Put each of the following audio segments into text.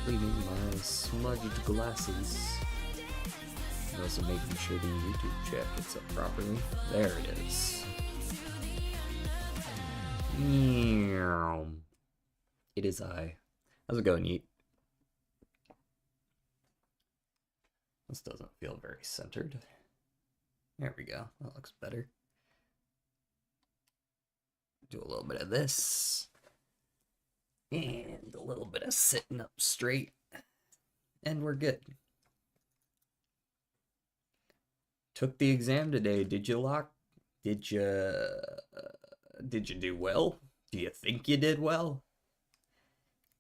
Cleaning my smudged glasses. And also making sure the YouTube chat gets up properly. There it is. It is I. How's it going, Yeet? This doesn't feel very centered. There we go. That looks better. Do a little bit of this. And a little bit of sitting up straight. And we're good. Took the exam today. Did you lock? Did you do well? Do you think you did well?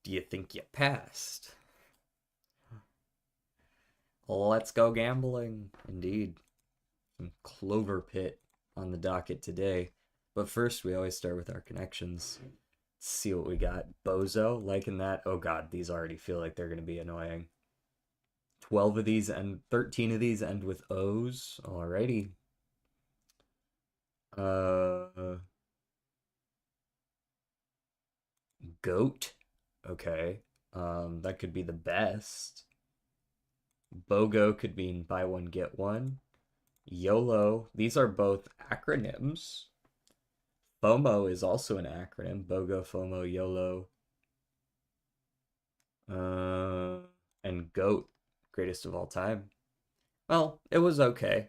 Do you think you passed? Let's go gambling. Indeed. Some Cloverpit on the docket today. But first, we always start with our connections. Let's see what we got. Bozo, liking that. Oh god, these already feel like they're going to be annoying. 12 of these and 13 of these end with O's. Alrighty. Goat. Okay. That could be the best. BOGO could mean buy one, get one. YOLO. These are both acronyms. FOMO is also an acronym. BOGO, FOMO, YOLO. And GOAT. Greatest of all time. Well, it was okay.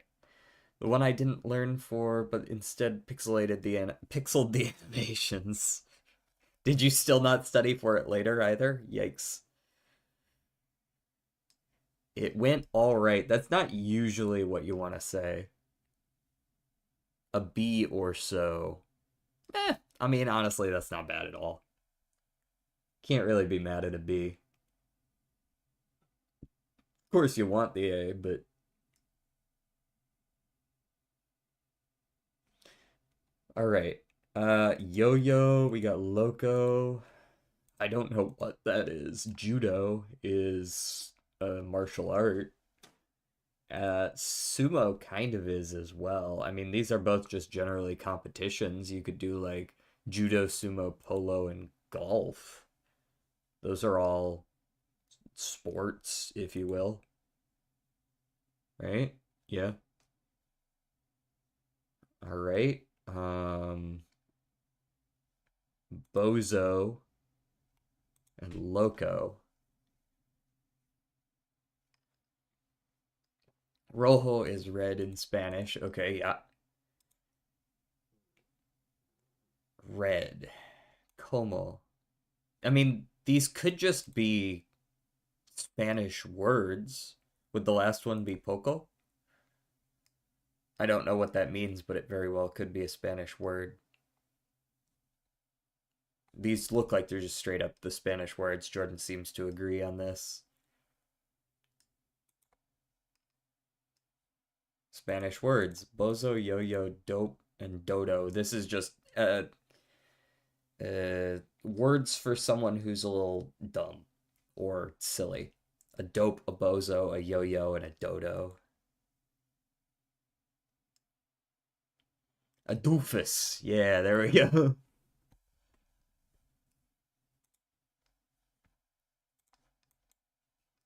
The one I didn't learn for, but instead pixeled the animations. Did you still not study for it later either? Yikes. It went alright. That's not usually what you want to say. A B or so. I mean, honestly, that's not bad at all. Can't really be mad at a B. Of course, you want the A, but... Alright. Yo-Yo, we got Loco. I don't know what that is. Judo is a martial art. Sumo kind of is as well. I mean, these are both just generally competitions. You could do like judo, sumo, polo, and golf. Those are all sports, if you will. Right? Yeah. All right. Bozo and Loco. Rojo is red in Spanish. Okay, yeah. Red. Como. I mean, these could just be Spanish words. Would the last one be poco? I don't know what that means, but it very well could be a Spanish word. These look like they're just straight up the Spanish words. Jordan seems to agree on this. Spanish words. Bozo, yo-yo, dope, and dodo. This is just words for someone who's a little dumb or silly. A dope, a bozo, a yo-yo, and a dodo. A doofus. Yeah, there we go.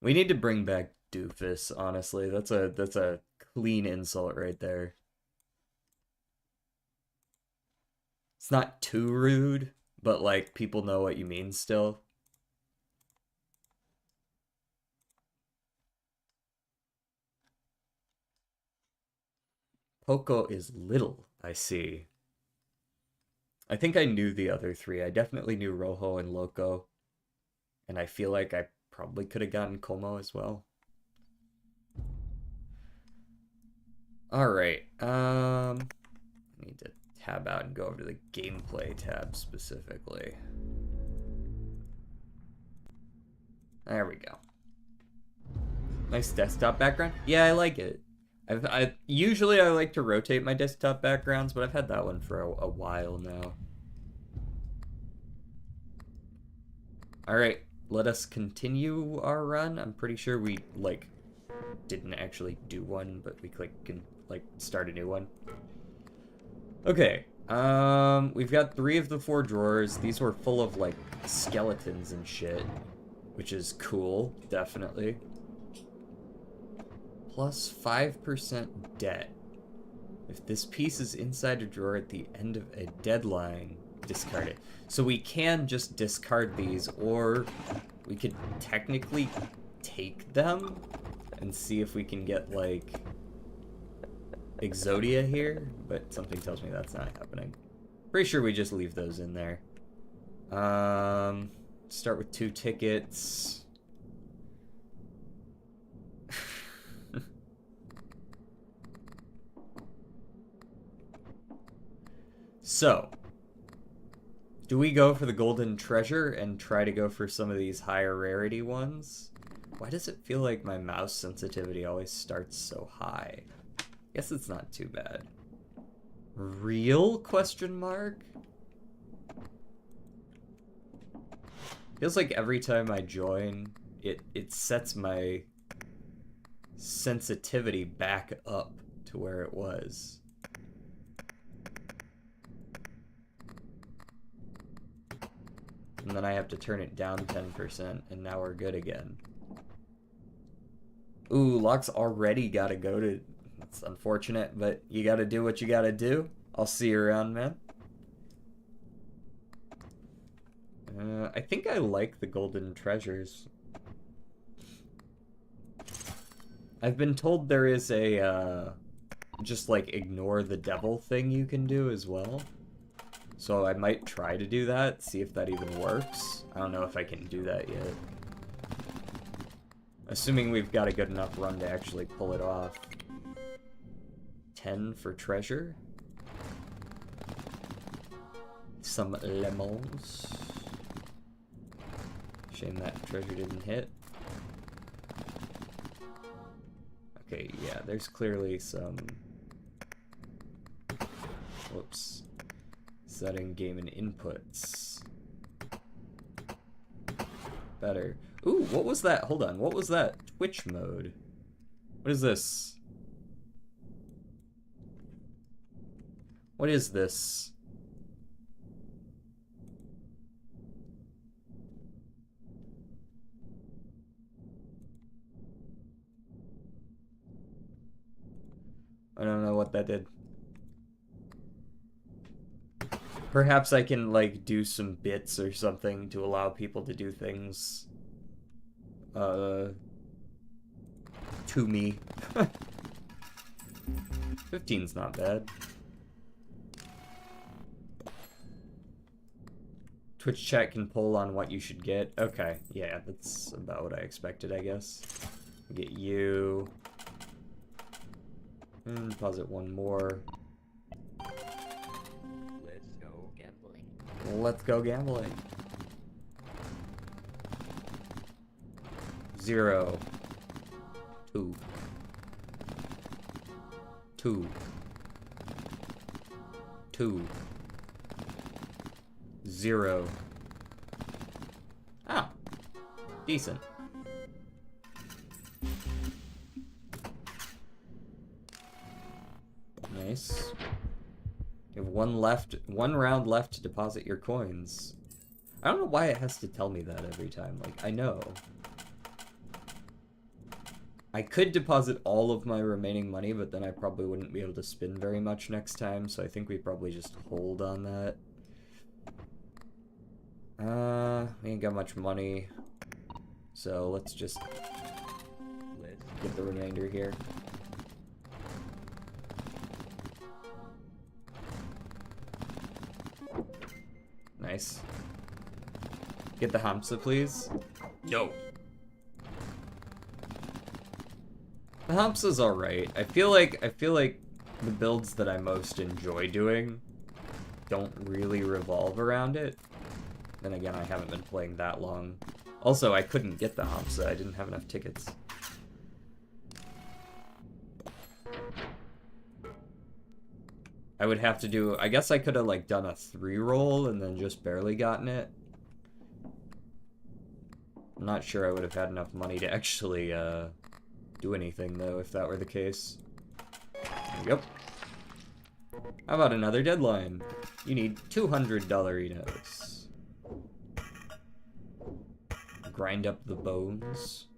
We need to bring back doofus, honestly. That's a clean insult right there. It's not too rude, but like people know what you mean still. Poco is little, I see. I think I knew the other three. I definitely knew Rojo and Loco. And I feel like I probably could have gotten Como as well. Alright, I need to tab out and go over to the gameplay tab specifically. There we go. Nice desktop background. Yeah, I like it. Usually I like to rotate my desktop backgrounds, but I've had that one for a while now. Alright, let us continue our run. I'm pretty sure we, like, didn't actually do one, but we can, like, start a new one. Okay, we've got 3 of the 4 drawers. These were full of, like, skeletons and shit, which is cool, definitely. Plus 5% debt. If this piece is inside a drawer at the end of a deadline, discard it. So we can just discard these, or we could technically take them and see if we can get, like, Exodia here, but something tells me that's not happening. Pretty sure we just leave those in there. Start with 2 tickets. So, do we go for the golden treasure and try to go for some of these higher rarity ones? Why does it feel like my mouse sensitivity always starts so high? Guess it's not too bad. Real question mark? Feels like every time I join, it sets my sensitivity back up to where it was. And then I have to turn it down 10%, and now we're good again. Ooh, Locke's already gotta go to... That's unfortunate, but you gotta do what you gotta do. I'll see you around, man. I think I like the golden treasures. I've been told there is a, just like ignore the devil thing you can do as well. So I might try to do that, see if that even works. I don't know if I can do that yet. Assuming we've got a good enough run to actually pull it off. 10 for treasure. Some lemons. Shame that treasure didn't hit. Okay, yeah, there's clearly some... Whoops. Setting game and inputs. Better. Ooh, what was that? Hold on, what was that? Twitch mode. What is this? What is this? I don't know what that did. Perhaps I can, like, do some bits or something to allow people to do things, to me. 15's not bad. Twitch chat can poll on what you should get. Okay, yeah, that's about what I expected, I guess. Get you. And deposit one more. Let's go gambling. 0, 2, 2, 2, 0. Ah, decent. Nice. You have one round left to deposit your coins. I don't know why it has to tell me that every time. Like, I know. I could deposit all of my remaining money, but then I probably wouldn't be able to spin very much next time, so I think we probably just hold on that. We ain't got much money, so let's just get the remainder here. Nice. Get the Hamsa, please. No. The Hamsa's alright. I feel like the builds that I most enjoy doing don't really revolve around it. Then again, I haven't been playing that long. Also, I couldn't get the Hamsa. I didn't have enough tickets. I would have to do... I guess I could have, like, done a 3-roll and then just barely gotten it. I'm not sure I would have had enough money to actually, do anything, though, if that were the case. Yep. How about another deadline? You need $200 Doritos. Grind up the bones.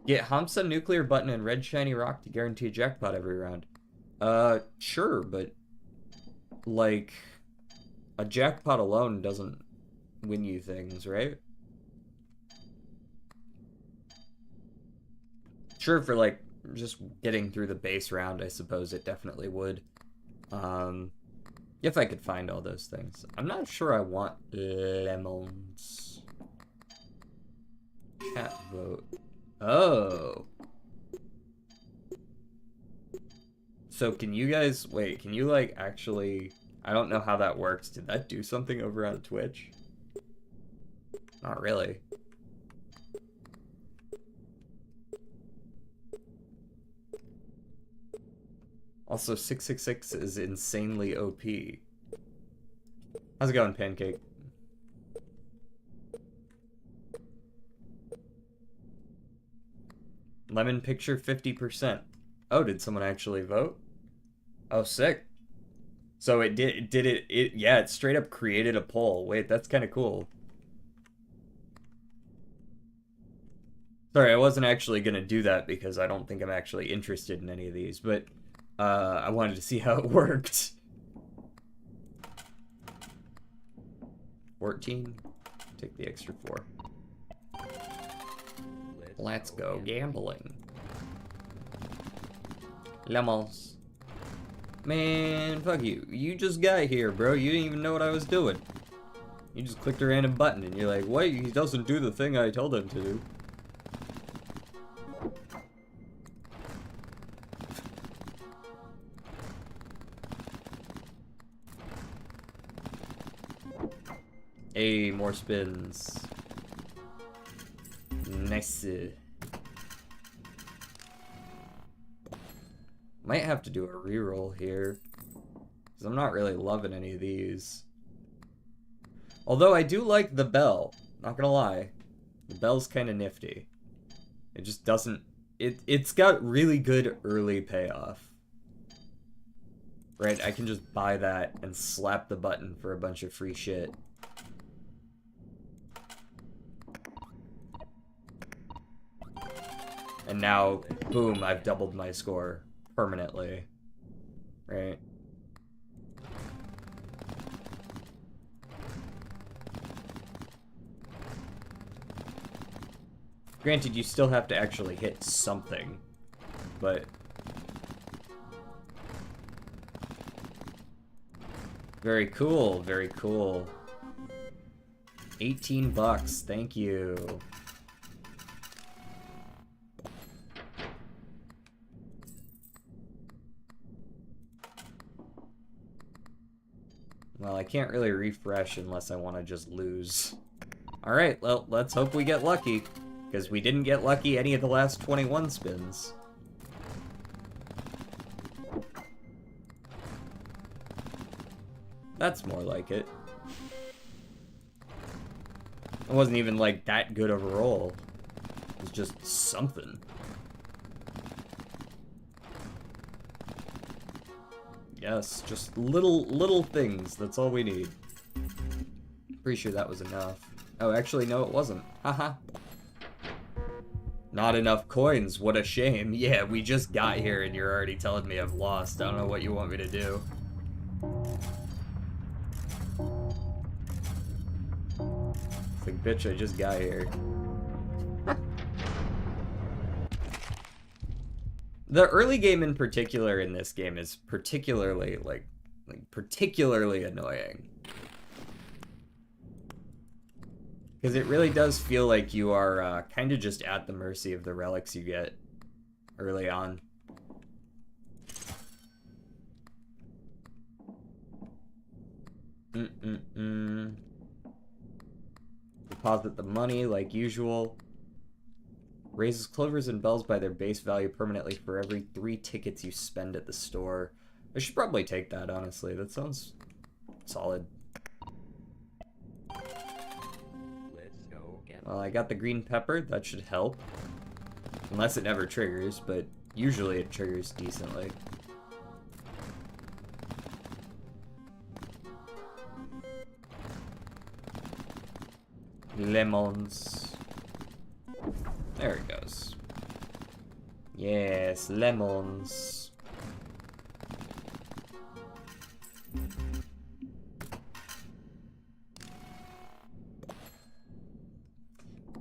Get Hamsa, Nuclear Button, and Red Shiny Rock to guarantee a jackpot every round. Sure, but... like... a jackpot alone doesn't win you things, right? Sure, for, like, just getting through the base round, I suppose it definitely would. If I could find all those things. I'm not sure I want lemons. Chat vote. Oh. So can you guys... wait, can you, like, actually... I don't know how that works. Did that do something over on Twitch? Not really. Also, 666 is insanely OP. How's it going, Pancake? Lemon picture 50%. Oh, did someone actually vote? Oh, sick. So it did yeah, it straight up created a poll. Wait, that's kind of cool. Sorry, I wasn't actually going to do that because I don't think I'm actually interested in any of these, but I wanted to see how it worked. 14. Take the extra 4. Let's go gambling. Lemons. Man, fuck you. You just got here, bro. You didn't even know what I was doing. You just clicked a random button and you're like, wait, he doesn't do the thing I told him to do. Hey, more spins. Nice. Might have to do a reroll here, because I'm not really loving any of these. Although I do like the bell, not gonna lie. The bell's kind of nifty. It just doesn't... It's got really good early payoff. Right, I can just buy that and slap the button for a bunch of free shit. And now, boom, I've doubled my score permanently. Right? Granted, you still have to actually hit something, but... very cool, very cool. 18 bucks, thank you. Well, I can't really refresh unless I want to just lose. Alright, well, let's hope we get lucky. Because we didn't get lucky any of the last 21 spins. That's more like it. It wasn't even, like, that good of a roll. It was just something. Yes, just little things. That's all we need. Pretty sure that was enough. Oh, actually, no, it wasn't. Haha. Not enough coins. What a shame. Yeah, we just got here and you're already telling me I've lost. I don't know what you want me to do. It's like, bitch, I just got here. The early game in particular in this game is particularly, like particularly annoying. Because it really does feel like you are kind of just at the mercy of the relics you get early on. Deposit the money like usual. Raises clovers and bells by their base value permanently for every 3 tickets you spend at the store. I should probably take that, honestly. That sounds solid. Let's go again. Well, I got the green pepper. That should help. Unless it never triggers, but usually it triggers decently. Lemons. There it goes. Yes, lemons.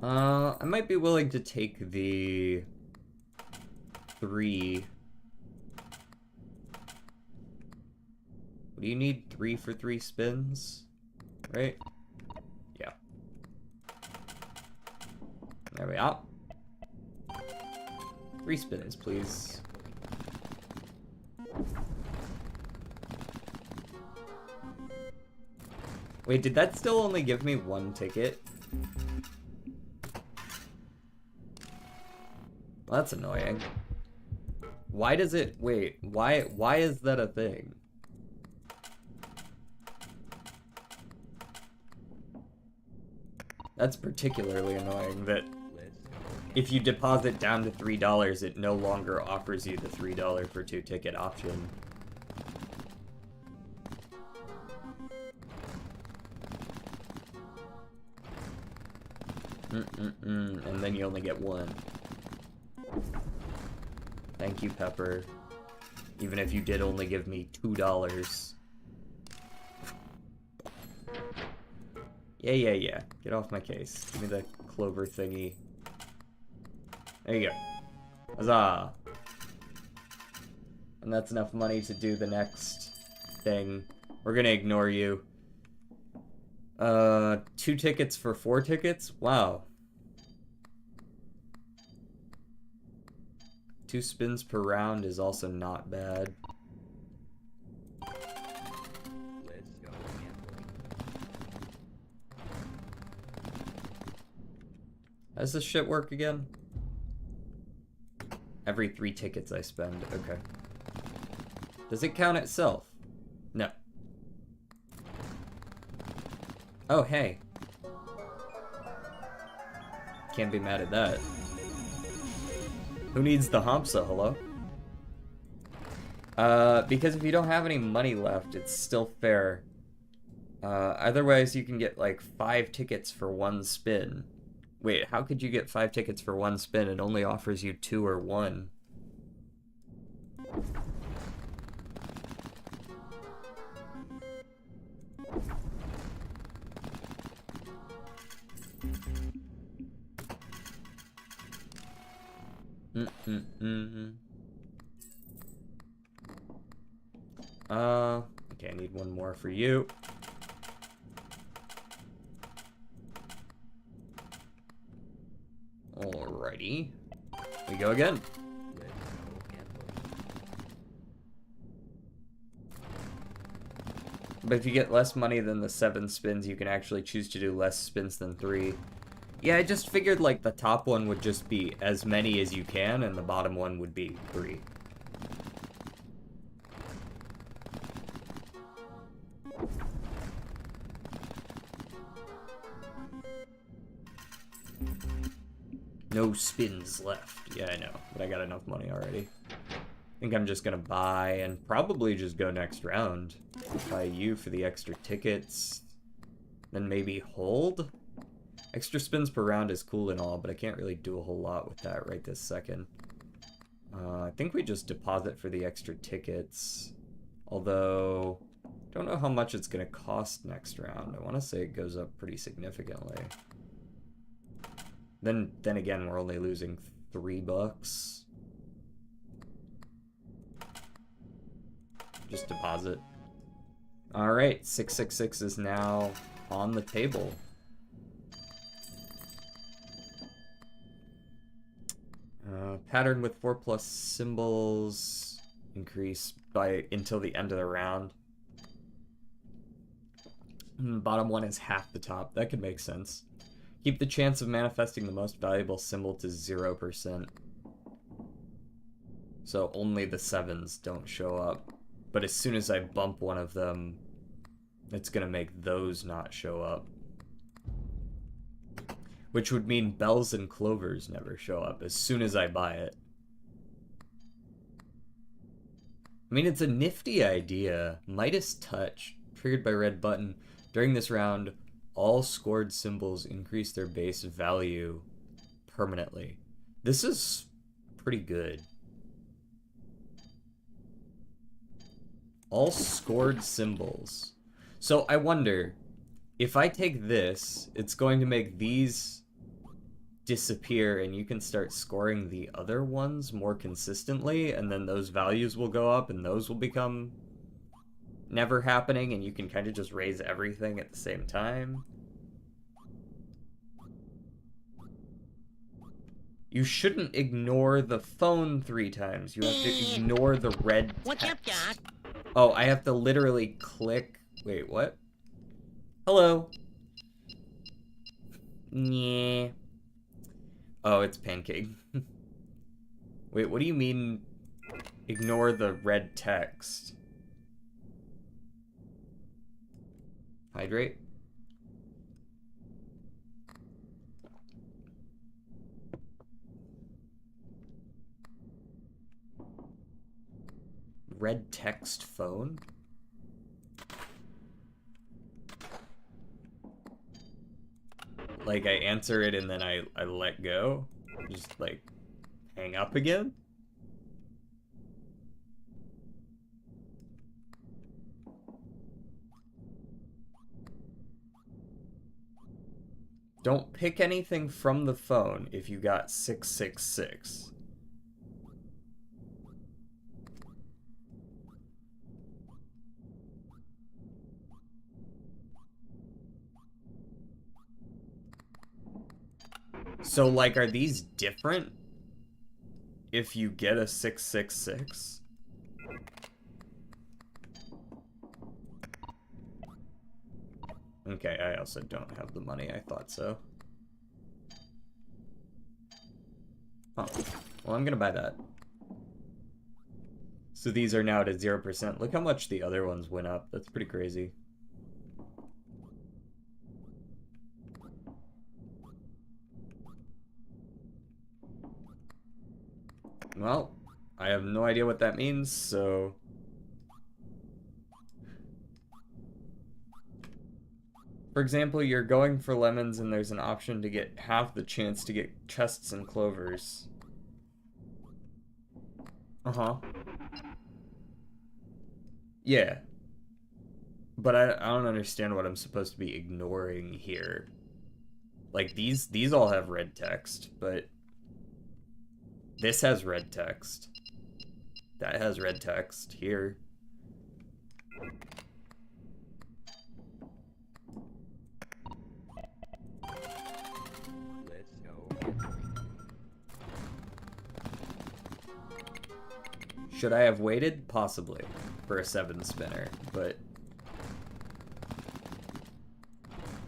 I might be willing to take the 3. Do you need 3 for 3 spins? Right? Yeah. There we are. 3 spins, please. Wait, did that still only give me 1 ticket? Well, that's annoying. Why does it... Wait, why is that a thing? That's particularly annoying that if you deposit down to $3, it no longer offers you the $3 for 2 ticket option. And then you only get 1. Thank you, Pepper. Even if you did only give me $2. Yeah. Get off my case. Give me the clover thingy. There you go. Huzzah! And that's enough money to do the next thing. We're gonna ignore you. 2 tickets for 4 tickets? Wow. 2 spins per round is also not bad. Let's go gambling. How does this shit work again? Every 3 tickets I spend. Okay. Does it count itself? No. Oh, hey. Can't be mad at that. Who needs the Hamsa, hello? Because if you don't have any money left, it's still fair. Otherwise, you can get like 5 tickets for 1 spin. Wait, how could you get 5 tickets for 1 spin? It only offers you 2 or 1. Okay, I need 1 more for you. Alrighty. We go again. Let's go gambling. But if you get less money than the 7 spins, you can actually choose to do less spins than 3. Yeah, I just figured like the top one would just be as many as you can, and the bottom one would be 3. No spins left. Yeah, I know, but I got enough money already. I think I'm just gonna buy and probably just go next round. Buy you for the extra tickets. Then maybe hold? Extra spins per round is cool and all, but I can't really do a whole lot with that right this second. I think we just deposit for the extra tickets. Although, don't know how much it's gonna cost next round. I want to say it goes up pretty significantly. Then again, we're only losing $3. Just deposit. All right, 666 is now on the table. Pattern with 4 plus symbols increase by until the end of the round. Bottom one is half the top. That could make sense. Keep the chance of manifesting the most valuable symbol to 0%. So only the 7s don't show up. But as soon as I bump one of them, it's gonna make those not show up. Which would mean bells and clovers never show up as soon as I buy it. I mean, it's a nifty idea. Midas Touch, triggered by red button. During this round, all scored symbols increase their base value permanently. This is pretty good. All scored symbols. So I wonder, if I take this, it's going to make these disappear and you can start scoring the other ones more consistently, and then those values will go up and those will become never happening, and you can kind of just raise everything at the same time. You shouldn't ignore the phone 3 times. You have to ignore the red text. What's up, Doc? Oh, I have to literally click... Wait, what? Hello? Yeah. Oh, it's Pancake. Wait, what do you mean ignore the red text? Hydrate? Red text phone? Like, I answer it and then I let go? Just, like, hang up again? Don't pick anything from the phone if you got 666. So, like, are these different if you get a 666? Okay, I also don't have the money. I thought so. Oh, well, I'm gonna buy that. So these are now at 0%. Look how much the other ones went up. That's pretty crazy. Well, I have no idea what that means, so... For example, you're going for lemons and there's an option to get half the chance to get chests and clovers. Uh-huh. Yeah. But I don't understand what I'm supposed to be ignoring here. Like, these all have red text, but... This has red text. That has red text here. Let's go gambling. Should I have waited? Possibly. For a 7 spinner, but...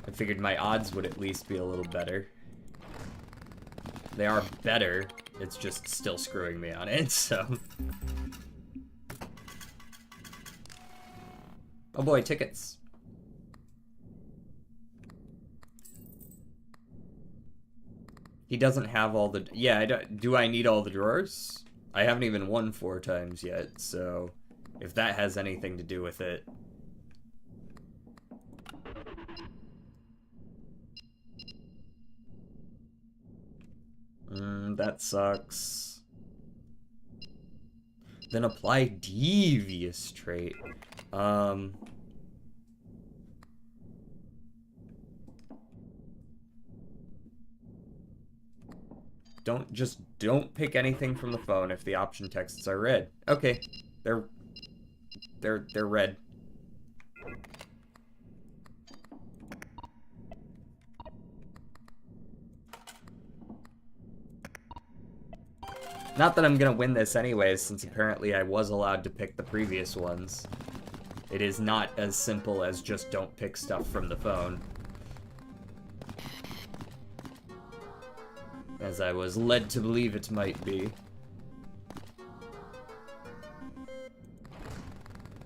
I figured my odds would at least be a little better. They are better. It's just still screwing me on it, so... Oh boy, tickets. He doesn't have all the... Yeah, do I need all the drawers? I haven't even won 4 times yet, so... If that has anything to do with it... That sucks. Then apply devious trait. Don't pick anything from the phone if the option texts are red. Okay. They're red. Not that I'm gonna win this anyways, since apparently I was allowed to pick the previous ones. It is not as simple as just don't pick stuff from the phone, as I was led to believe it might be.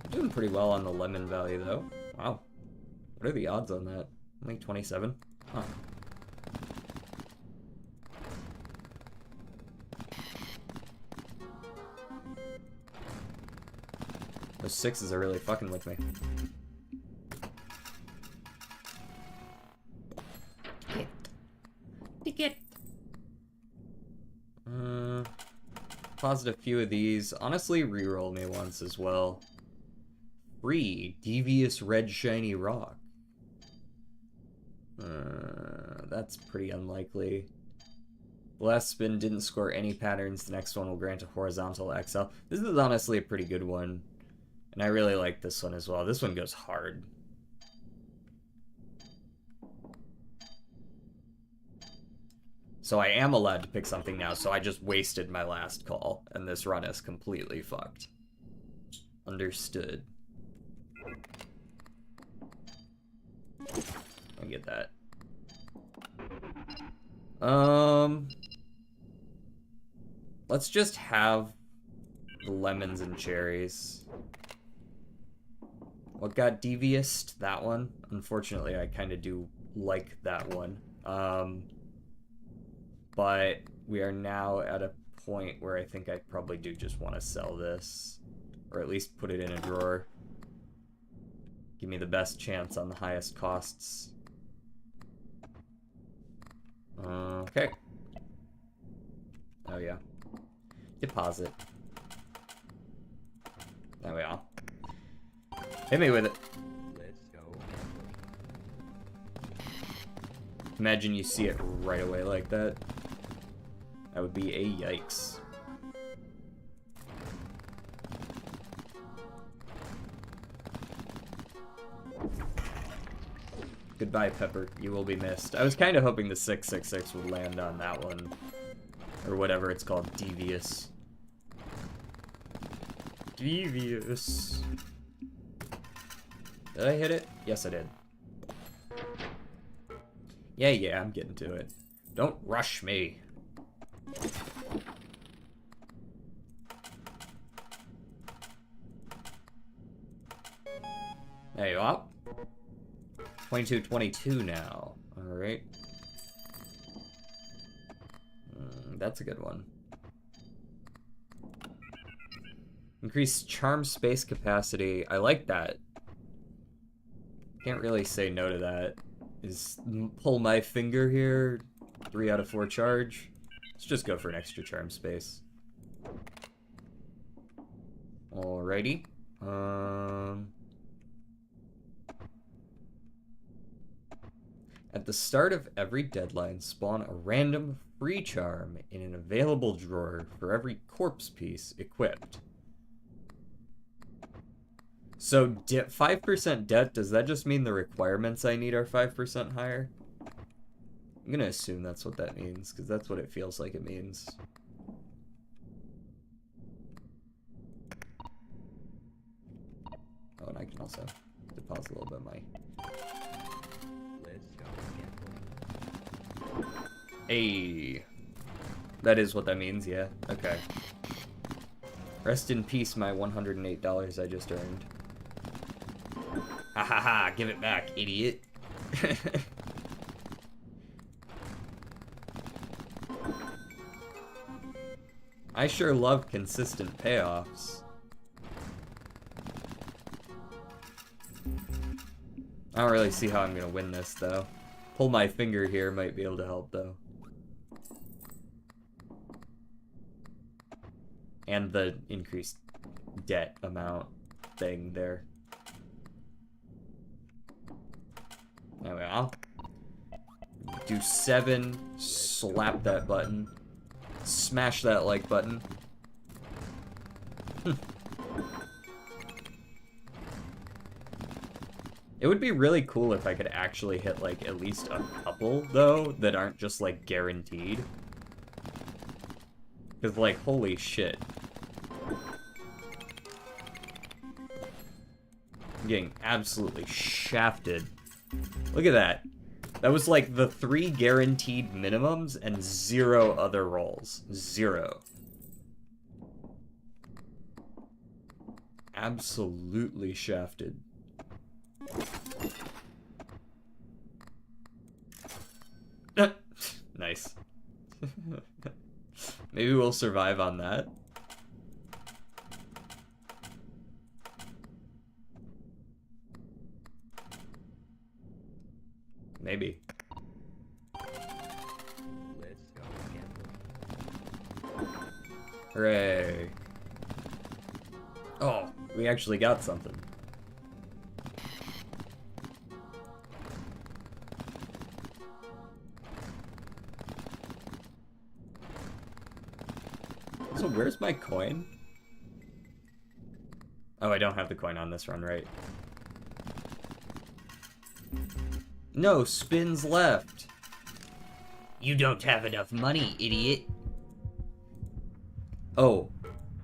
Doing pretty well on the lemon value, though. Wow. What are the odds on that? Only 27? Huh. Those sixes are really fucking with me. Ticket. Paused a few of these. Honestly, reroll me once as well. Free devious red shiny rock. That's pretty unlikely. The last spin didn't score any patterns. The next one will grant a horizontal XL. This is honestly a pretty good one. And I really like this one as well. This one goes hard. So I am allowed to pick something now, so I just wasted my last call, and this run is completely fucked. Understood. I get that. Let's just have the lemons and cherries. What got devious? That one. Unfortunately, I kind of do like that one. But we are now at a point where I think I probably do just want to sell this. Or at least put it in a drawer. Give me the best chance on the highest costs. Okay. Oh yeah. Deposit. There we are. Hit me with it. Let's go. Imagine you see it right away like that. That would be a yikes. Goodbye, Pepper. You will be missed. I was kind of hoping the 666 would land on that one. Or whatever it's called. Devious. Devious. Did I hit it? Yes, I did. Yeah, I'm getting to it. Don't rush me. There you are. 22-22 now. Alright. That's a good one. Increase charm space capacity. I like that. Can't really say no to that. Is pull my finger here. 3 out of 4 charge. Let's just go for an extra charm space. Alrighty. At the start of every deadline, spawn a random free charm in an available drawer for every corpse piece equipped. So, 5% debt, does that just mean the requirements I need are 5% higher? I'm gonna assume that's what that means, because that's what it feels like it means. Oh, and I can also deposit a little bit of money. Let's go. Hey. That is what that means, yeah. Okay. Rest in peace, my $108 I just earned. Ha ha ha, give it back, idiot. I sure love consistent payoffs. I don't really see how I'm gonna win this, though. Pull my finger here might be able to help, though. And the increased debt amount thing there. There we are. Do 7, slap that button. Smash that like button. It would be really cool if I could actually hit, like, at least a couple, though, that aren't just, like, guaranteed. Because, like, holy shit. I'm getting absolutely shafted. Look at that. That was like the 3 guaranteed minimums and 0 other rolls. 0. Absolutely shafted. Nice. Maybe we'll survive on that. Maybe. Let's go gambling. Hooray. Oh, we actually got something. So where's my coin? Oh, I don't have the coin on this run, right? No, spins left. You don't have enough money, idiot. Oh,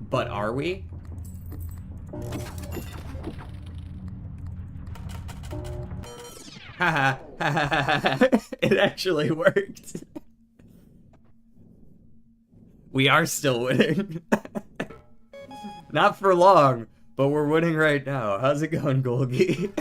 but are we? Haha, it actually worked. We are still winning. Not for long, but we're winning right now. How's it going, Golgi?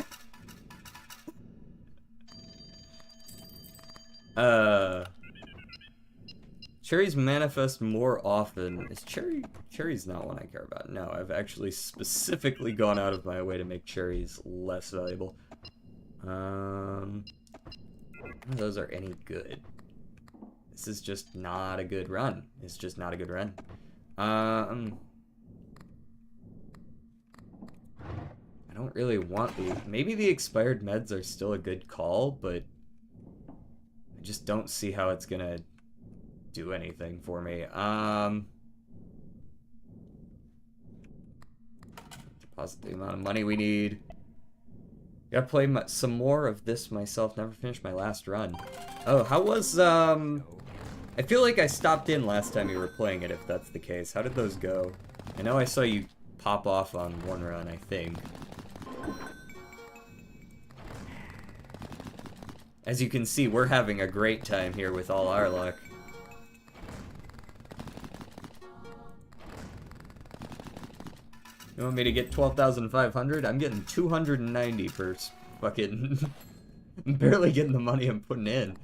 Cherries manifest more often. Is cherry's not one I care about. No, I've actually specifically gone out of my way to make cherries less valuable. None of those are any good. This is just not a good run. It's just not a good run. I don't really want the... Maybe the expired meds are still a good call, but I just don't see how it's gonna do anything for me. Deposit the amount of money we need. Gotta play some more of this myself. Never finished my last run. Oh, how was, I feel like I stopped in last time you were playing it, if that's the case. How did those go? I know I saw you pop off on one run, I think. As you can see, we're having a great time here with all our luck. You want me to get 12,500? I'm getting 290 per fucking... I'm barely getting the money I'm putting in.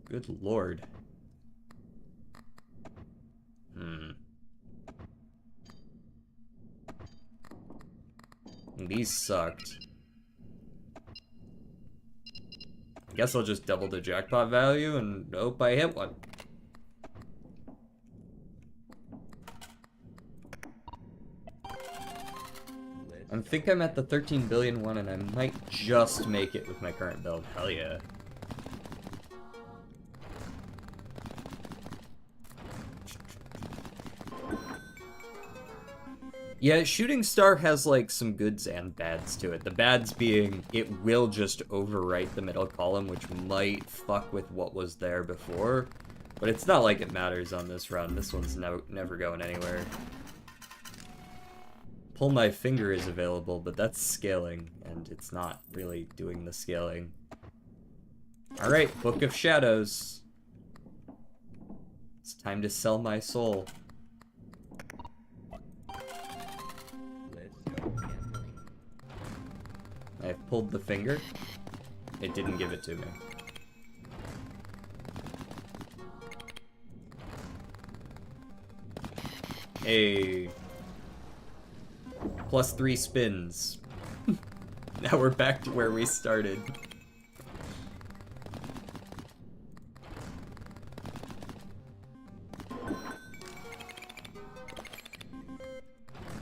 Good lord. These sucked. I guess I'll just double the jackpot value and hope I hit one. I think I'm at the 13 billion one and I might just make it with my current build. Hell yeah. Yeah, Shooting Star has like some goods and bads to it. The bads being it will just overwrite the middle column, which might fuck with what was there before. But it's not like it matters on this run. This one's never going anywhere. Pull My Finger is available, but that's scaling, and it's not really doing the scaling. Alright, Book of Shadows. It's time to sell my soul. I've pulled the finger. It didn't give it to me. Hey. Plus 3 spins. Now we're back to where we started.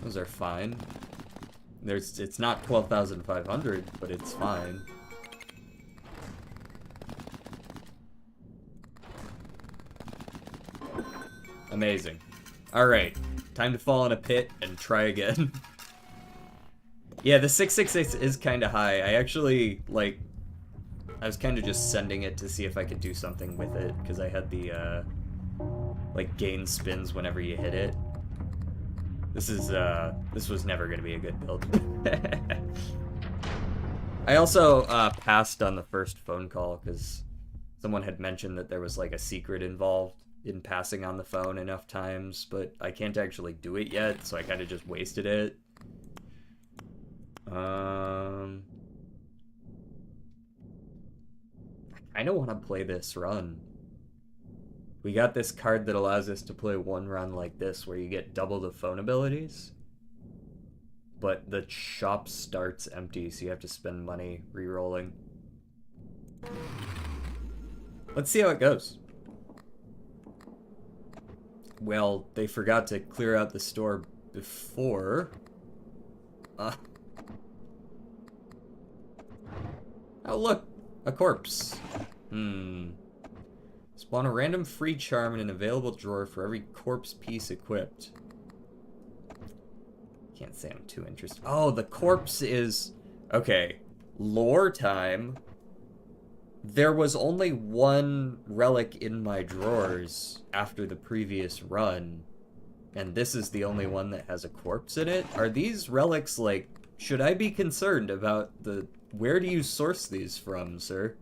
Those are fine. It's not 12,500, but it's fine. Amazing. Alright, time to fall in a pit and try again. Yeah, the 666 is kind of high. I actually, like, I was kind of just sending it to see if I could do something with it, because I had the like gain spins whenever you hit it. This was never gonna be a good build. I also passed on the first phone call because someone had mentioned that there was like a secret involved in passing on the phone enough times, but I can't actually do it yet, so I kind of just wasted it. I kind of want to play this run. We got this card that allows us to play one run like this, where you get double the phone abilities, but the shop starts empty, so you have to spend money re-rolling. Let's see how it goes. Well, they forgot to clear out the store before. Oh, look! A corpse. Spawn a random free charm in an available drawer for every corpse piece equipped. Can't say I'm too interested. Oh, the corpse is... Okay. Lore time. There was only one relic in my drawers after the previous run, and this is the only one that has a corpse in it. Are these relics, like, should I be concerned about the... Where do you source these from, sir?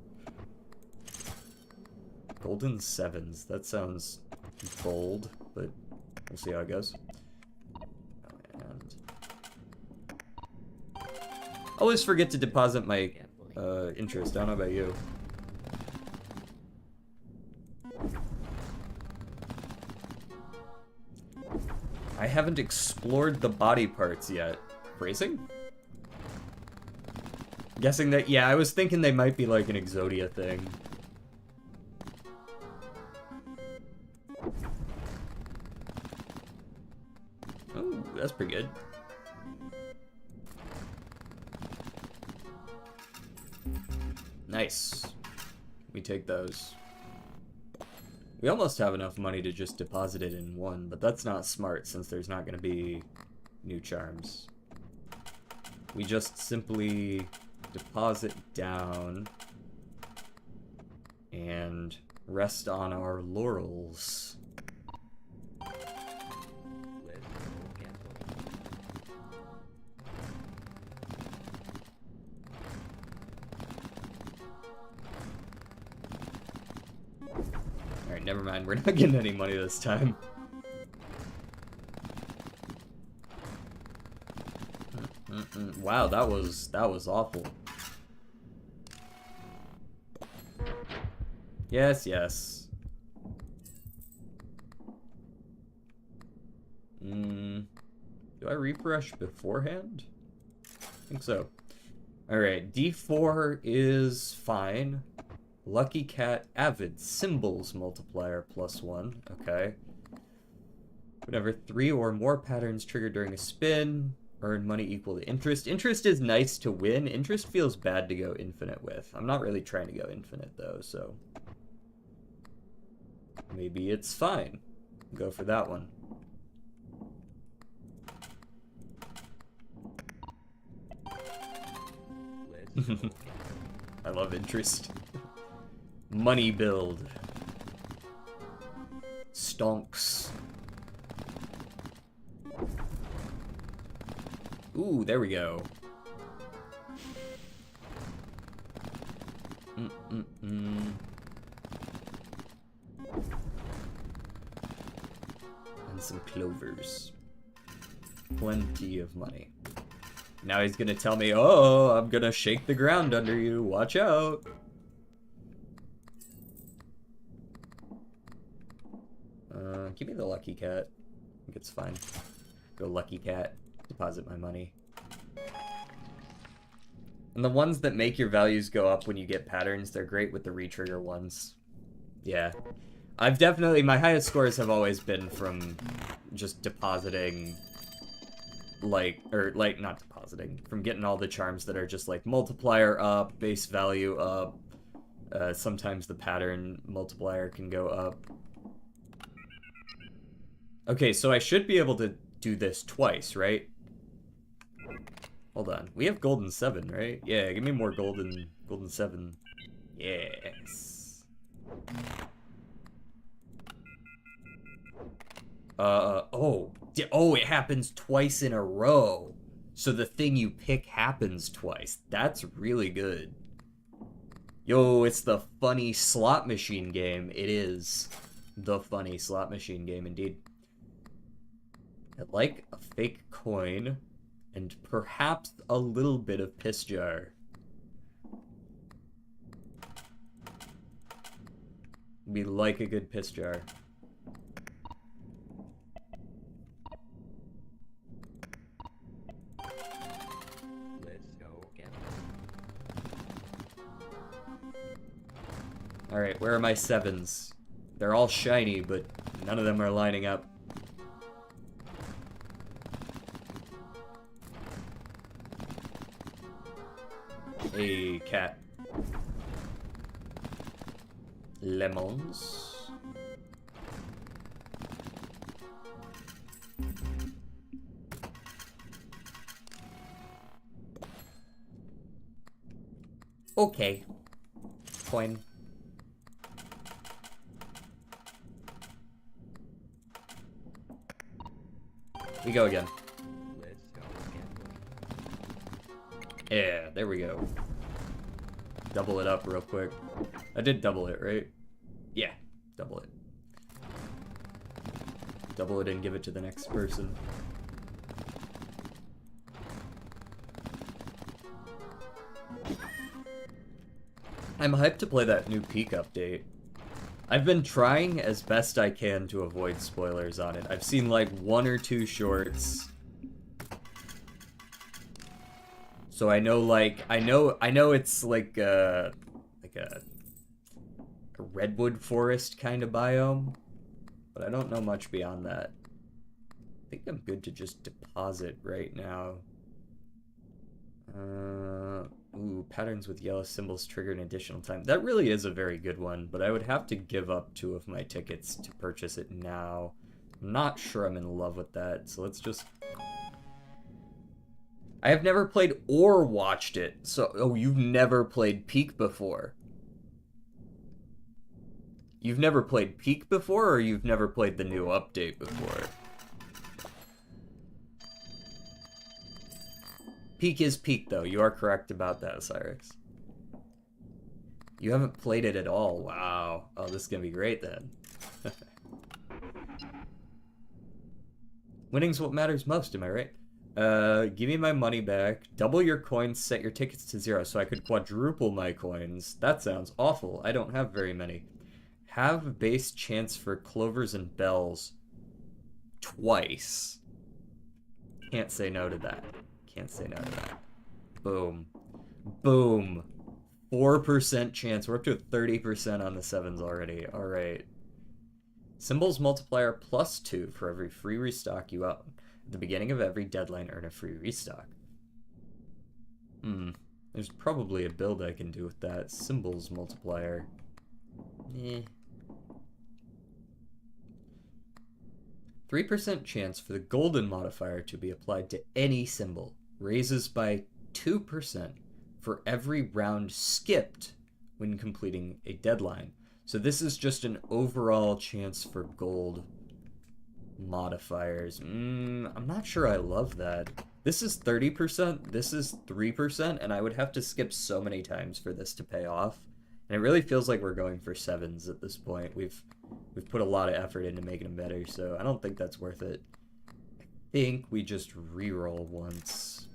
Golden Sevens. That sounds bold, but we'll see how it goes. And I always forget to deposit my interest. I don't know about you. I haven't explored the body parts yet. Phrasing? Guessing that, yeah, I was thinking they might be like an Exodia thing. Oh, that's pretty good. Nice. We take those. We almost have enough money to just deposit it in one, but that's not smart since there's not going to be new charms. We just simply deposit down and rest on our laurels. Alright, never mind. We're not getting any money this time. Wow, that was awful. Yes, yes. Do I refresh beforehand? I think so. Alright, D4 is fine. Lucky Cat Avid Symbols multiplier +1. Okay. Whenever 3 or more patterns triggered during a spin, earn money equal to interest. Interest is nice to win. Interest feels bad to go infinite with. I'm not really trying to go infinite though, so maybe it's fine. Go for that one. I love interest. Money build. Stonks. Ooh, there we go. And some clovers. Plenty of money. Now he's gonna tell me, oh, I'm gonna shake the ground under you. Watch out. Give me the Lucky Cat. I think it's fine. Go Lucky Cat. Deposit my money. And the ones that make your values go up when you get patterns, they're great with the retrigger ones. Yeah. I've definitely, my highest scores have always been from just depositing, not depositing, from getting all the charms that are just like multiplier up, base value up. Sometimes the pattern multiplier can go up. Okay, so I should be able to do this twice, right? Hold on. We have golden 7, right? Yeah, give me more golden 7. Yes. Oh, it happens twice in a row. So the thing you pick happens twice. That's really good. Yo, it's the funny slot machine game. It is the funny slot machine game, indeed. I like a fake coin and perhaps a little bit of piss jar. We like a good piss jar. Let's go again. Alright, where are my sevens? They're all shiny, but none of them are lining up. Hey, cat. Lemons. Okay. Coin. We go again. Let's go again. Yeah, there we go. Double it up real quick. I did double it, right? Yeah, double it. Double it and give it to the next person. I'm hyped to play that new Peak update. I've been trying as best I can to avoid spoilers on it. I've seen like 1 or 2 shorts. So I know I know it's like a redwood forest kind of biome, but I don't know much beyond that. I think I'm good to just deposit right now. Ooh, patterns with yellow symbols trigger an additional time. That really is a very good one, but I would have to give up 2 of my tickets to purchase it now. I'm not sure I'm in love with that, so let's just... I have never played or watched it, so... Oh, you've never played Peak before? You've never played Peak before, or you've never played the new update before? Peak is Peak, though. You are correct about that, Cyrix. You haven't played it at all. Wow. Oh, this is gonna be great, then. Winning's what matters most, am I right? Give me my money back. Double your coins, set your tickets to 0 so I could quadruple my coins. That sounds awful. I don't have very many. Have base chance for clovers and bells twice. Can't say no to that. Can't say no to that. Boom. Boom. 4% chance. We're up to a 30% on the 7s already. Alright. Symbols multiplier +2 for every free restock you own. At the beginning of every deadline, earn a free restock. There's probably a build I can do with that. Symbols multiplier. Eh. 3% chance for the golden modifier to be applied to any symbol. Raises by 2% for every round skipped when completing a deadline. So this is just an overall chance for gold modifiers. I'm not sure I love that. This is 30%, this is 3%, and I would have to skip so many times for this to pay off. And it really feels like we're going for 7s at this point. We've put a lot of effort into making them better, so I don't think that's worth it. I think we just reroll once.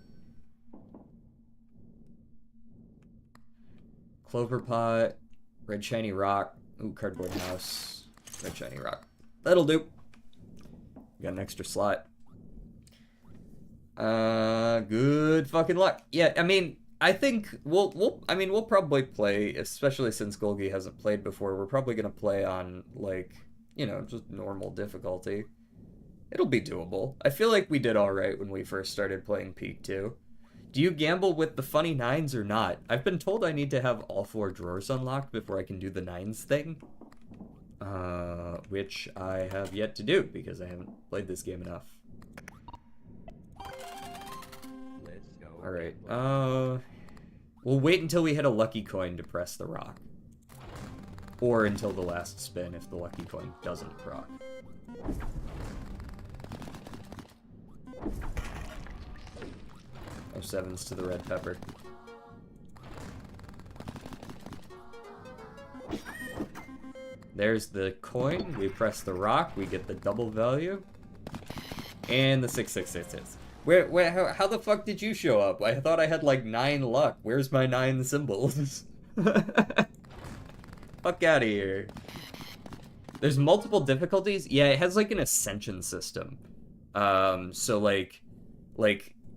Cloverpit, red shiny rock. Ooh, cardboard house. Red shiny rock. That'll do. Got an extra slot. Good fucking luck. Yeah, I mean, I think we'll probably play, especially since Golgi hasn't played before, we're probably gonna play on, like, you know, just normal difficulty. It'll be doable. I feel like we did alright when we first started playing Peak 2. Do you gamble with the funny 9s or not? I've been told I need to have all 4 drawers unlocked before I can do the 9s thing. Which I have yet to do, because I haven't played this game enough. Let's go. Alright, we'll wait until we hit a lucky coin to press the rock. Or until the last spin if the lucky coin doesn't proc. sevens to the red pepper. There's the coin. We press the rock. We get the double value. And the 666. How the fuck did you show up? I thought I had like 9 luck. Where's my 9 symbols? Fuck out of here. There's multiple difficulties. Yeah, it has like an ascension system. So like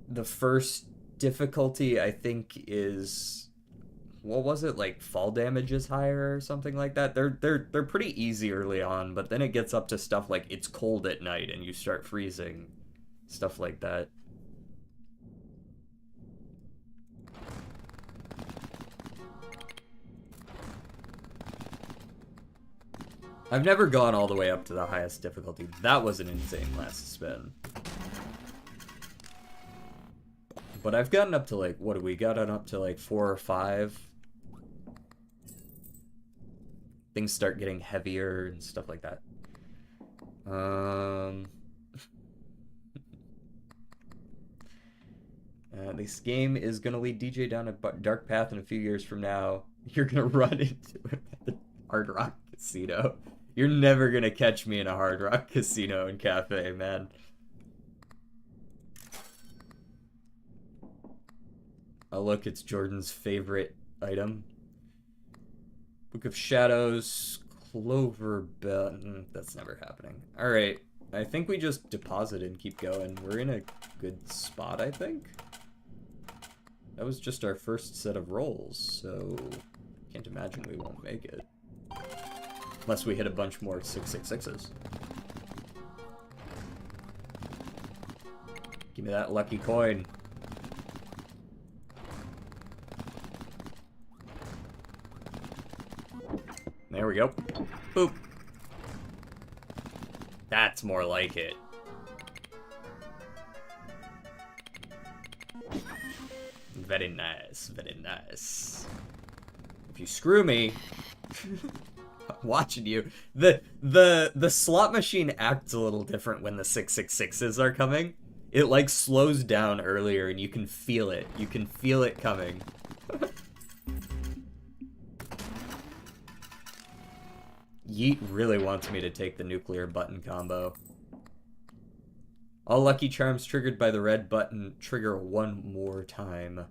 the first difficulty I think is, what was it, like fall damage is higher or something like that. They're pretty easy early on, but then it gets up to stuff like it's cold at night and you start freezing, stuff like that. I've never gone all the way up to the highest difficulty. That was an insane last spin. But I've gotten up to like, what have we gotten up to, like 4 or 5? Things start getting heavier and stuff like that. This game is gonna lead DJ down a dark path in a few years from now. You're gonna run into it at the Hard Rock Casino. You're never gonna catch me in a Hard Rock Casino and cafe, man. Oh look, it's Jordan's favorite item. Book of Shadows, Cloverpit. That's never happening. Alright, I think we just deposit and keep going. We're in a good spot, I think. That was just our first set of rolls, so can't imagine we won't make it. Unless we hit a bunch more 666s. Give me that lucky coin. There we go. Boop. That's more like it. Very nice, very nice. If you screw me, I'm watching you. The slot machine acts a little different when the 666s are coming. It like slows down earlier and you can feel it. You can feel it coming. Yeet really wants me to take the nuclear button combo. All lucky charms triggered by the red button trigger one more time.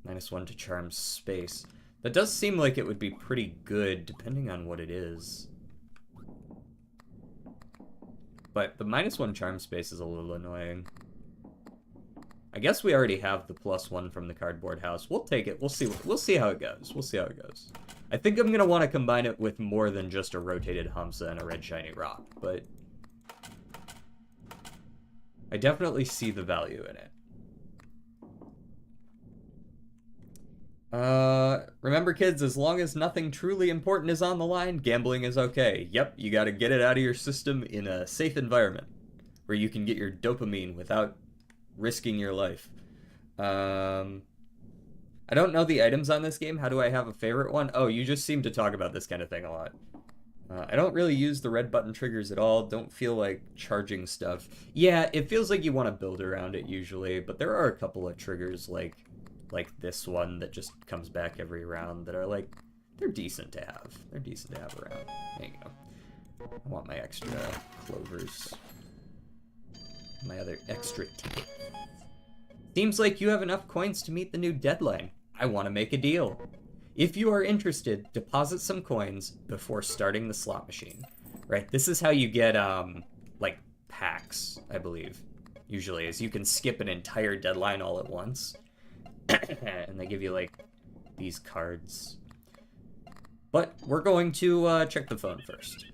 -1 to charm space. That does seem like it would be pretty good, depending on what it is. But the -1 charm space is a little annoying. I guess we already have the +1 from the cardboard house. We'll take it. We'll see how it goes. We'll see how it goes. I think I'm gonna want to combine it with more than just a rotated Hamsa and a red shiny rock, but I definitely see the value in it. Remember kids, as long as nothing truly important is on the line, gambling is okay. Yep, you gotta get it out of your system in a safe environment where you can get your dopamine without risking your life. I don't know the items on this game. How do I have a favorite one? Oh, you just seem to talk about this kind of thing a lot. I don't really use the red button triggers at all. Don't feel like charging stuff. Yeah, it feels like you want to build around it usually, but there are a couple of triggers like this one that just comes back every round that are like, they're decent to have. They're decent to have around. There you go. I want my extra clovers. My other extra ticket. Seems like you have enough coins to meet the new deadline. I want to make a deal. If you are interested, deposit some coins before starting the slot machine. Right, this is how you get, like, packs, I believe. Usually, is you can skip an entire deadline all at once. And they give you, like, these cards. But we're going to check the phone first.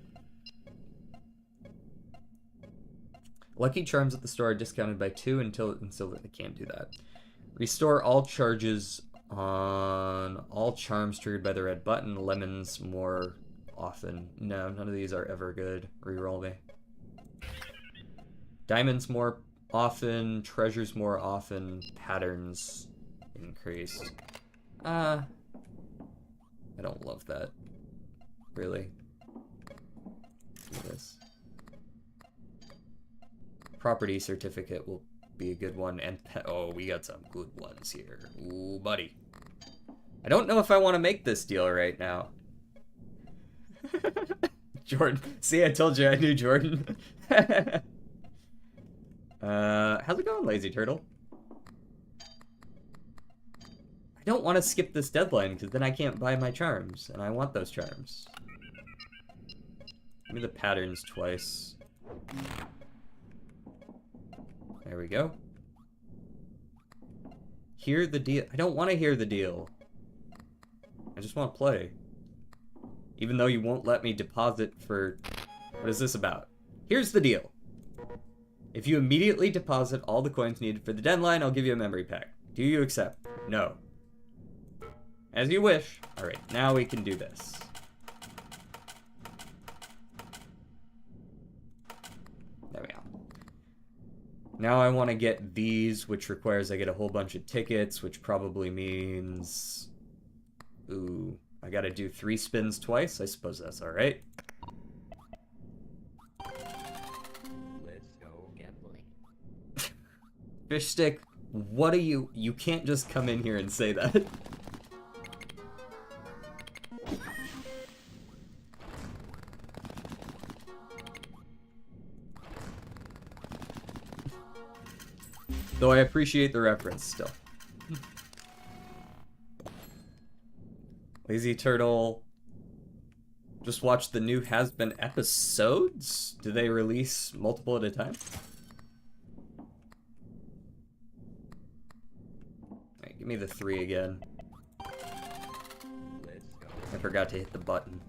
Lucky charms at the store are discounted by 2 until they can't do that. Restore all charges on all charms triggered by the red button. Lemons more often. No, none of these are ever good. Reroll me. Diamonds more often. Treasures more often. Patterns increased. I don't love that. Really. Do this. Property certificate will be a good one. And oh, we got some good ones here. Ooh, buddy. I don't know if I want to make this deal right now. Jordan. See, I told you I knew Jordan. How's it going, Lazy Turtle? I don't want to skip this deadline because then I can't buy my charms, and I want those charms. Give me the patterns twice. There we go. Hear the deal. I don't want to hear the deal. I just want to play. Even though you won't let me deposit for... What is this about? Here's the deal. If you immediately deposit all the coins needed for the deadline, I'll give you a memory pack. Do you accept? No. As you wish. Alright, now we can do this. There we go. Now I want to get these, which requires I get a whole bunch of tickets, which probably means... Ooh, I gotta do 3 spins twice? I suppose that's alright. Let's go gambling. Fish Stick, what are you... You can't just come in here and say that. Though I appreciate the reference still. Lazy Turtle. Just watch the new Has-Been episodes? Do they release multiple at a time? Alright, give me the 3 again. Let's go. I forgot to hit the button.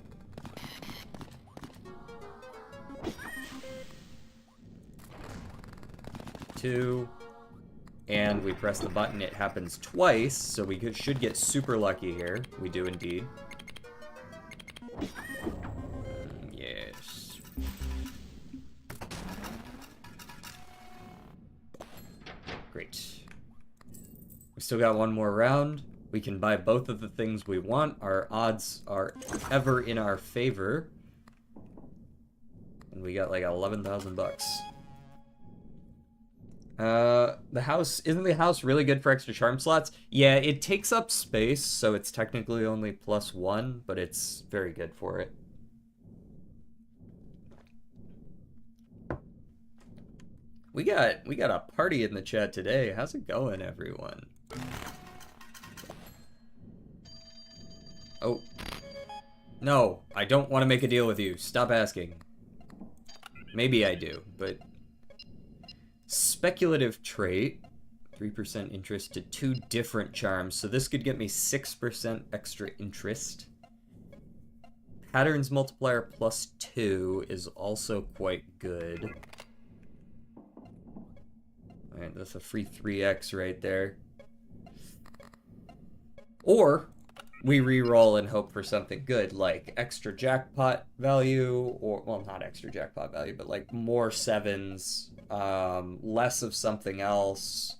Two. And we press the button, it happens twice, so we should get super lucky here. We do indeed. Yes. Great. We still got one more round. We can buy both of the things we want. Our odds are ever in our favor. And we got like 11,000 bucks. The house, isn't the house really good for extra charm slots? Yeah, it takes up space, so it's technically only +1, but it's very good for it. We got a party in the chat today. How's it going, everyone? Oh. No, I don't want to make a deal with you. Stop asking. Maybe I do, but... Speculative trait, 3% interest to 2 different charms, so this could get me 6% extra interest. Patterns multiplier +2 is also quite good. Alright, that's a free 3x right there. Or we re-roll and hope for something good, like extra jackpot value, or, well, not extra jackpot value, but like more 7s, less of something else.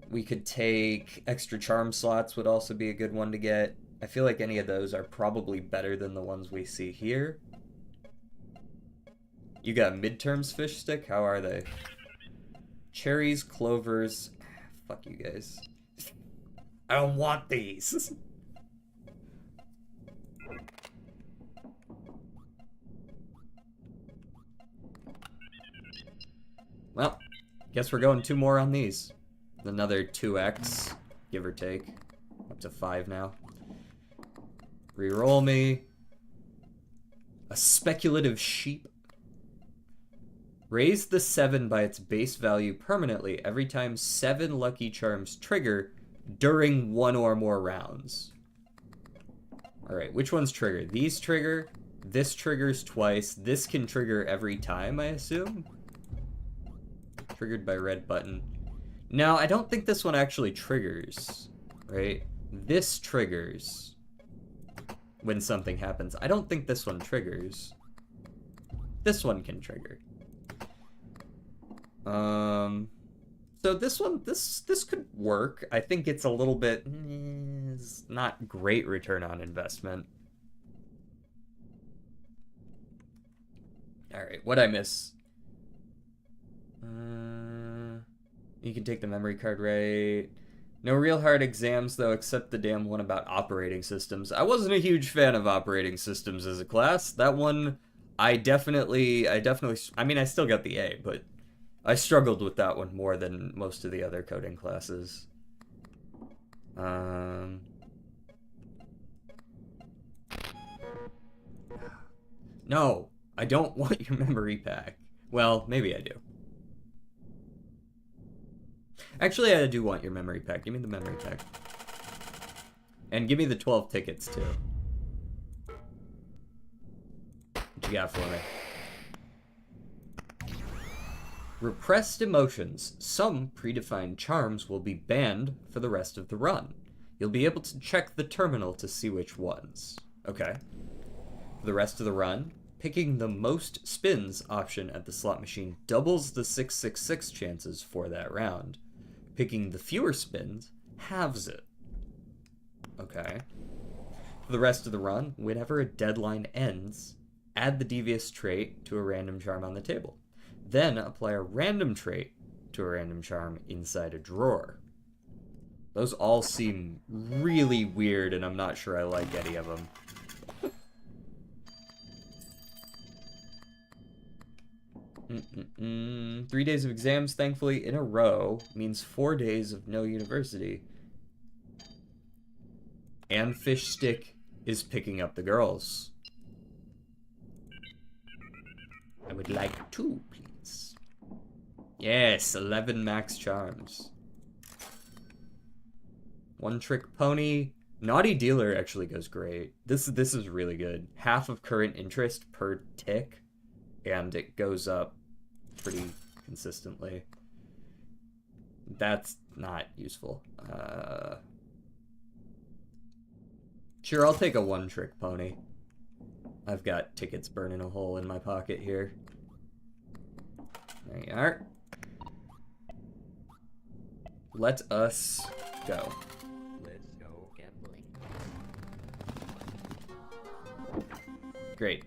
We could take extra charm slots would also be a good one to get. I feel like any of those are probably better than the ones we see here. You got midterms, Fish Stick? How are they? Cherries, clovers. Fuck you guys. I don't want these. Well, guess we're going 2 more on these. Another 2x, give or take. Up to 5 now. Reroll me. A speculative sheep. Raise the 7 by its base value permanently every time 7 lucky charms trigger during 1 or more rounds. Alright, which ones trigger? These trigger. This triggers twice. This can trigger every time, I assume? Triggered by red button. Now, I don't think this one actually triggers, right? This triggers when something happens. I don't think this one triggers. This one can trigger. So this one, this could work. I think it's a little bit, it's not great return on investment. All right, what'd I miss? You can take the memory card right. No real hard exams, though, except the damn one about operating systems. I wasn't a huge fan of operating systems as a class. That one, I mean, I still got the A, but I struggled with that one more than most of the other coding classes. No, I don't want your memory pack. Well, maybe I do. Actually, I do want your memory pack. Give me the memory pack. And give me the 12 tickets, too. What you got for me? Repressed emotions. Some predefined charms will be banned for the rest of the run. You'll be able to check the terminal to see which ones. Okay. For the rest of the run, picking the most spins option at the slot machine doubles the 666 chances for that round. Picking the fewer spins halves it. Okay. For the rest of the run, whenever a deadline ends, add the devious trait to a random charm on the table. Then apply a random trait to a random charm inside a drawer. Those all seem really weird, and I'm not sure I like any of them. 3 days of exams, thankfully, in a row means 4 days of no university. And Fish Stick is picking up the girls. I would like 2, please. Yes, 11 max charms. One Trick Pony. Naughty Dealer actually goes great. This is really good. Half of current interest per tick, and it goes up pretty consistently. That's not useful. Sure, I'll take a One Trick Pony. I've got tickets burning a hole in my pocket here. There you are. Let us go. Let's go gambling. Great.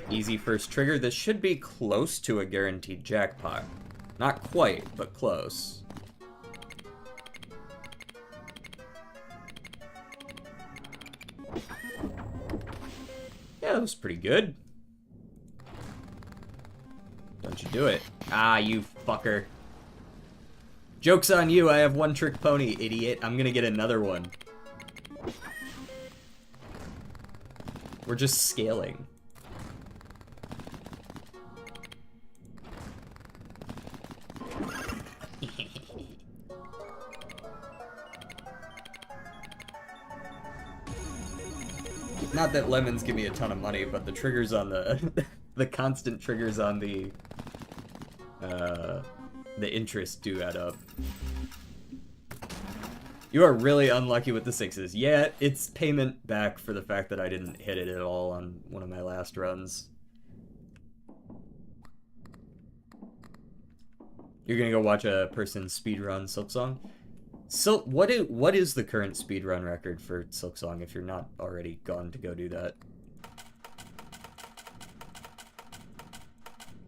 Easy first trigger. This should be close to a guaranteed jackpot. Not quite, but close. Yeah, that was pretty good. Don't you do it. Ah, you fucker. Joke's on you, I have One Trick Pony, idiot. I'm gonna get another one. We're just scaling. Not that lemons give me a ton of money, but the triggers on the the constant triggers on the interest do add up. You are really unlucky with the 6s. Yeah, it's payment back for the fact that I didn't hit it at all on one of my last runs. You're gonna go watch a person speedrun Silksong? So what is the current speedrun record for Silksong if you're not already gone to go do that?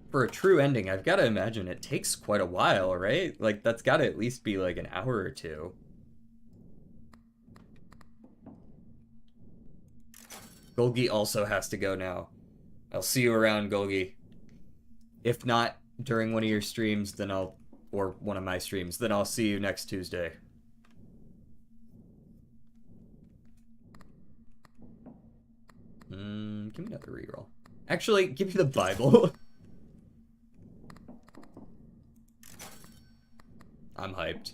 For a true ending, I've got to imagine it takes quite a while, right? Like, that's got to at least be like an hour or two. Golgi also has to go now. I'll see you around, Golgi. If not during one of your streams, then or one of my streams, then I'll see you next Tuesday. Give me another reroll. Actually, give me the Bible. I'm hyped.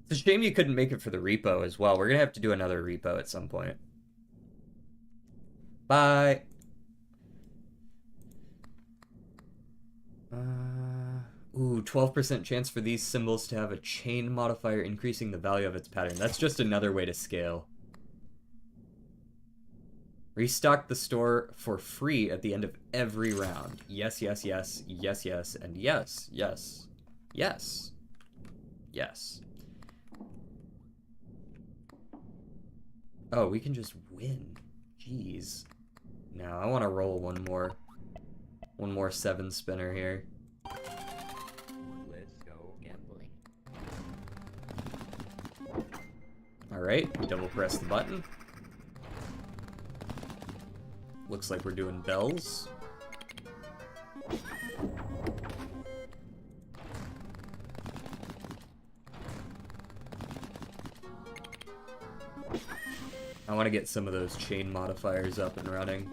It's a shame you couldn't make it for the repo as well. We're gonna have to do another repo at some point. Bye. Ooh, 12% chance for these symbols to have a chain modifier increasing the value of its pattern. That's just another way to scale. Restock the store for free at the end of every round. Yes, yes, yes, yes, yes, and yes, yes, yes, yes. Oh, we can just win. Jeez. Now, I want to roll one more 7 spinner here. Let's go gambling. Alright, we double press the button. Looks like we're doing bells. I want to get some of those chain modifiers up and running.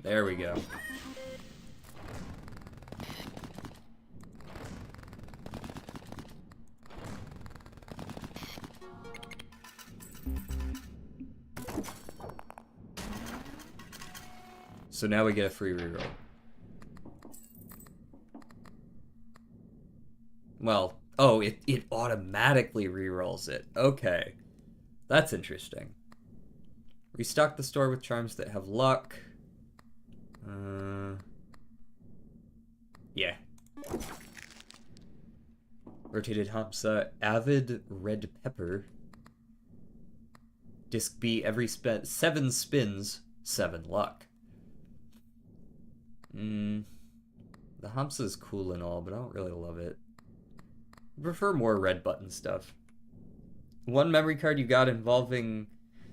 There we go. So now we get a free reroll. Well, oh, it automatically rerolls it. Okay. That's interesting. Restock the store with charms that have luck. Yeah. Rotated Hamsa, Avid Red Pepper. Disc B, every 7 spins, 7 luck. The Hamsa is cool and all, but I don't really love it. I prefer more red button stuff. One memory card you got involving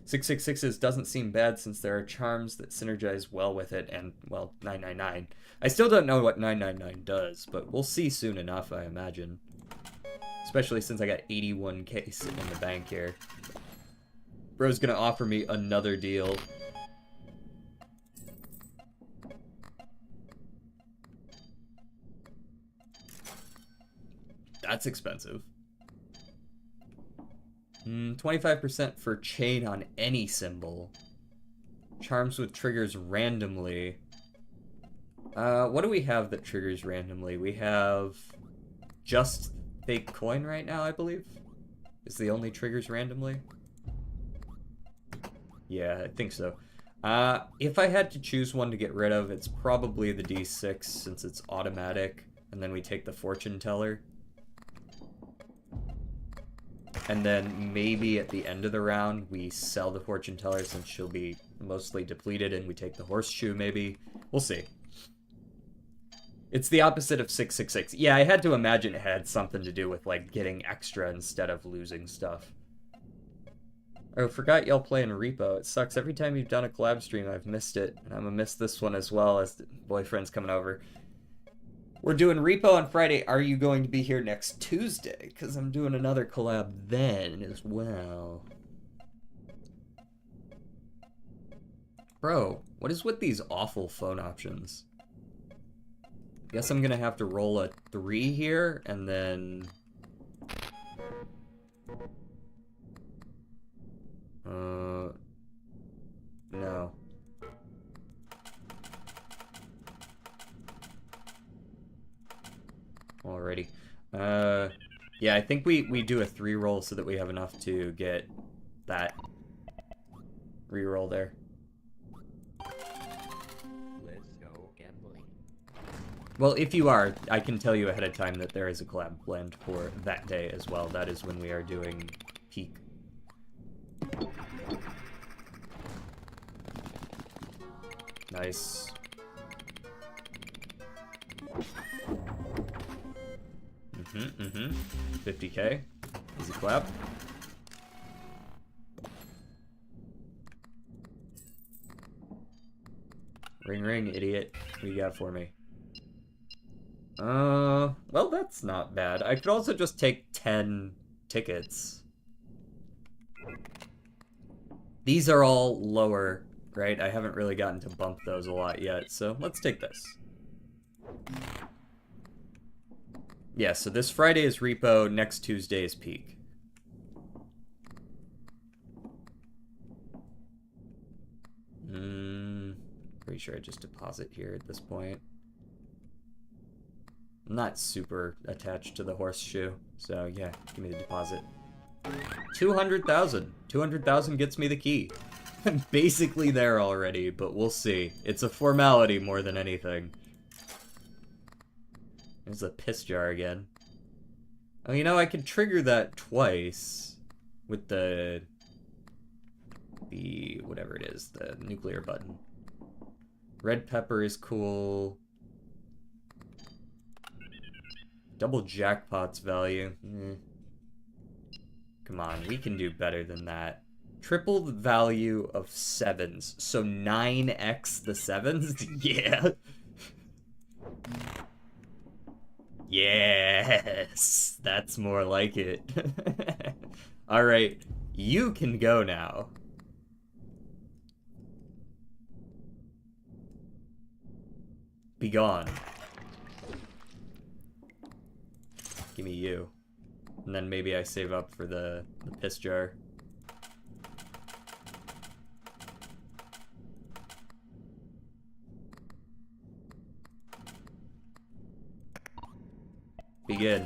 666s doesn't seem bad since there are charms that synergize well with it and, well, 999. I still don't know what 999 does, but we'll see soon enough, I imagine. Especially since I got 81k sitting in the bank here. Bro's gonna offer me another deal. That's expensive. 25% for chain on any symbol. Charms with triggers randomly. What do we have that triggers randomly? We have just fake coin right now, I believe. Is the only triggers randomly? Yeah, I think so. If I had to choose one to get rid of, it's probably the D6 since it's automatic. And then we take the fortune teller. And then maybe at the end of the round, we sell the fortune teller since she'll be mostly depleted and we take the horseshoe maybe. We'll see. It's the opposite of 666. Yeah, I had to imagine it had something to do with, like, getting extra instead of losing stuff. Oh, forgot y'all play in Repo. It sucks. Every time you've done a collab stream, I've missed it. And I'm gonna miss this one as well as the boyfriend's coming over. We're doing Repo on Friday. Are you going to be here next Tuesday? Because I'm doing another collab then as well. Bro, what is with these awful phone options? Guess I'm going to have to roll a 3 here, and then... No. Alrighty. Yeah, I think we do a 3 roll so that we have enough to get that re-roll there. Let's go gambling. Well, if you are, I can tell you ahead of time that there is a collab planned for that day as well. That is when we are doing peak. Nice. 50k. Easy clap. Ring ring, idiot. What do you got for me? Well, that's not bad. I could also just take 10 tickets. These are all lower, right? I haven't really gotten to bump those a lot yet, so let's take this. Yeah, so this Friday is Repo, next Tuesday is Peak. Pretty sure I just deposit here at this point. I'm not super attached to the horseshoe, so yeah, give me the deposit. 200,000. 200,000 gets me the key. I'm basically there already, but we'll see. It's a formality more than anything. There's a piss jar again. Oh, you know, I could trigger that twice with the whatever it is, the nuclear button. Red pepper is cool. Double jackpots value. Come on, we can do better than that. Triple the value of sevens. So 9x the sevens? Yeah. Yes, that's more like it. All right, you can go now. Be gone. Give me you. And then maybe I save up for the piss jar. Begin.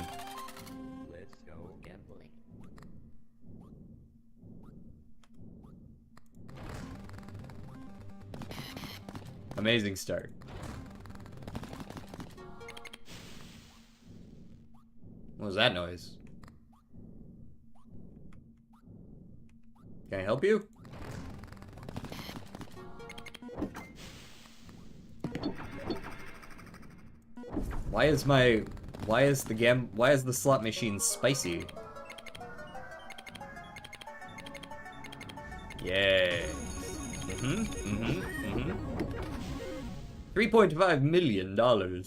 Let's go gambling. Amazing start. What was that noise? Can I help you? Why is the slot machine spicy? Yeah. $3.5 million. Don't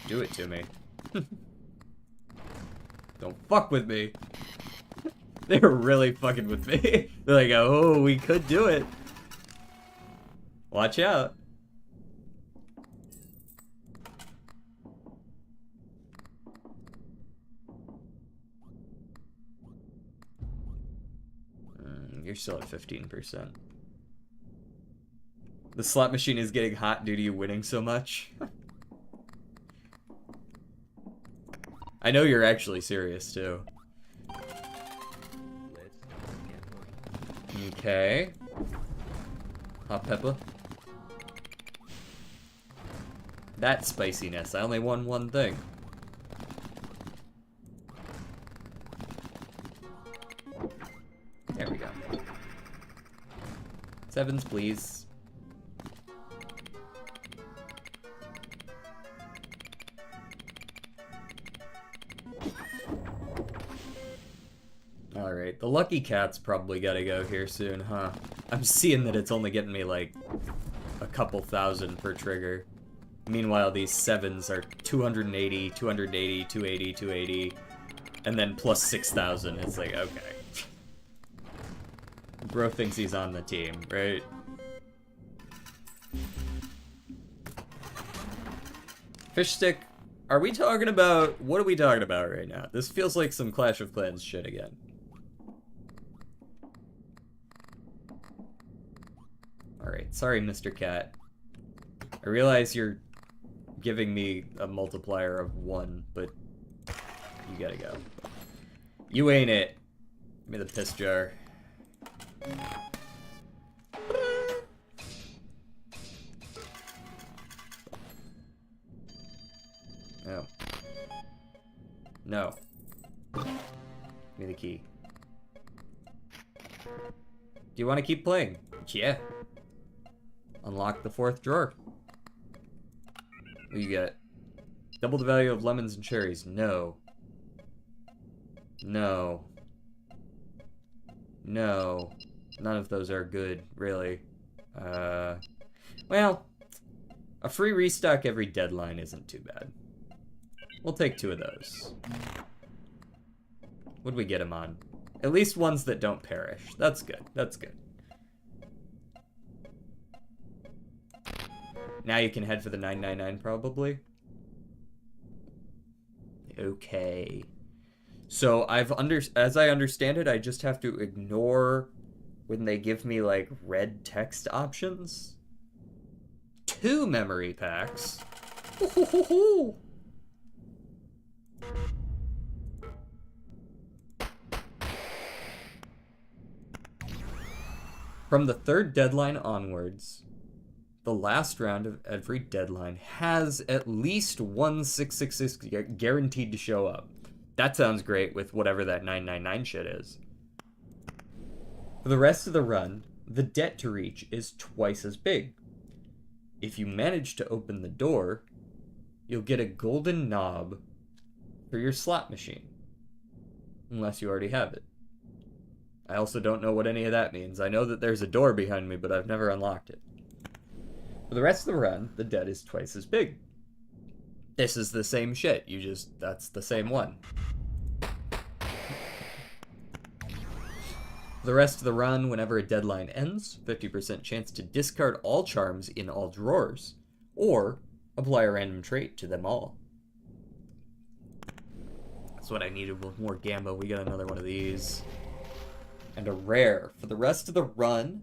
do it to me. Don't fuck with me. They were really fucking with me. They're like, oh, we could do it. Watch out. You're still at 15%. The slot machine is getting hot due to you winning so much. I know you're actually serious, too. Let's go gambling. Okay. Hot pepper. That spiciness. I only won one thing. There we go. Sevens, please. Alright, the lucky cat's probably gotta go here soon, huh? I'm seeing that it's only getting me like a couple thousand per trigger. Meanwhile, these sevens are 280, 280, 280, 280, and then plus 6,000. It's like, okay. Bro thinks he's on the team, right? Fish stick, are we talking about... What are we talking about right now? This feels like some Clash of Clans shit again. Alright, sorry, Mr. Cat. I realize you're giving me a multiplier of 1, but you gotta go. You ain't it. Give me the piss jar. No. No. Give me the key. Do you want to keep playing? Yeah. Unlock the 4th drawer. What do you get? Double the value of lemons and cherries. No. No. No. None of those are good, really. Well, a free restock every deadline isn't too bad. We'll take 2 of those. What'd we get him on? At least ones that don't perish. That's good. That's good. Now you can head for the 999 probably. Okay. So as I understand it, I just have to ignore when they give me like red text options. 2 memory packs. From the 3rd deadline onwards, the last round of every deadline has at least one 666 guaranteed to show up. That sounds great with whatever that 999 shit is. For the rest of the run, the debt to reach is twice as big. If you manage to open the door, you'll get a golden knob for your slot machine. Unless you already have it. I also don't know what any of that means. I know that there's a door behind me, but I've never unlocked it. For the rest of the run, the debt is twice as big. This is the same shit. That's the same one. For the rest of the run, whenever a deadline ends, 50% chance to discard all charms in all drawers, or apply a random trait to them all. That's what I needed with more Gamba. We got another one of these. And a rare. For the rest of the run,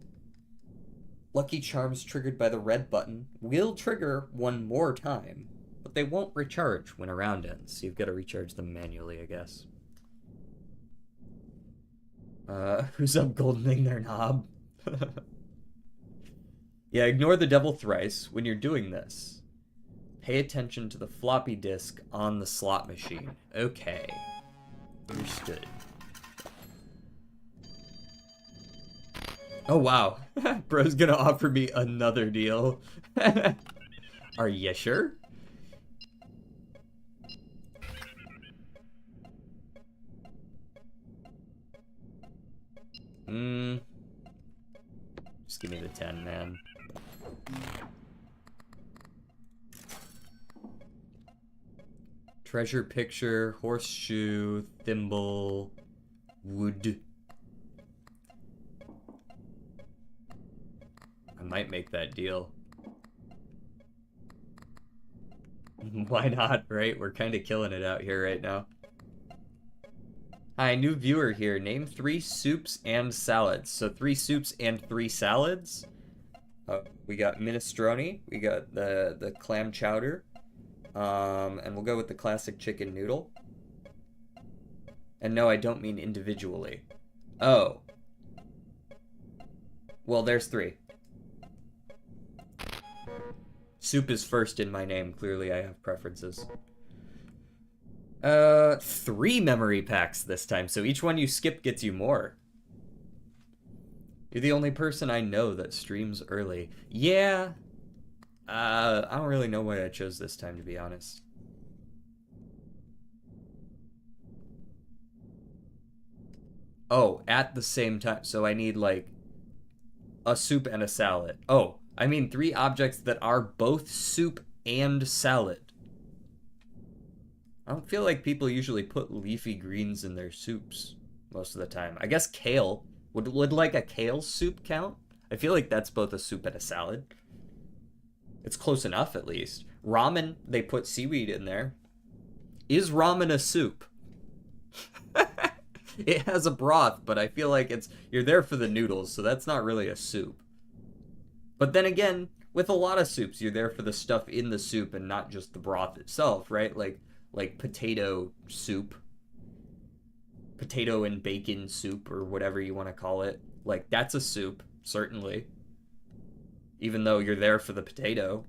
lucky charms triggered by the red button will trigger one more time, but they won't recharge when a round ends, so you've got to recharge them manually, I guess. Who's up goldening their knob? Yeah, ignore the devil thrice when you're doing this. Pay attention to the floppy disk on the slot machine. Okay. Understood. Oh, wow. Bro's gonna offer me another deal. Are you sure? Just give me the 10, man. Treasure picture, horseshoe, thimble, wood. I might make that deal. Why not, right? We're kind of killing it out here right now. Hi, new viewer here. Name 3 soups and salads. So 3 soups and 3 salads. We got minestrone. We got the clam chowder. And we'll go with the classic chicken noodle. And no, I don't mean individually. Oh. Well, there's 3. Soup is first in my name. Clearly, I have preferences. 3 memory packs this time, so each one you skip gets you more. You're the only person I know that streams early. Yeah. I don't really know why I chose this time, to be honest. Oh, at the same time. So I need, like, a soup and a salad. Oh, I mean 3 objects that are both soup and salad. I don't feel like people usually put leafy greens in their soups most of the time. I guess kale. Would like a kale soup count? I feel like that's both a soup and a salad. It's close enough, at least. Ramen, they put seaweed in there. Is ramen a soup? It has a broth, but I feel like you're there for the noodles, so that's not really a soup. But then again, with a lot of soups, you're there for the stuff in the soup and not just the broth itself, right? Like potato soup, potato and bacon soup, or whatever you want to call it. Like, that's a soup, certainly. Even though you're there for the potato.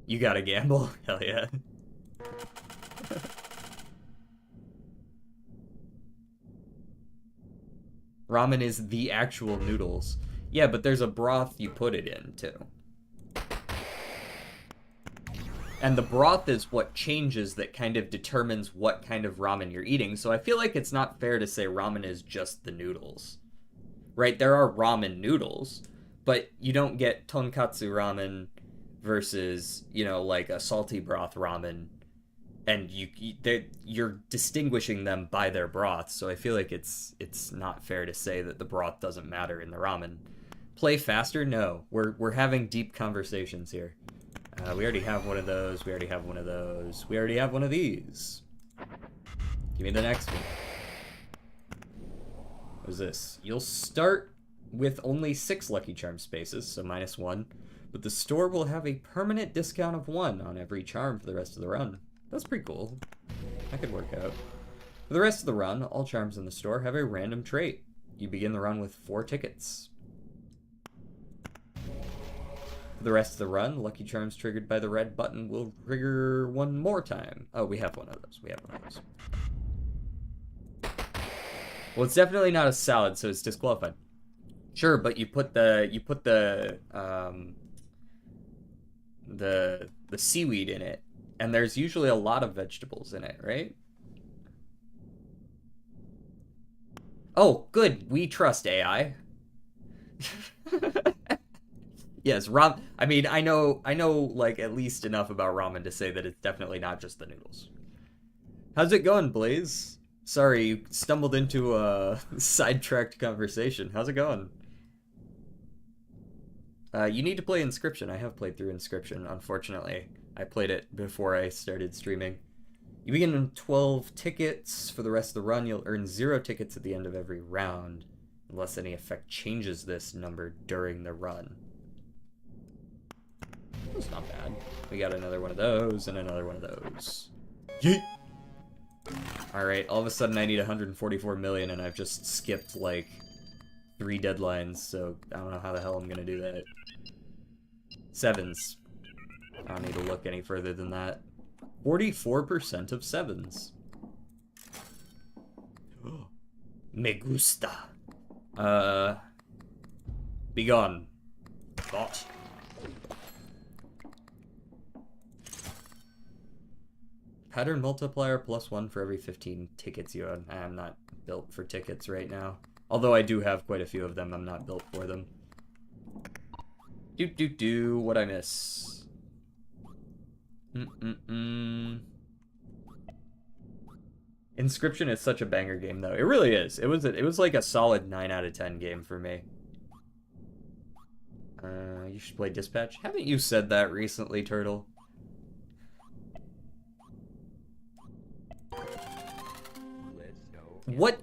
You gotta gamble? Hell yeah. Ramen is the actual noodles. Yeah, but there's a broth you put it in, too. And the broth is what changes that kind of determines what kind of ramen you're eating. So I feel like it's not fair to say ramen is just the noodles. Right? There are ramen noodles, but you don't get tonkatsu ramen versus, like a salty broth ramen. And you're distinguishing them by their broth. So I feel like it's not fair to say that the broth doesn't matter in the ramen. Play faster? No. We're having deep conversations here. We already have one of those. We already have one of those. We already have one of these. Give me the next one. What is this? You'll start with only 6 Lucky Charm spaces, so -1. But the store will have a permanent discount of 1 on every charm for the rest of the run. That's pretty cool. That could work out. For the rest of the run, all charms in the store have a random trait. You begin the run with 4 tickets. For the rest of the run, Lucky Charms triggered by the red button will trigger one more time. Oh, we have one of those. We have one of those. Well, it's definitely not a salad, so it's disqualified. Sure, but you put the seaweed in it, and there's usually a lot of vegetables in it, right? Oh, good. We trust AI. Yes, I mean, I know, like at least enough about ramen to say that it's definitely not just the noodles. How's it going, Blaze? Sorry, you stumbled into a sidetracked conversation. How's it going? You need to play Inscription. I have played through Inscription, unfortunately. I played it before I started streaming. You begin with 12 tickets. For the rest of the run, you'll earn 0 tickets at the end of every round, unless any effect changes this number during the run. That's not bad. We got another one of those, and another one of those. Yeet! Alright, all of a sudden I need 144 million, and I've just skipped, like, 3 deadlines, so I don't know how the hell I'm gonna do that. Sevens. I don't need to look any further than that. 44% of sevens. Me gusta. Be gone. Thought. Pattern multiplier +1 for every 15 tickets you own. I'm not built for tickets right now. Although I do have quite a few of them, I'm not built for them. What'd I miss? Inscription is such a banger game, though. It really is. It was like a solid 9 out of 10 game for me. You should play Dispatch. Haven't you said that recently, Turtle? What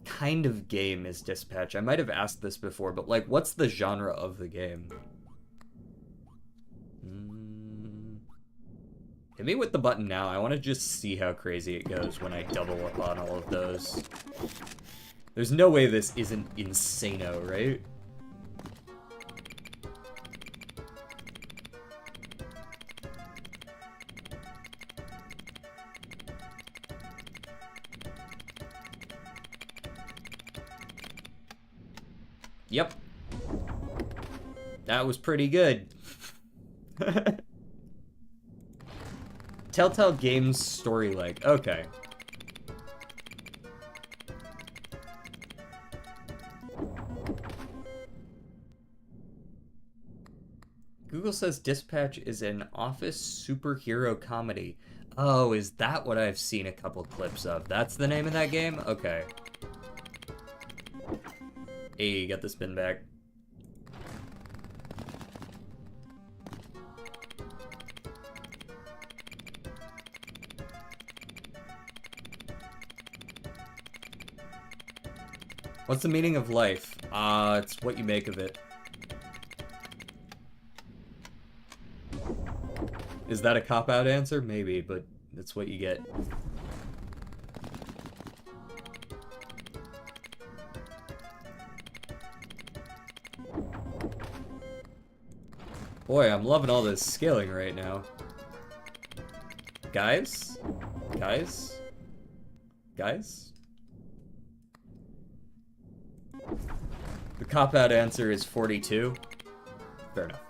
kind of game is Dispatch? I might have asked this before, but like, what's the genre of the game? Hit me with the button now. I want to just see how crazy it goes when I double up on all of those. There's no way this isn't insano, right? Yep. That was pretty good. Telltale Games story leg. Okay. Google says Dispatch is an office superhero comedy. Oh, is that what I've seen a couple clips of? That's the name of that game? Okay. Hey, got the spin back. What's the meaning of life? It's what you make of it. Is that a cop-out answer? Maybe, but that's what you get. Boy, I'm loving all this scaling right now. Guys? Guys? Guys? The cop-out answer is 42. Fair enough.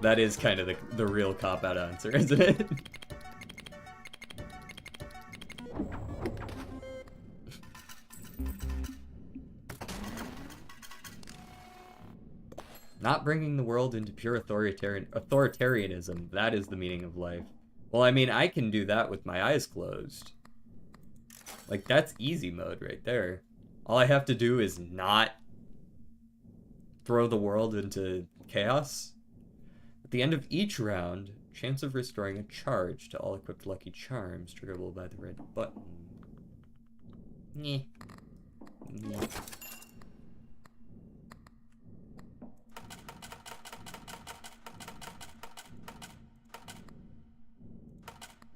That is kind of the real cop-out answer, isn't it? Not bringing the world into pure authoritarianism. That is the meaning of life. Well, I mean, I can do that with my eyes closed. Like, that's easy mode right there. All I have to do is not throw the world into chaos. At the end of each round, chance of restoring a charge to all equipped Lucky Charms, triggerable by the red button. Nyeh. Nyeh.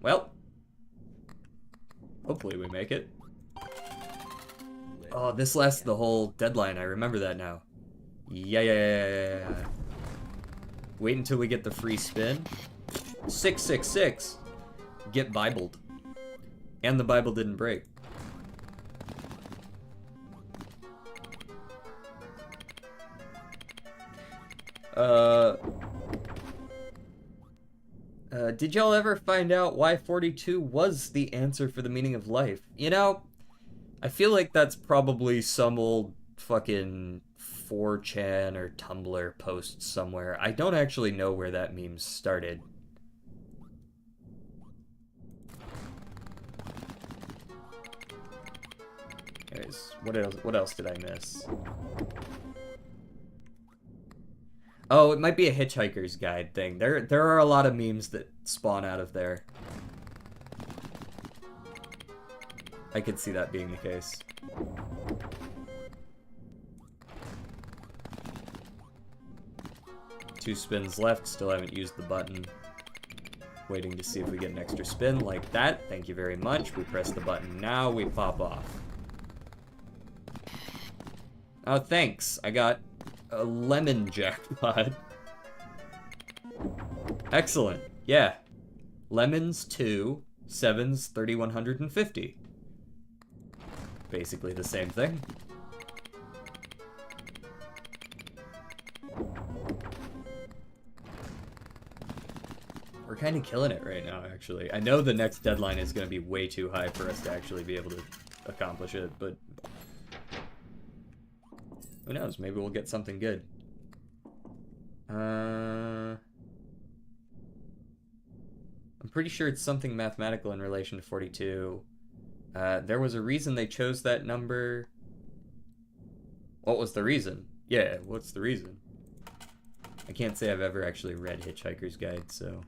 Well, hopefully we make it. Oh, this lasts the whole deadline. I remember that now. Yeah. Wait until we get the free spin. 666. Get Bibled. And the Bible didn't break. Did y'all ever find out why 42 was the answer for the meaning of life? You know, I feel like that's probably some old fucking 4chan or Tumblr post somewhere. I don't actually know where that meme started. Anyways, what else did I miss? Oh, it might be a Hitchhiker's Guide thing. There are a lot of memes that spawn out of there. I could see that being the case. Two spins left, still haven't used the button. Waiting to see if we get an extra spin like that. Thank you very much. We press the button now, we pop off. Oh, thanks. I got a lemon jackpot. Excellent. Yeah. Lemons 2, sevens 3150. Basically the same thing. We're kind of killing it right now, actually. I know the next deadline is going to be way too high for us to actually be able to accomplish it, but who knows? Maybe we'll get something good. I'm pretty sure it's something mathematical in relation to 42. There was a reason they chose that number. What was the reason? Yeah, what's the reason? I can't say I've ever actually read Hitchhiker's Guide, so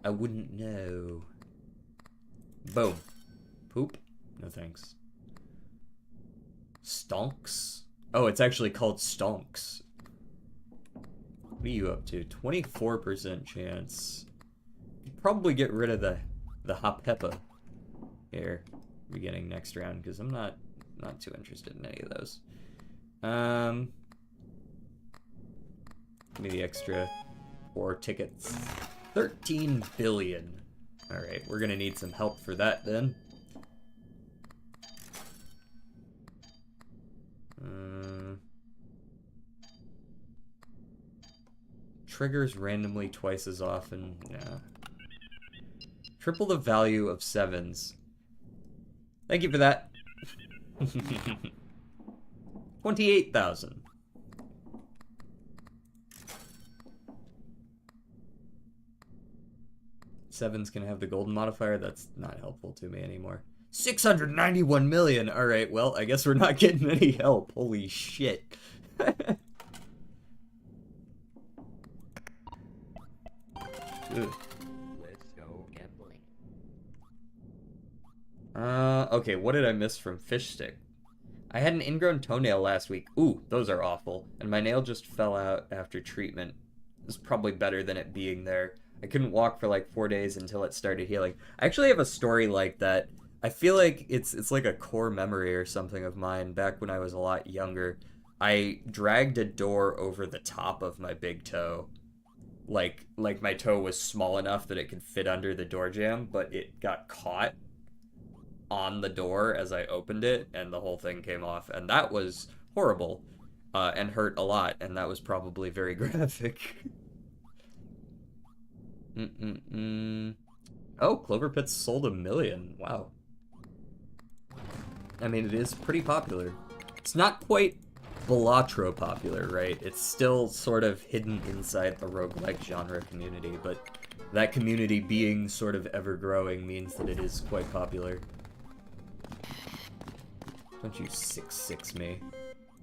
I wouldn't know. Boom. Poop? No thanks. Stonks? Oh, it's actually called stonks. What are you up to? 24% chance. You'd probably get rid of the Hapepa here, beginning next round, because I'm not too interested in any of those. Give me the extra 4 tickets. 13 billion. Alright, we're gonna need some help for that then. Triggers randomly twice as often. Yeah. Triple the value of sevens. Thank you for that. 28,000. Sevens can have the golden modifier. That's not helpful to me anymore. 691 million. All right, well, I guess we're not getting any help. Holy shit. Let's go gambling. Okay, what did I miss from Fish Stick? I had an ingrown toenail last week. Ooh, those are awful. And my nail just fell out after treatment. It's probably better than it being there. I couldn't walk for like 4 days until it started healing. I actually have a story like that. I feel like it's like a core memory or something of mine back when I was a lot younger. I dragged a door over the top of my big toe. Like my toe was small enough that it could fit under the door jamb, but it got caught on the door as I opened it, and the whole thing came off. And that was horrible, and hurt a lot, and that was probably very graphic. Oh, Cloverpit's sold 1 million. Wow. I mean, it is pretty popular. It's not quite Balatro popular, right? It's still sort of hidden inside the roguelike genre community, but that community being sort of ever-growing means that it is quite popular. Don't you 6-6 me.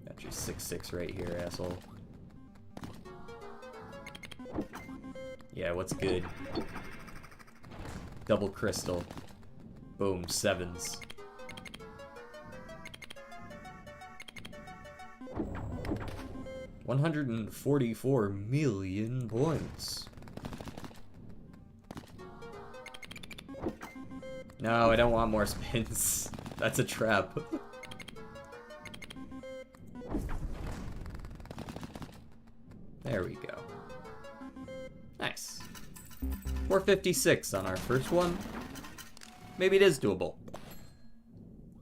Got your 6-6 right here, asshole. Yeah, what's good? Double crystal. Boom, sevens. $144 million points. No, I don't want more spins. That's a trap. 456 on our first one. Maybe it is doable.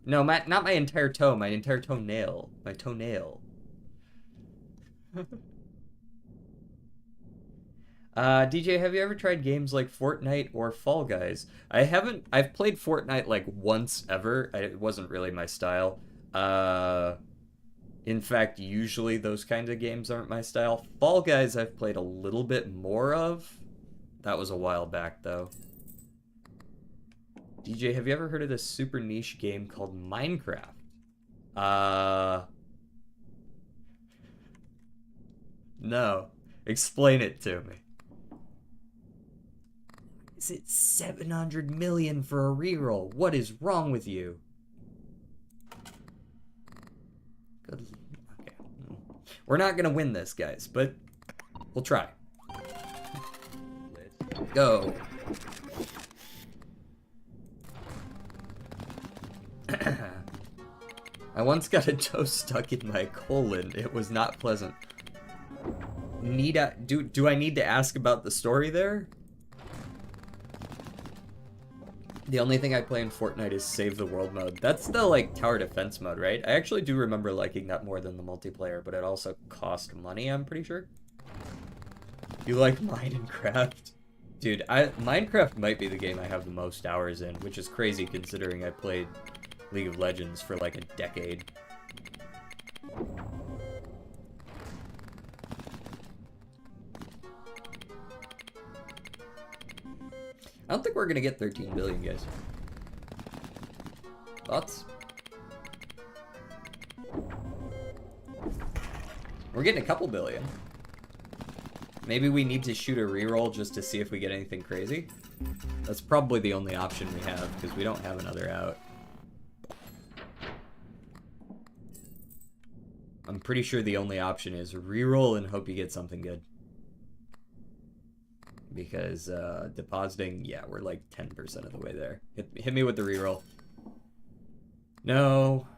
No, not my entire toe, my entire toenail. My toenail. DJ, have you ever tried games like Fortnite or Fall Guys? I haven't. I've played Fortnite like once ever. It wasn't really my style. In fact, usually those kinds of games aren't my style. Fall Guys I've played a little bit more of. That was a while back, though. DJ, have you ever heard of this super niche game called Minecraft? No. Explain it to me. Is it 700 million for a reroll? What is wrong with you? Good. Okay. We're not gonna win this, guys, but we'll try. Go. I once got a toe stuck in my colon. It was not pleasant. Do I need to ask about the story there? The only thing I play in Fortnite is Save the World mode. That's the, like, tower defense mode, right? I actually do remember liking that more than the multiplayer, but it also cost money, I'm pretty sure. You like Minecraft? Dude, Minecraft might be the game I have the most hours in, which is crazy considering I played League of Legends for like a decade. I don't think we're gonna get 13 billion, guys. Thoughts? We're getting a couple billion. Maybe we need to shoot a reroll just to see if we get anything crazy. That's probably the only option we have, because we don't have another out. I'm pretty sure the only option is reroll and hope you get something good. Because depositing, yeah, we're like 10% of the way there. Hit me with the reroll. No.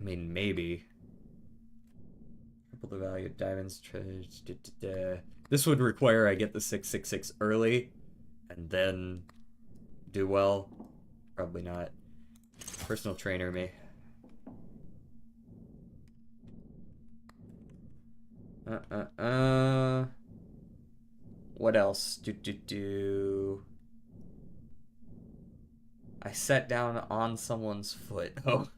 I mean, maybe. Triple the value of diamonds. This would require I get the 666 early and then do well. Probably not. Personal trainer me. What else? I sat down on someone's foot. Oh.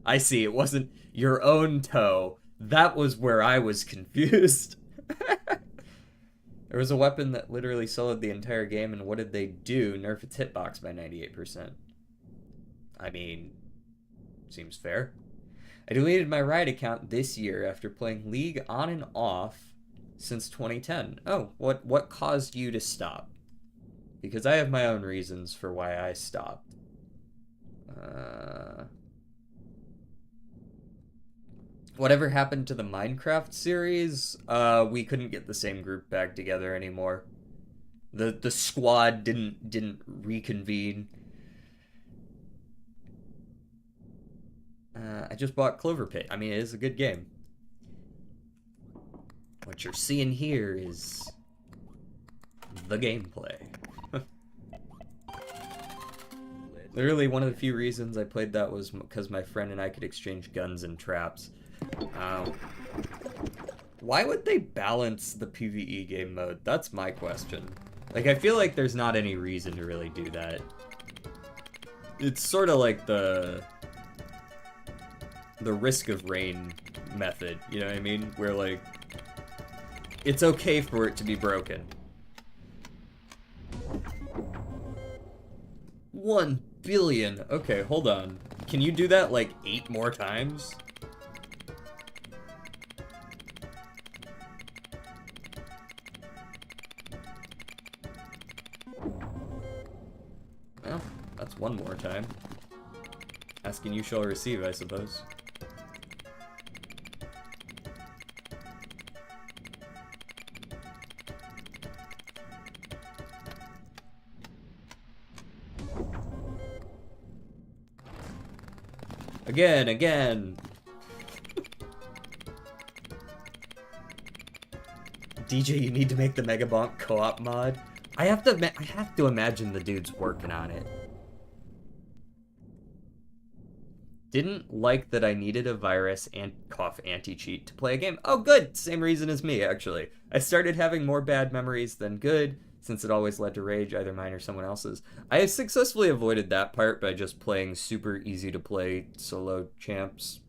I see, it wasn't your own toe. That was where I was confused. There was a weapon that literally soloed the entire game, and what did they do? Nerf its hitbox by 98%. I mean, seems fair. I deleted my Riot account this year after playing League on and off since 2010. Oh, what caused you to stop? Because I have my own reasons for why I stopped. Whatever happened to the Minecraft series? We couldn't get the same group back together anymore. The squad didn't reconvene. I just bought Cloverpit. I mean, it is a good game. What you're seeing here is the gameplay. Literally, one of the few reasons I played that was because my friend and I could exchange guns and traps. Why would they balance the PvE game mode? That's my question. Like, I feel like there's not any reason to really do that. It's sort of like the risk of rain method, you know what I mean? Where, like, it's okay for it to be broken. 1 billion. Okay, hold on. Can you do that, like, 8 more times? Well, that's 1 more time. Asking you shall receive, I suppose. Again. DJ, you need to make the Mega Bonk co-op mod. I have to imagine the dude's working on it. Didn't like that I needed a virus and cough anti-cheat to play a game. Oh, good. Same reason as me, actually. I started having more bad memories than good, since it always led to rage, either mine or someone else's. I have successfully avoided that part by just playing super easy to play solo champs,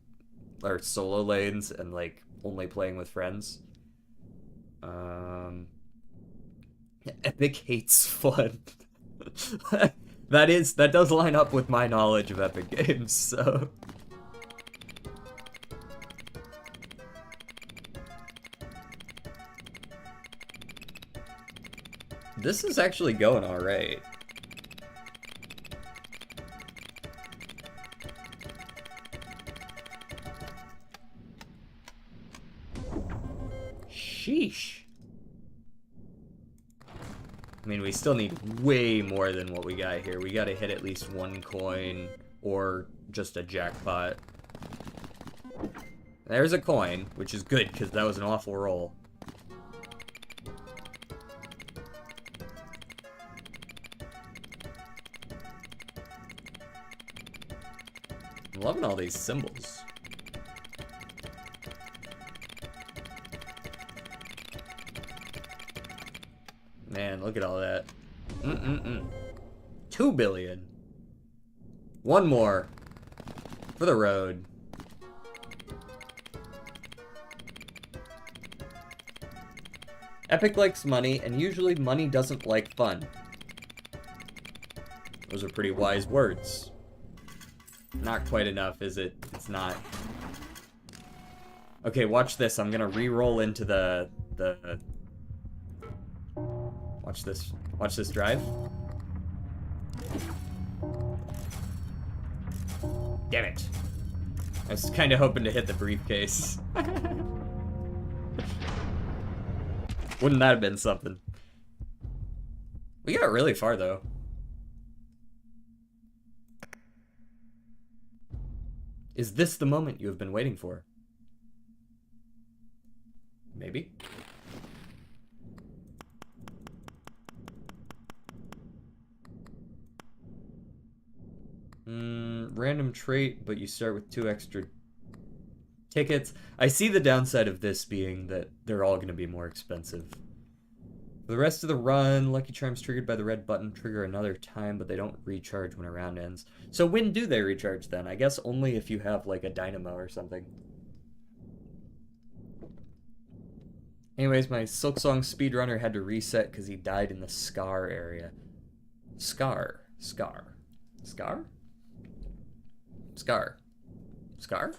or solo lanes, and like only playing with friends. Epic hates fun. That does line up with my knowledge of Epic Games, so. This is actually going alright. Sheesh. I mean, we still need way more than what we got here. We gotta hit at least one coin, or just a jackpot. There's a coin, which is good, because that was an awful roll. I'm loving all these symbols. Man, look at all that. 2 billion. One more. For the road. Epic likes money, and usually money doesn't like fun. Those are pretty wise words. Not quite enough, is it? It's not. Okay, watch this. I'm gonna re-roll into the... Watch this. Watch this drive. Damn it. I was kind of hoping to hit the briefcase. Wouldn't that have been something? We got really far, though. Is this the moment you have been waiting for? Maybe. Random trait, but you start with 2 extra tickets. I see the downside of this being that they're all going to be more expensive. For the rest of the run, Lucky Charms triggered by the red button trigger another time, but they don't recharge when a round ends. So when do they recharge then? I guess only if you have like a dynamo or something. Anyways, my Silksong speedrunner had to reset because he died in the Scar area. Scar? Scar? Scar? Scar? Scar?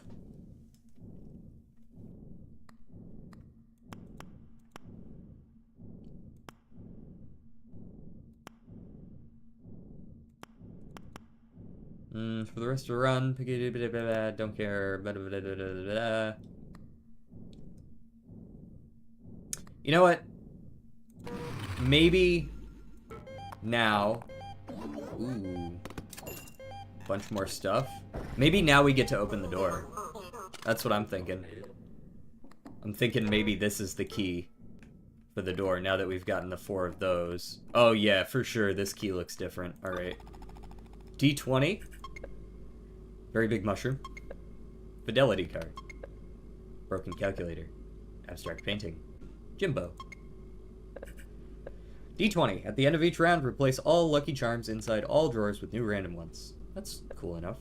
For the rest of the run, don't care. You know what? Maybe now. Ooh. Bunch more stuff. Maybe now we get to open the door. That's what I'm thinking. I'm thinking maybe this is the key for the door now that we've gotten the 4 of those. Oh yeah, for sure. This key looks different. Alright. D20. Very big mushroom. Fidelity card. Broken calculator. Abstract painting. Jimbo. D20. At the end of each round, replace all Lucky Charms inside all drawers with new random ones. That's cool enough.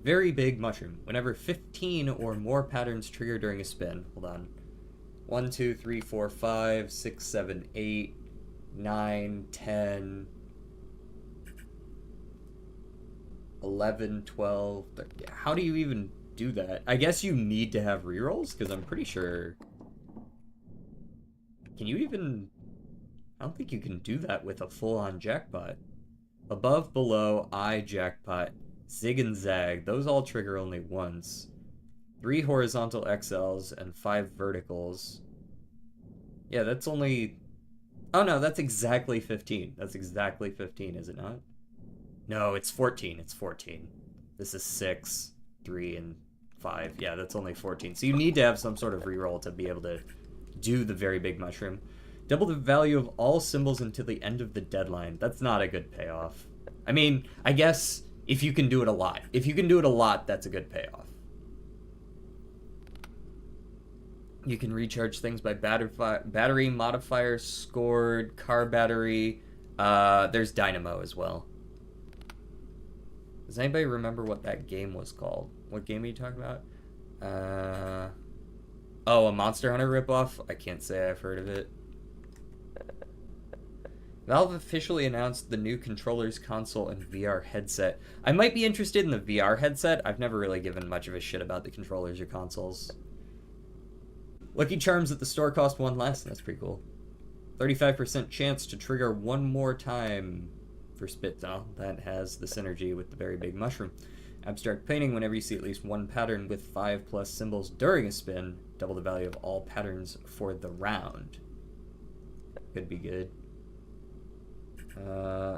Very big mushroom. Whenever 15 or more patterns trigger during a spin. Hold on. 1, 2, 3, 4, 5, 6, 7, 8, 9, 10, 11, 12. How do you even do that? I guess you need to have rerolls, because I'm pretty sure... Can you even... I don't think you can do that with a full-on jackpot. Above, below, I, jackpot, zig and zag. Those all trigger only once. 3 horizontal XLs and 5 verticals. Yeah, that's only... Oh no, that's exactly 15. That's exactly 15, is it not? No, it's 14. It's 14. This is 6, 3, and 5. Yeah, that's only 14. So you need to have some sort of reroll to be able to do the very big mushroom. Double the value of all symbols until the end of the deadline. That's not a good payoff. I mean, I guess if you can do it a lot. If you can do it a lot, that's a good payoff. You can recharge things by battery modifier scored, car battery. There's dynamo as well. Does anybody remember what that game was called? What game are you talking about? Oh, a Monster Hunter ripoff? I can't say I've heard of it. Valve officially announced the new controllers, console, and VR headset. I might be interested in the VR headset. I've never really given much of a shit about the controllers or consoles. Lucky Charms at the store cost one less. That's pretty cool. 35% chance to trigger one more time for spit. Oh, that has the synergy with the very big mushroom. Abstract painting, whenever you see at least one pattern with 5+ symbols during a spin, double the value of all patterns for the round. Could be good.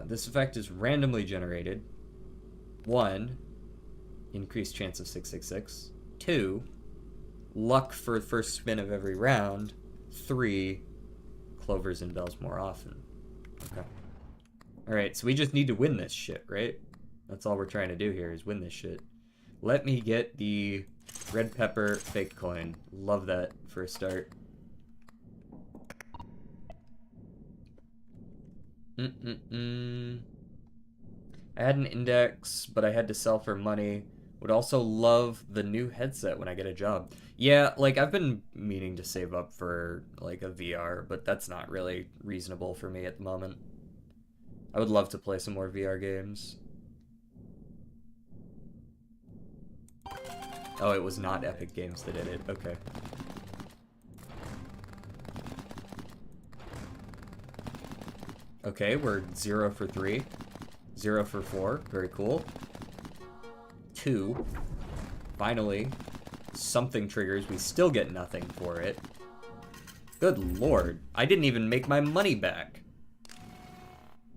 This effect is randomly generated. 1, increased chance of 666. 2, luck for the first spin of every round. 3, clovers and bells more often. Okay. Alright, so we just need to win this shit, right? That's all we're trying to do here, is win this shit. Let me get the red pepper fake coin. Love that for a start. I had an index, but I had to sell for money. Would also love the new headset when I get a job. Yeah, like, I've been meaning to save up for, like, a VR, but that's not really reasonable for me at the moment. I would love to play some more VR games. Oh, it was not Epic Games that did it. Okay. Okay, we're 0 for 3. 0 for 4. Very cool. 2. Finally, something triggers. We still get nothing for it. Good lord. I didn't even make my money back.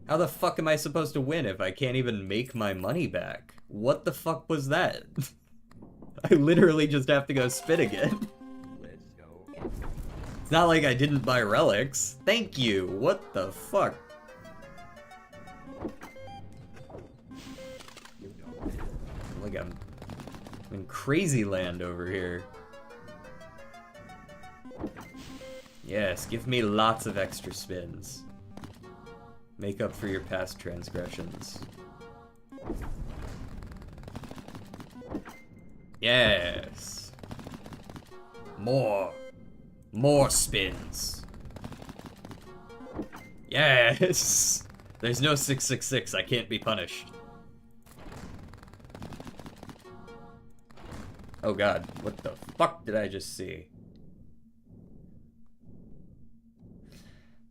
How the fuck am I supposed to win if I can't even make my money back? What the fuck was that? I literally just have to go spin again. Let's go. It's not like I didn't buy relics. Thank you. What the fuck? Like I'm in crazy land over here. Yes, give me lots of extra spins. Make up for your past transgressions. Yes. More. More spins. Yes. There's no 666. I can't be punished. Oh god, what the fuck did I just see?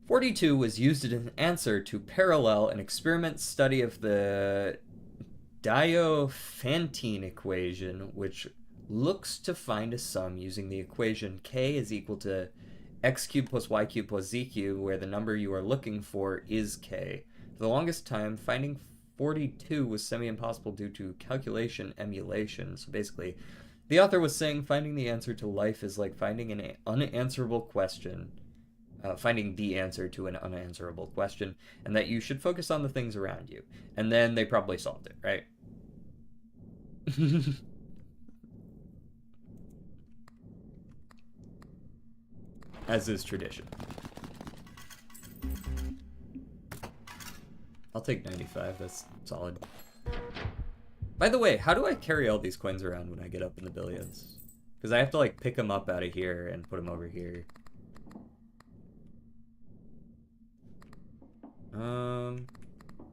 42 was used as an answer to parallel an experiment study of the Diophantine equation, which looks to find a sum using the equation k is equal to x cubed plus y cubed plus z cubed, where the number you are looking for is k. For the longest time, finding 42 was semi-impossible due to calculation emulation. So basically, the author was saying finding the answer to life is like finding an unanswerable question. Finding the answer to an unanswerable question, and that you should focus on the things around you. And then they probably solved it, right? As is tradition. I'll take 95, that's solid. By the way, how do I carry all these coins around when I get up in the billions? Because I have to like pick them up out of here and put them over here.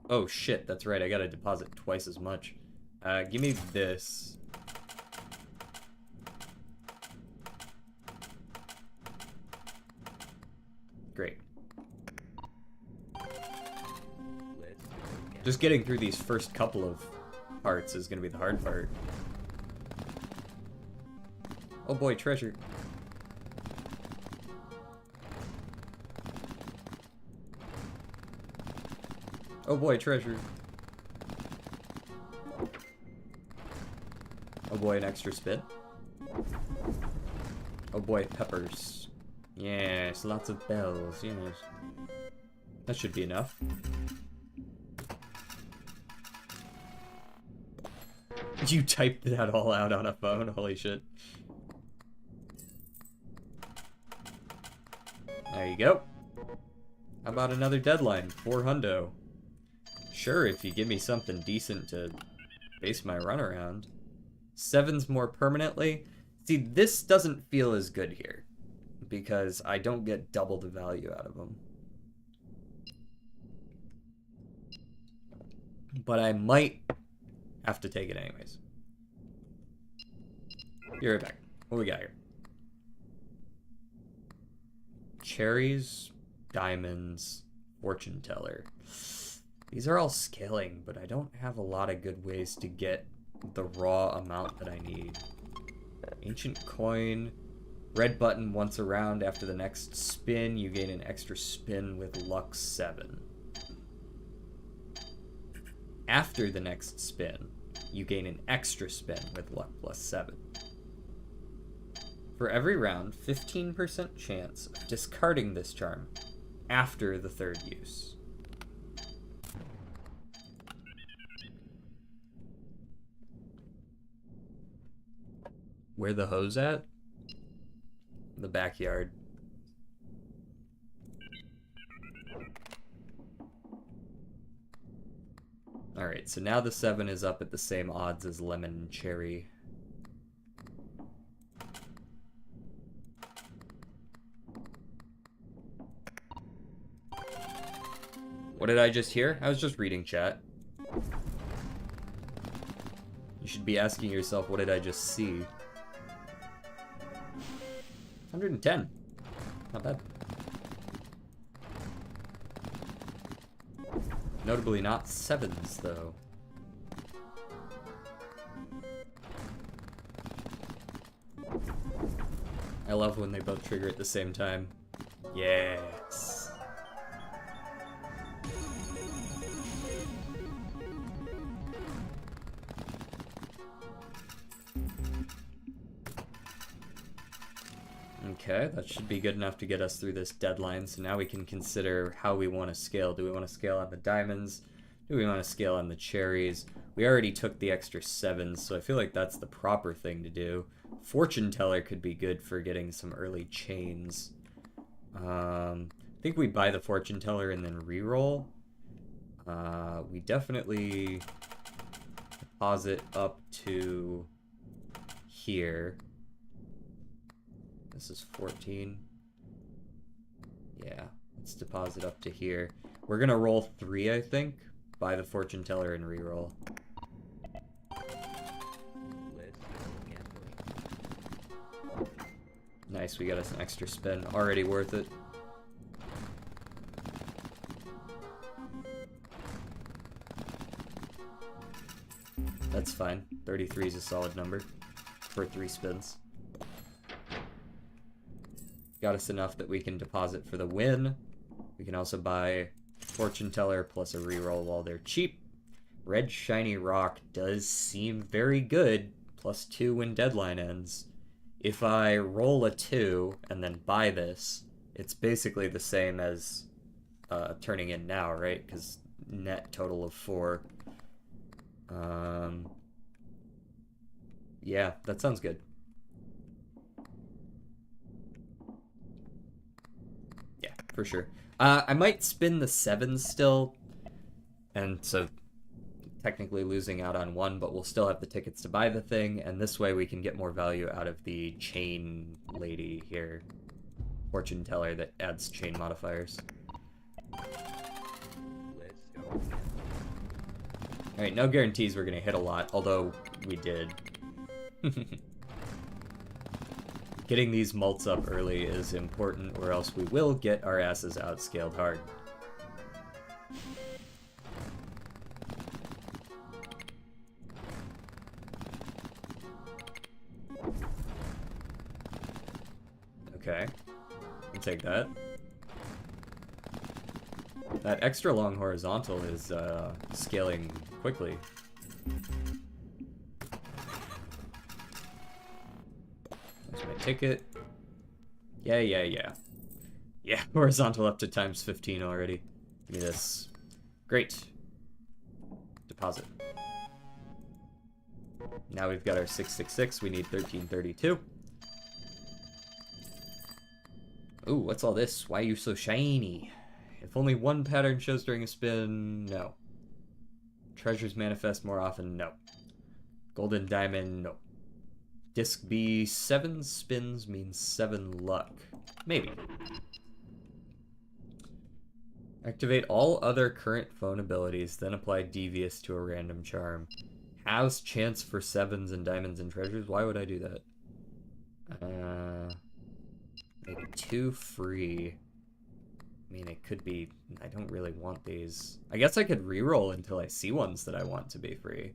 Oh shit, that's right, I gotta deposit twice as much. Give me this. Great. Just getting through these first couple of parts is gonna be the hard part. Oh boy, treasure. Oh boy, treasure. Oh boy, an extra spin. Oh boy, peppers. Yes, lots of bells, yes. That should be enough. You typed that all out on a phone? Holy shit. There you go. How about another deadline? 4 hundo. Sure, if you give me something decent to base my run around. 7's more permanently. See, this doesn't feel as good here, because I don't get double the value out of them. But I might have to take it anyways. Be right back. What we got here? Cherries, diamonds, fortune teller. These are all scaling, but I don't have a lot of good ways to get the raw amount that I need. Ancient coin. Red button once around. After the next spin, you gain an extra spin with luck 7. After the next spin, you gain an extra spin with luck plus 7. For every round, 15% chance of discarding this charm after the 3rd use. Where the hose at? The backyard. Alright, so now the 7 is up at the same odds as lemon and cherry. What did I just hear? I was just reading chat. You should be asking yourself, what did I just see? 110. Not bad. Notably not 7s, though. I love when they both trigger at the same time. Yes. Okay, that should be good enough to get us through this deadline. So now we can consider how we want to scale. Do we want to scale on the diamonds? Do we want to scale on the cherries? We already took the extra 7s, so I feel like that's the proper thing to do. Fortune teller could be good for getting some early chains. I think we buy the fortune teller and then reroll. We definitely deposit up to here. This is 14. Yeah, let's deposit up to here. We're gonna roll 3, I think. Buy the fortune teller and reroll. Nice, we got us an extra spin. Already worth it. That's fine. 33 is a solid number for 3 spins. Got us enough that we can deposit for the win. We can also buy fortune teller plus a reroll while they're cheap. Red shiny rock does seem very good. Plus 2 when deadline ends. If I roll a 2 and then buy this, it's basically the same as turning in now, right? Because net total of 4. Yeah, that sounds good. Yeah, for sure. I might spin the 7s still, and so technically losing out on 1, but we'll still have the tickets to buy the thing, and this way we can get more value out of the chain lady here. Fortune teller that adds chain modifiers. Alright, no guarantees we're gonna hit a lot, although we did. Getting these mults up early is important, or else we will get our asses outscaled hard. Okay, I'll take that. That extra long horizontal is scaling quickly. There's my ticket. Yeah. Yeah, horizontal up to times 15 already. Give me this. Great. Deposit. Now we've got our 666. We need 1332. Ooh, what's all this? Why are you so shiny? If only one pattern shows during a spin, no. Treasures manifest more often, no. Golden diamond, no. Disc B, 7 spins means 7 luck. Maybe. Activate all other current phone abilities, then apply Devious to a random charm. Has chance for 7s and diamonds and treasures? Why would I do that? Make 2 free. I mean, it could be... I don't really want these. I guess I could reroll until I see ones that I want to be free.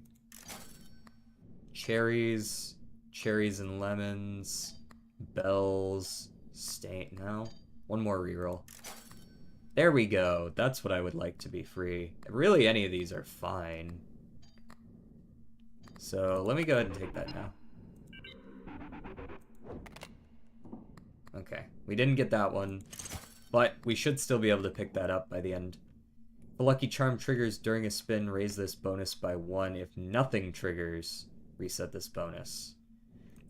Cherries. Cherries and lemons. Bells. Stain... No. One more reroll. There we go. That's what I would like to be free. Really, any of these are fine. So, let me go ahead and take that now. Okay. We didn't get that one. But we should still be able to pick that up by the end. If a lucky charm triggers during a spin, raise this bonus by 1. If nothing triggers, reset this bonus.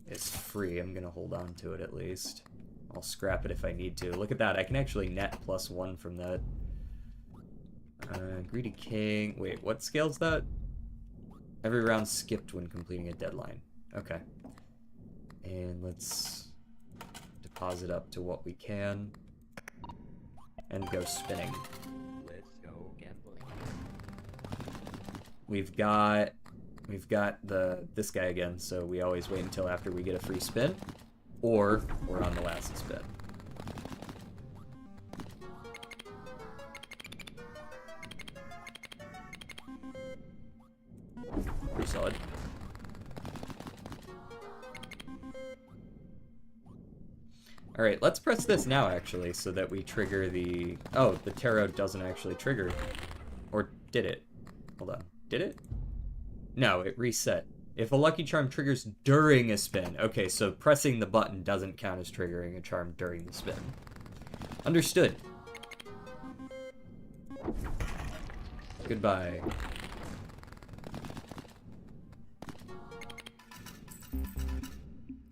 It's free. I'm going to hold on to it at least. I'll scrap it if I need to. Look at that. I can actually net +1 from that. Greedy King. Wait, what scale's that? Every round skipped when completing a deadline. Okay. And let's deposit up to what we can. And go spinning. Let's go gambling. We've got this guy again, so we always wait until after we get a free spin, or we're on the last spin. Pretty solid. All right, let's press this now, actually, so that we trigger the... Oh, the tarot doesn't actually trigger. Or did it? Hold on. Did it? No, it reset. If a lucky charm triggers during a spin. Okay, so pressing the button doesn't count as triggering a charm during the spin. Understood. Goodbye.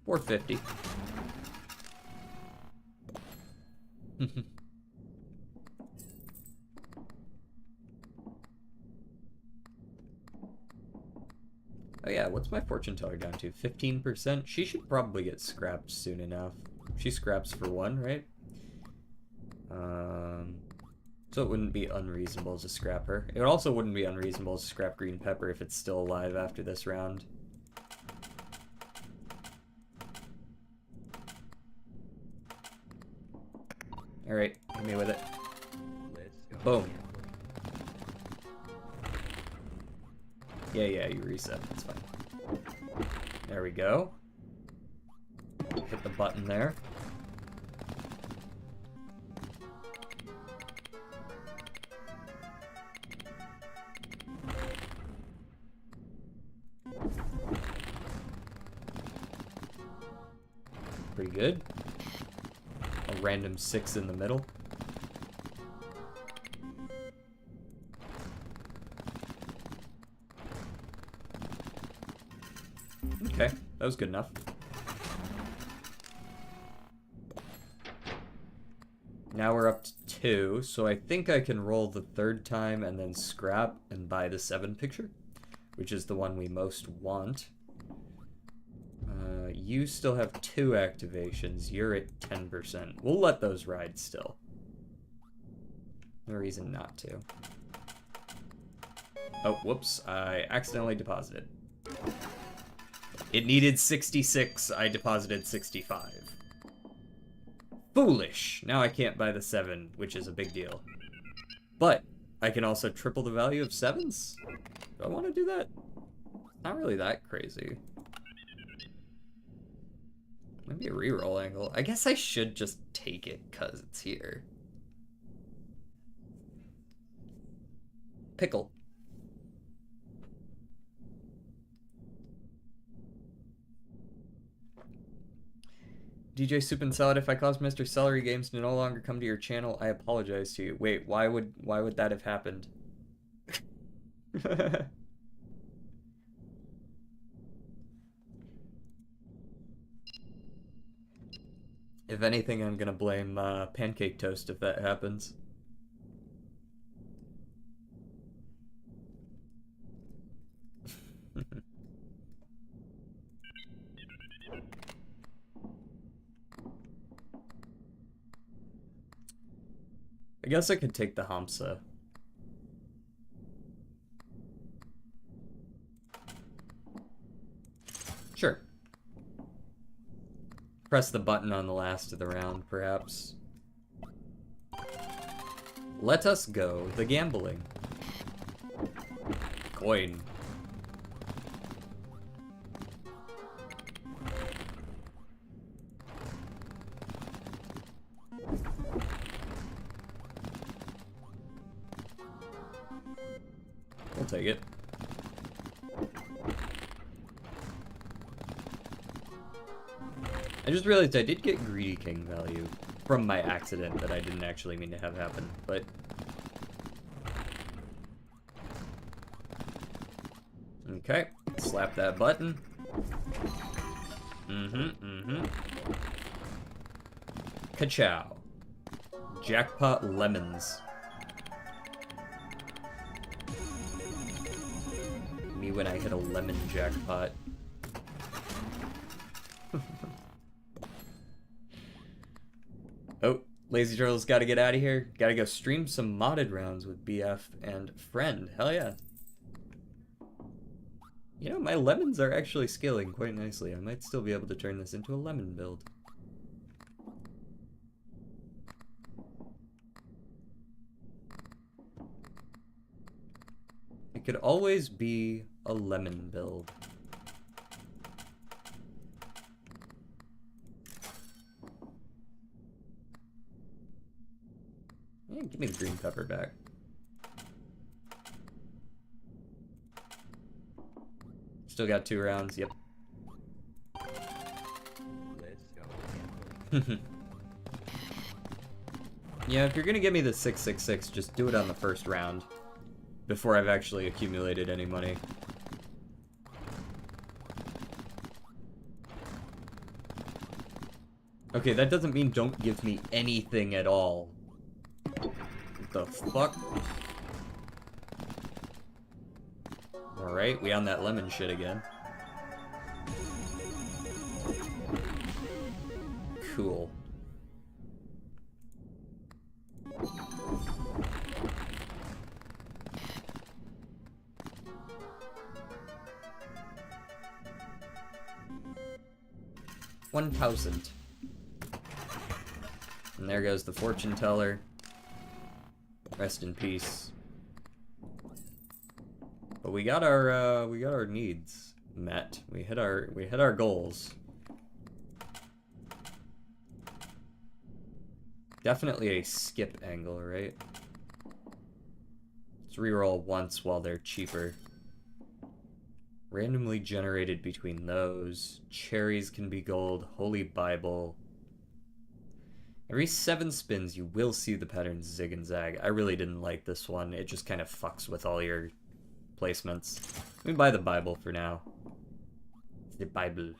$4.50. Oh yeah, what's my fortune teller down to? 15%? She should probably get scrapped soon enough. She scraps for 1, right? So it wouldn't be unreasonable to scrap her. It also wouldn't be unreasonable to scrap Green Pepper if it's still alive after this round. Alright, hit me with it. Let's go Boom. gambling. Yeah, you reset. That's fine. There we go. Hit the button there. Pretty good. A random 6 in the middle. Okay, that was good enough. Now we're up to 2, so I think I can roll the 3rd time and then scrap and buy the 7 picture, which is the one we most want. You still have 2 activations. You're at 10%. We'll let those ride still. No reason not to. Oh, whoops. I accidentally deposited. It needed 66. I deposited 65. Foolish. Now I can't buy the 7, which is a big deal. But I can also triple the value of 7s. Do I want to do that? Not really that crazy. Maybe a reroll angle. I guess I should just take it because it's here. Pickle. DJ Soup and Salad, if I caused Mr. Celery Games to no longer come to your channel, I apologize to you. Wait, why would that have happened? If anything, I'm gonna blame Pancake Toast if that happens. I guess I could take the Hamsa. Sure. Press the button on the last of the round, perhaps. Let us go the gambling. Coin. We'll take it. I just realized I did get Greedy King value from my accident that I didn't actually mean to have happen, but... Okay, slap that button. Ka-chow. Jackpot lemons. Me when I hit a lemon jackpot. Oh, Lazy Turtle's gotta get out of here. Gotta go stream some modded rounds with BF and Friend. Hell yeah. You know, my lemons are actually scaling quite nicely. I might still be able to turn this into a lemon build. It could always be a lemon build. Yeah, give me the green pepper back. Still got 2 rounds, yep. Let's go gambling. Yeah, if you're gonna give me the 666, just do it on the first round. Before I've actually accumulated any money. Okay, that doesn't mean don't give me anything at all. What the fuck? Alright, we on that lemon shit again. Cool. $1,000. And there goes the fortune teller. Rest in peace. But we got our needs met. We hit our goals. Definitely a skip angle, right? Let's reroll once while they're cheaper. Randomly generated between those. Cherries can be gold. Holy Bible. Every 7 spins, you will see the pattern zig and zag. I really didn't like this one. It just kind of fucks with all your placements. Let me buy the Bible for now. The Bible.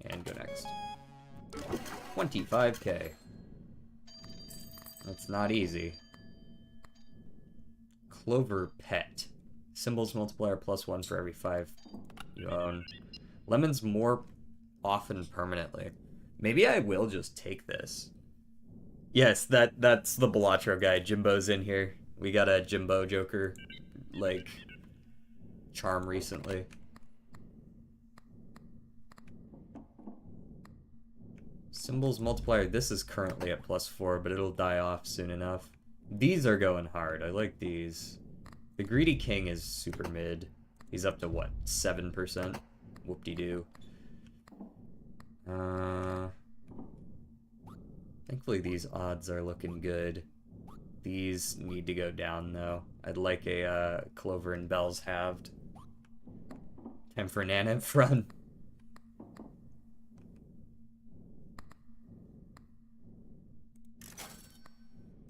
And go next. 25k. That's not easy. Cloverpit. Symbols multiplier +1 for every 5 you own. Lemons more often permanently. Maybe I will just take this. Yes, that's the Balatro guy. Jimbo's in here. We got a Jimbo Joker, like, charm recently. Symbols multiplier. This is currently at +4, but it'll die off soon enough. These are going hard. I like these. The Greedy King is super mid. He's up to, what, 7%? Whoop-de-doo. Thankfully these odds are looking good. These need to go down, though. I'd like a Clover and Bells halved. Time for an Nanif run.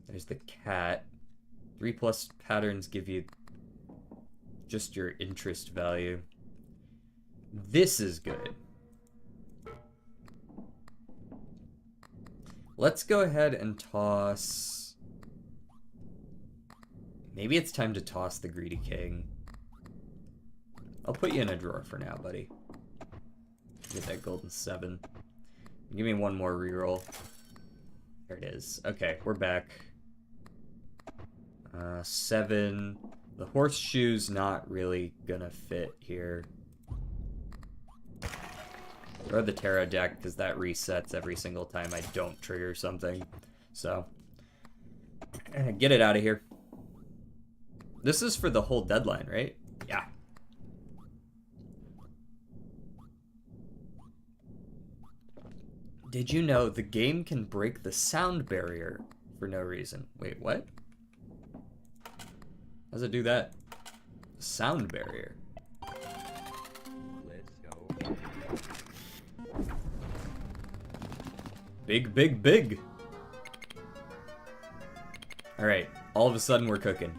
There's the cat. 3+ patterns give you just your interest value. This is good. Let's go ahead and toss... Maybe it's time to toss the Greedy King. I'll put you in a drawer for now, buddy. Get that golden 7. Give me one more reroll. There it is. Okay, we're back. 7. The horseshoe's not really gonna fit here. Throw the tarot deck, because that resets every single time I don't trigger something. So, get it out of here. This is for the whole deadline, right? Yeah. Did you know the game can break the sound barrier for no reason? Wait, what? How does it do that? Sound barrier. Let's go. Big, big, big. All right, all of a sudden we're cooking.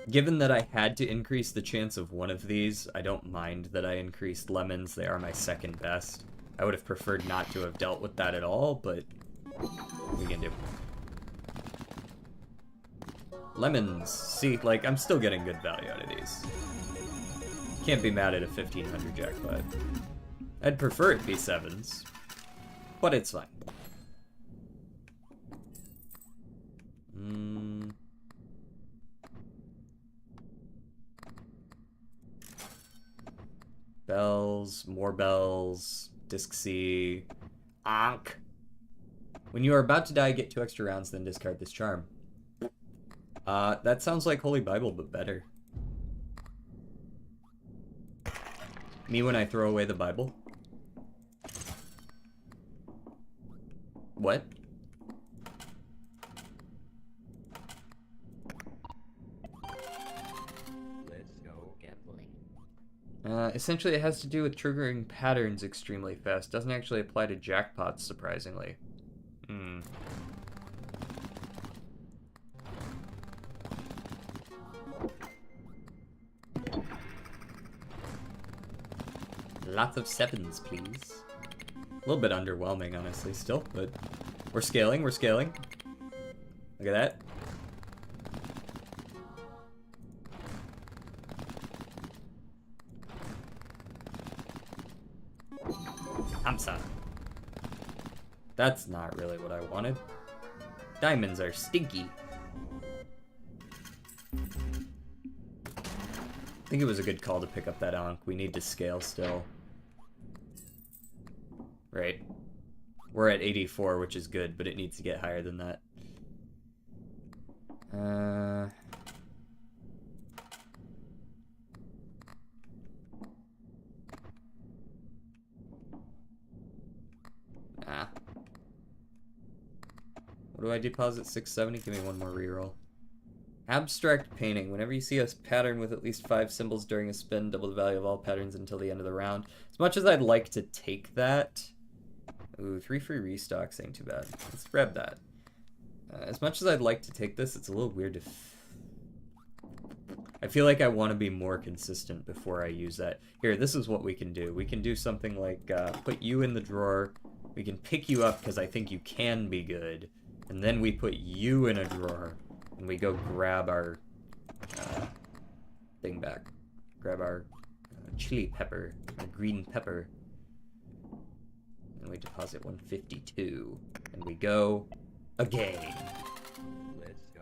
Given that I had to increase the chance of one of these, I don't mind that I increased lemons. They are my second best. I would have preferred not to have dealt with that at all, but what we can do. Lemons. See, like, I'm still getting good value out of these. Can't be mad at a 1500 jackpot. I'd prefer it be 7s, but it's fine. Bells, more bells, disc C, Ankh. When you are about to die, get 2 extra rounds, then discard this charm. That sounds like Holy Bible, but better. Me when I throw away the Bible? What? Let's go gambling. Essentially it has to do with triggering patterns extremely fast. Doesn't actually apply to jackpots, surprisingly. Lots of 7s, please. A little bit underwhelming, honestly, still, but we're scaling, we're scaling. Look at that. Hamsa. That's not really what I wanted. Diamonds are stinky. I think it was a good call to pick up that Ankh. We need to scale still. Right. We're at 84, which is good, but it needs to get higher than that. What do I deposit? 670? Give me one more reroll. Abstract painting. Whenever you see a pattern with at least 5 symbols during a spin, double the value of all patterns until the end of the round. As much as I'd like to take that... Ooh, 3 free restocks ain't too bad. Let's grab that. As much as I'd like to take this, it's a little weird to... I feel like I want to be more consistent before I use that. Here, this is what we can do. We can do something like put you in the drawer. We can pick you up because I think you can be good. And then we put you in a drawer. And we go grab our thing back. Grab our chili pepper, our green pepper. And we deposit 152. And we go again. Let's go.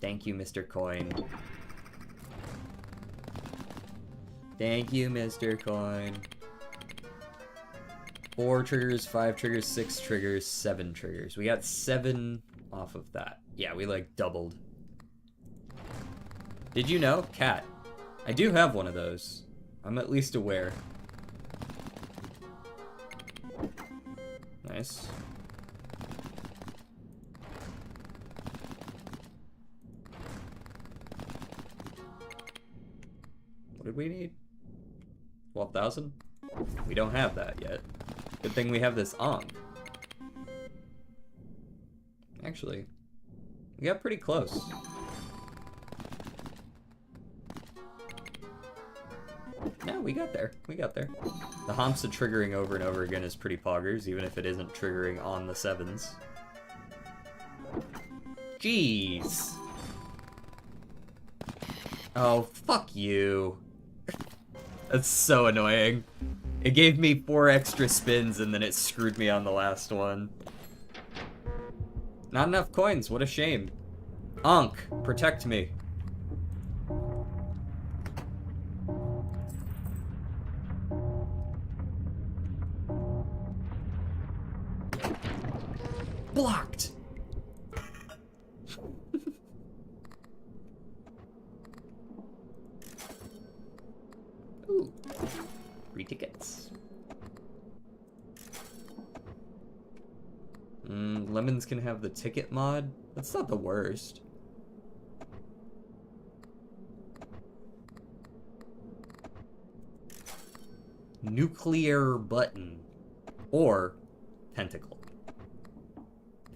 Thank you, Mr. Coin. Thank you, Mr. Coin. 4 triggers, 5 triggers, 6 triggers, 7 triggers. We got 7 off of that. Yeah, we like doubled. Did you know? Cat. I do have one of those. I'm at least aware. Nice. What did we need? 12,000? We don't have that yet. Good thing we have this Ankh. Actually, we got pretty close. Yeah, we got there. We got there. The Hamsa triggering over and over again is pretty poggers, even if it isn't triggering on the 7s. Jeez. Oh, fuck you. That's so annoying. It gave me 4 extra spins and then it screwed me on the last one. Not enough coins, what a shame. Ankh, protect me. Blocked! Ooh. Free tickets. Lemons can have the ticket mod. That's not the worst. Nuclear button. Or pentacle.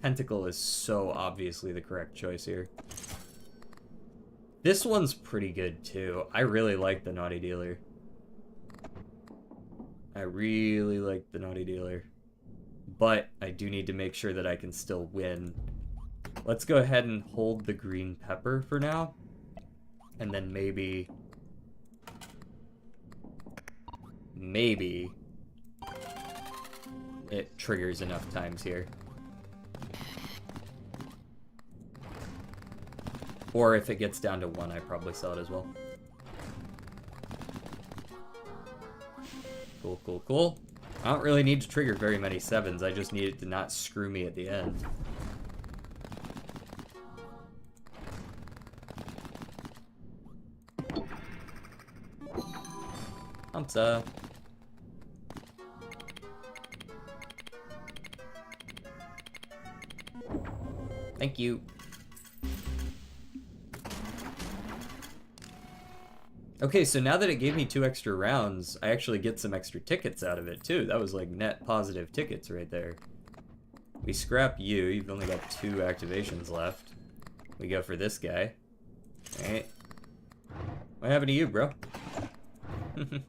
Pentacle is so obviously the correct choice here. This one's pretty good too. I really like the Naughty Dealer. I really like the Naughty Dealer. But I do need to make sure that I can still win. Let's go ahead and hold the green pepper for now. And then maybe it triggers enough times here. Or if it gets down to 1, I probably sell it as well. Cool, cool, cool. I don't really need to trigger very many 7s. I just need it to not screw me at the end. Hamsa. Thank you. Okay, so now that it gave me 2 extra rounds, I actually get some extra tickets out of it, too. That was, like, net positive tickets right there. We scrap you. You've only got 2 activations left. We go for this guy. Alright. What happened to you, bro? And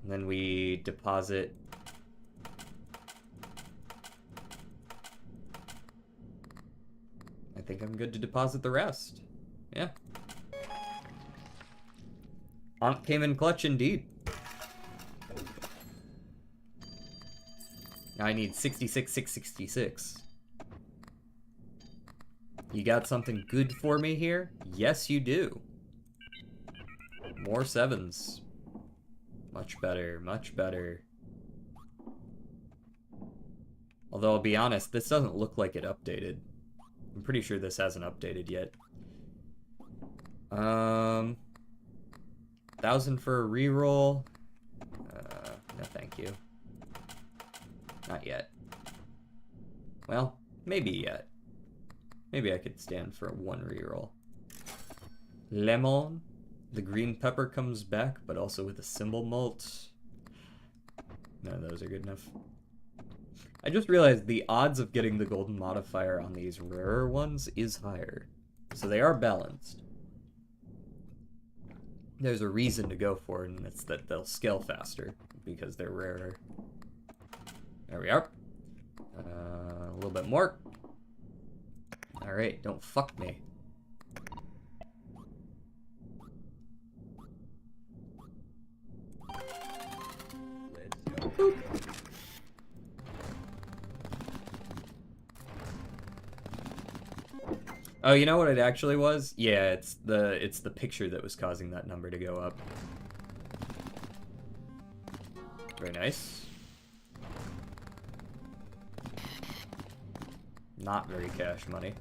then we deposit... I think I'm good to deposit the rest. Yeah. Ankh came in clutch indeed. Now I need 66,666. You got something good for me here? Yes, you do. More 7s. Much better, much better. Although I'll be honest, this doesn't look like it updated. I'm pretty sure this hasn't updated yet. 1,000 for a reroll. No thank you. Not yet. Well, maybe yet. Maybe I could stand for 1 reroll. Lemon. The green pepper comes back, but also with a symbol malt. None of those are good enough. I just realized the odds of getting the golden modifier on these rarer ones is higher. So they are balanced. There's a reason to go for it, and it's that they'll scale faster because they're rarer. There we are. A little bit more. Alright, don't fuck me. Let's go. Boop. Oh, you know what it actually was? Yeah, it's the picture that was causing that number to go up. Very nice. Not very cash money.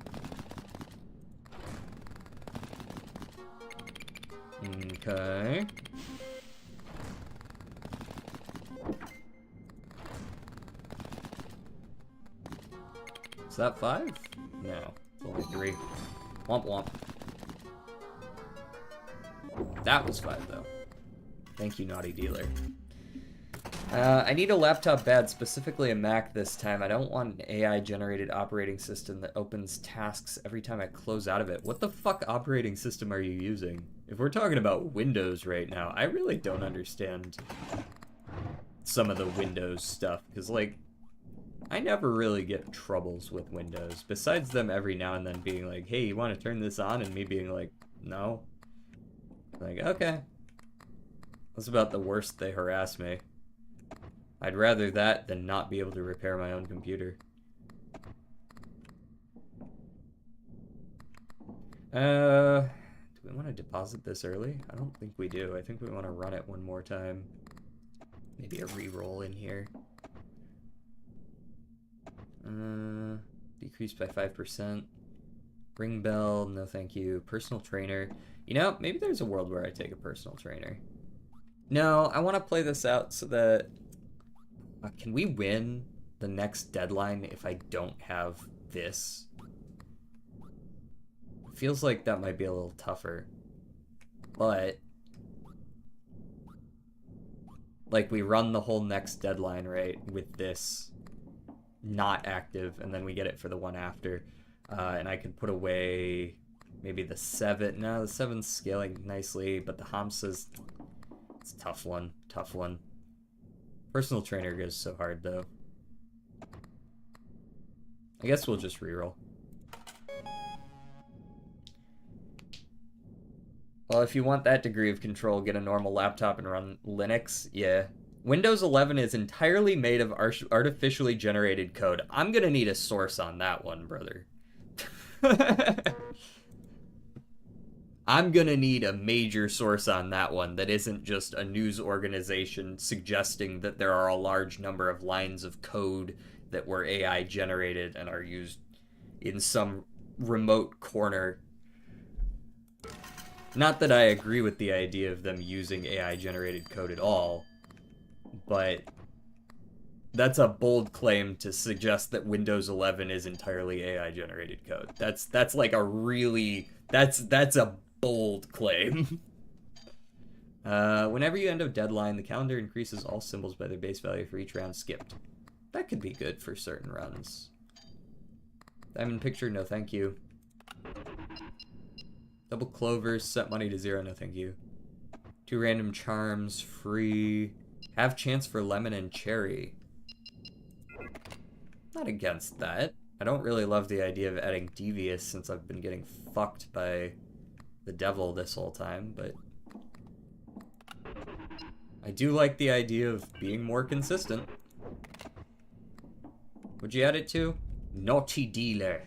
Okay. Is that 5? No, it's only 3. Womp womp. That was 5, though. Thank you, naughty dealer. I need a laptop bad, specifically a Mac this time. I don't want an AI-generated operating system that opens tasks every time I close out of it. What the fuck operating system are you using? If we're talking about Windows right now, I really don't understand some of the Windows stuff, because, like, I never really get troubles with Windows, besides them every now and then being like, hey, you want to turn this on? And me being like, no. Like, okay. That's about the worst they harass me. I'd rather that than not be able to repair my own computer. Do we want to deposit this early? I don't think we do. I think we want to run it one more time. Maybe a re-roll in here. Decreased by 5%. Ring bell, no thank you. Personal trainer. You know, maybe there's a world where I take a personal trainer. No, I want to play this out so that... can we win the next deadline if I don't have this? Feels like that might be a little tougher. But... like, we run the whole next deadline, right, with this not active, and then we get it for the one after. And I could put away maybe the 7. No, the 7's scaling nicely, but the Hamsa's... it's a tough one. Tough one. Personal trainer goes so hard, though. I guess we'll just reroll. Well, if you want that degree of control, get a normal laptop and run Linux. Yeah. Windows 11 is entirely made of artificially generated code. I'm gonna need a source on that one, brother. I'm gonna need a major source on that one that isn't just a news organization suggesting that there are a large number of lines of code that were AI generated and are used in some remote corner. Not that I agree with the idea of them using AI generated code at all, but that's a bold claim to suggest that Windows 11 is entirely AI generated code. That's like a really that's a bold claim. Whenever you end a deadline, the calendar increases all symbols by their base value for each round skipped. That could be good for certain runs. Diamond picture, no thank you. Double clovers, set money to 0, no thank you. 2 random charms, free. Have chance for lemon and cherry. Not against that. I don't really love the idea of adding devious since I've been getting fucked by the devil this whole time, but I do like the idea of being more consistent. Would you add it to? Naughty dealer.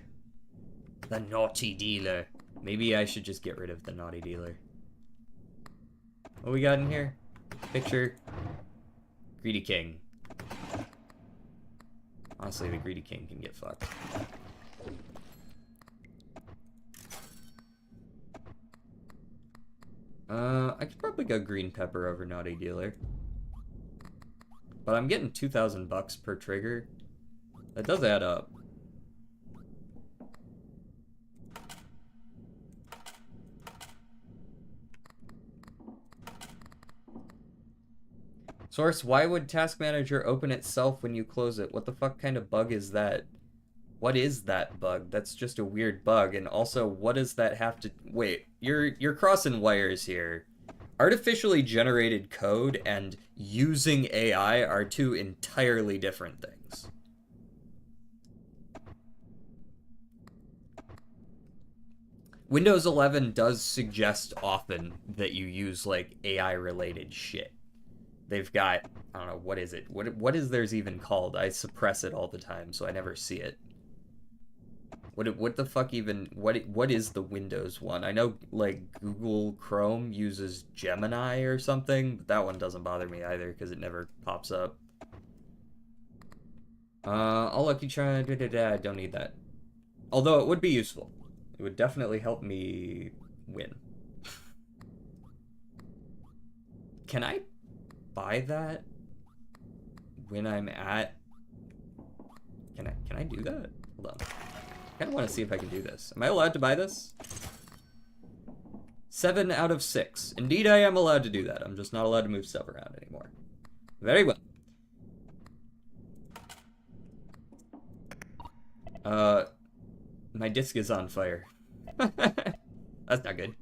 The naughty dealer. Maybe I should just get rid of the naughty dealer. What we got in here? Picture. Greedy king. Honestly, the greedy king can get fucked. I could probably go green pepper over naughty dealer. But I'm getting 2,000 bucks per trigger. That does add up. Source, why would Task Manager open itself when you close it? What the fuck kind of bug is that? What is that bug? That's just a weird bug. And also, what does that have to... Wait, you're crossing wires here. Artificially generated code and using AI are two entirely different things. Windows 11 does suggest often that you use, like, AI-related shit. They've got, I don't know, what is it? What is theirs even called? I suppress it all the time, so I never see it. What the fuck even, what is the Windows one? I know, like, Google Chrome uses Gemini or something, but that one doesn't bother me either, because it never pops up. I'll lucky try, I don't need that. Although it would be useful. It would definitely help me win. Can I buy that when I'm at... Can I do that? Hold on. I kind of want to see if I can do this. Am I allowed to buy this? 7 out of 6. Indeed, I am allowed to do that. I'm just not allowed to move stuff around anymore. Very well. My disc is on fire. That's not good.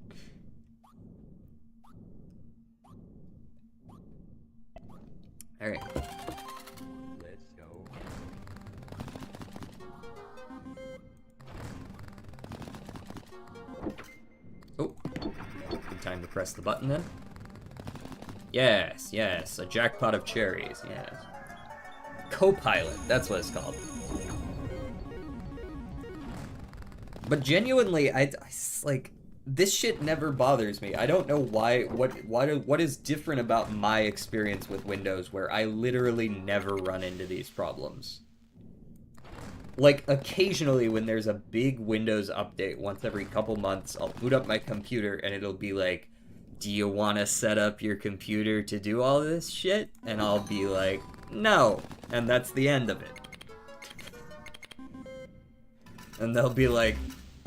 Alright. Let's go. Oh. Good time to press the button then. Yes, yes. A jackpot of cherries. Yes. Co-pilot. That's what it's called. But genuinely, like, this shit never bothers me. I don't know why. What is different about my experience with Windows where I literally never run into these problems? Like, occasionally when there's a big Windows update once every couple months, I'll boot up my computer and it'll be like, do you want to set up your computer to do all this shit? And I'll be like, no. And that's the end of it. And they'll be like,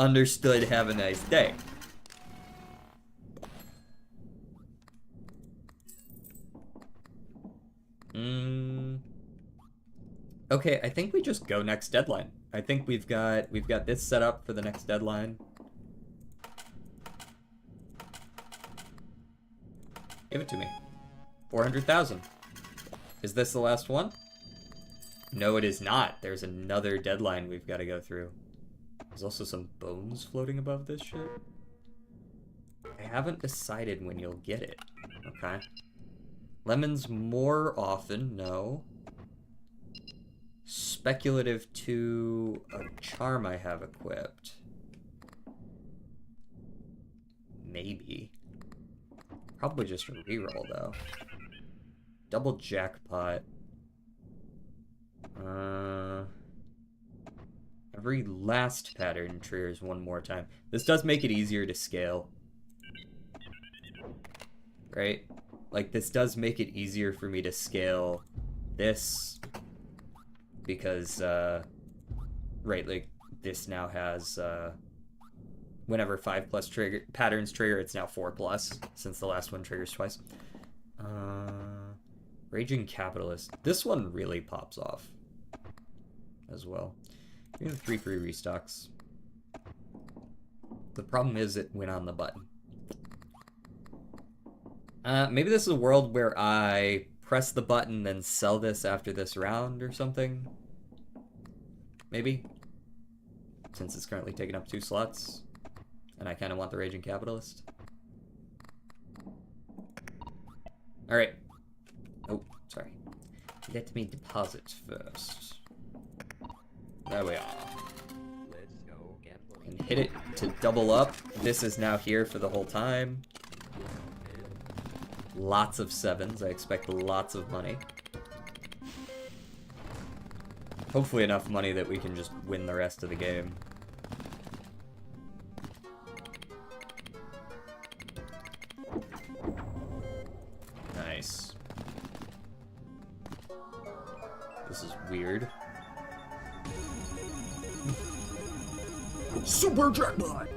understood, have a nice day. Okay, I think we just go next deadline. I think we've got this set up for the next deadline. Give it to me. 400,000. Is this the last one? No, it is not. There's another deadline we've got to go through. There's also some bones floating above this shit. I haven't decided when you'll get it. Okay. Lemons more often, no. Speculative to a charm I have equipped. Maybe. Probably just a reroll, though. Double jackpot. Every last pattern triggers one more time. This does make it easier to scale. Right? Like, this does make it easier for me to scale this. Because, right, like, this now has, whenever 5+ patterns trigger, it's now 4+, since the last one triggers twice. Raging Capitalist. This one really pops off as well. Give me the 3 free restocks. The problem is it went on the button. Maybe this is a world where I press the button, then sell this after this round or something. Maybe. Since it's currently taking up 2 slots. And I kind of want the Raging Capitalist. Alright. Oh, sorry. Let me deposit first. There we are. Let's go. Gambling. And hit it to double up. This is now here for the whole time. Lots of 7s. I expect lots of money. Hopefully enough money that we can just win the rest of the game. Nice. This is weird. Super jackpot!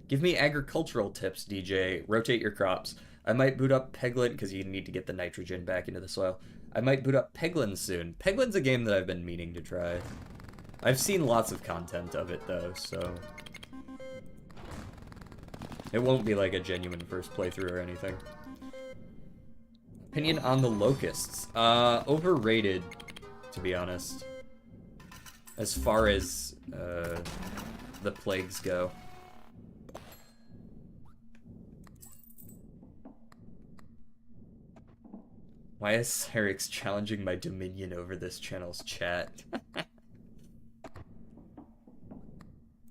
Give me agricultural tips, DJ. Rotate your crops. I might boot up Peglin, because you need to get the nitrogen back into the soil. I might boot up Peglin soon. Peglin's a game that I've been meaning to try. I've seen lots of content of it, though, so... it won't be like a genuine first playthrough or anything. Opinion on the locusts. Overrated, to be honest. As far as, the plagues go. Why is Cyrix challenging my dominion over this channel's chat?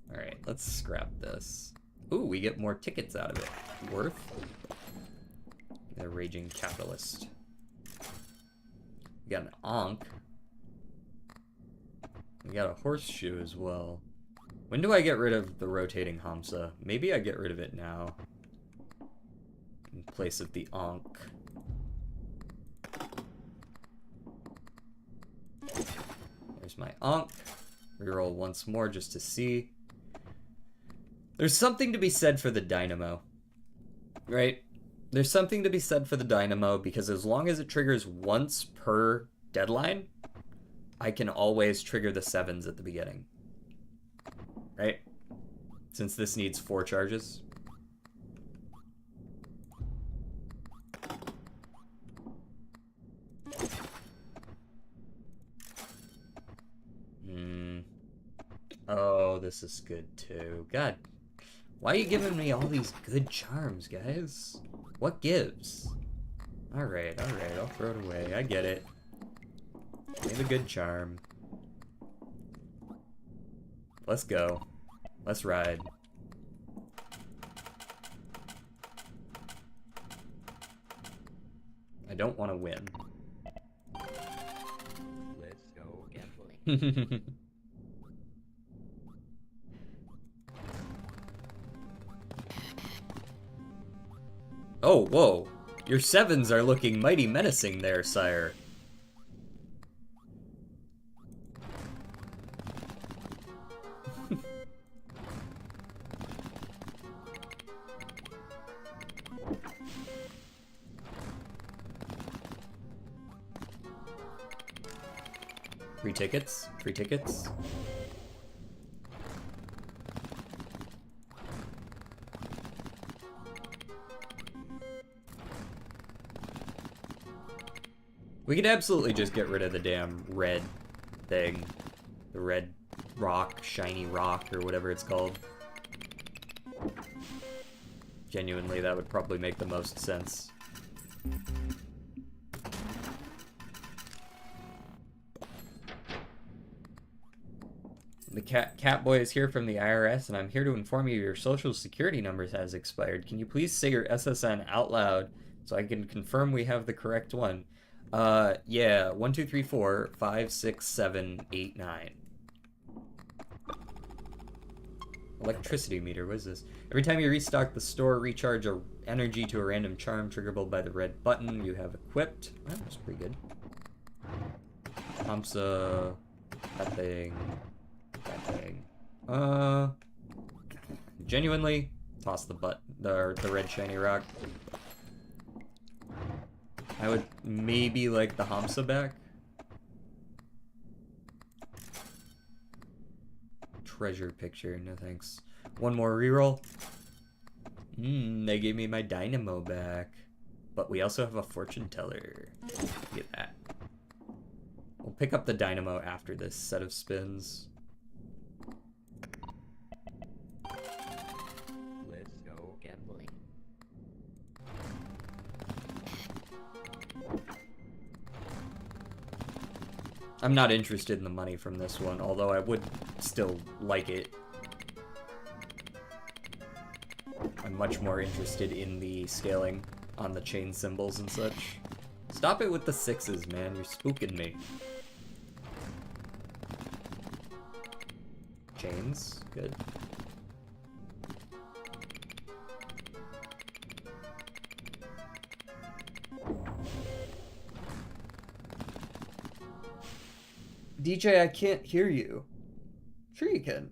Alright, let's scrap this. Ooh, we get more tickets out of it. Worth. The Raging Capitalist. We got an Ankh. We got a horseshoe as well. When do I get rid of the rotating Hamsa? Maybe I get rid of it now. In place of the Ankh. There's my Ankh. Reroll once more just to see. There's something to be said for the dynamo, right? There's something to be said for the dynamo because as long as it triggers once per deadline, I can always trigger the 7s at the beginning, right? Since this needs 4 charges. Oh, this is good too. God, why are you giving me all these good charms, guys? What gives? Alright, I'll throw it away. I get it. Give me the good charm. Let's go. Let's ride. I don't want to win. Let's go gambling. Oh, whoa. Your 7s are looking mighty menacing there, sire. Free tickets? Free tickets? We could absolutely just get rid of the damn red thing. The red rock, shiny rock, or whatever it's called. Genuinely, that would probably make the most sense. The cat boy is here from the IRS, and I'm here to inform you your social security number has expired. Can you please say your SSN out loud so I can confirm we have the correct one? Yeah, 1, 2, 3, 4, 5, 6, 7, 8, 9. Electricity meter, what is this? Every time you restock the store, recharge a energy to a random charm triggerable by the red button you have equipped. Oh, that's pretty good. Hamsa, that thing, that thing. Genuinely, toss the red shiny rock. I would maybe like the Hamsa back. Treasure picture, no thanks. One more reroll. They gave me my dynamo back. But we also have a fortune teller. Look at that. We'll pick up the dynamo after this set of spins. Let's go gambling. I'm not interested in the money from this one, although I would still like it. I'm much more interested in the scaling on the chain symbols and such. Stop it with the 6s, man. You're spooking me. Chains. Good. DJ, I can't hear you. Sure you can.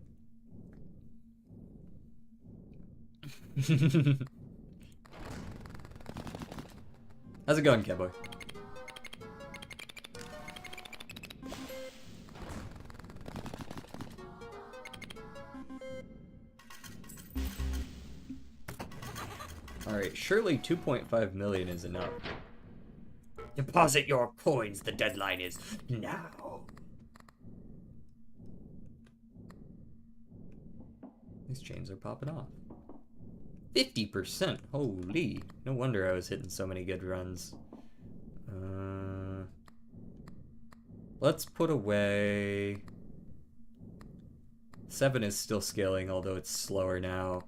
How's it going, cowboy? Alright, surely 2.5 million is enough. Deposit your coins, the deadline is now. These chains are popping off. 50%, holy. No wonder I was hitting so many good runs. Let's put away... 7 is still scaling, although it's slower now.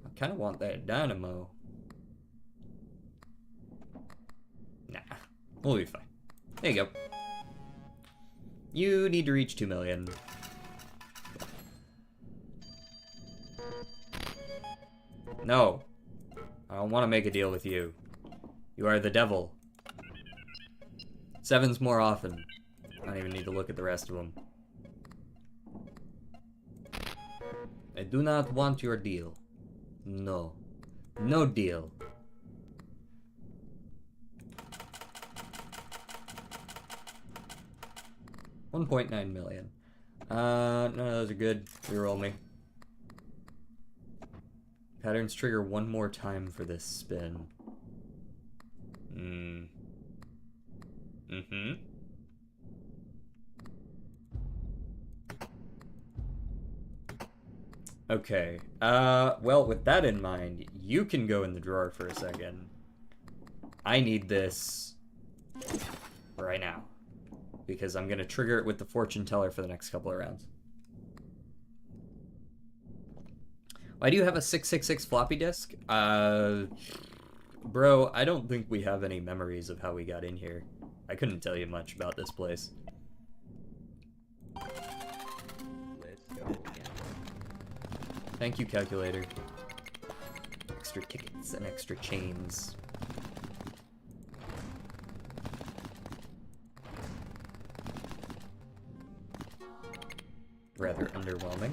I kind of want that dynamo. Nah, we'll be fine. There you go. You need to reach 2 million. No. I don't want to make a deal with you. You are the devil. 7s more often. I don't even need to look at the rest of them. I do not want your deal. No. No deal. $1.9 million. None of those are good. Reroll me. Patterns trigger one more time for this spin. Okay. Well, with that in mind, you can go in the drawer for a second. I need this right now, because I'm gonna trigger it with the fortune teller for the next couple of rounds. Why do you have a 666 floppy disk? Bro, I don't think we have any memories of how we got in here. I couldn't tell you much about this place. Let's go again. Thank you, calculator. Extra tickets and extra chains. Rather underwhelming.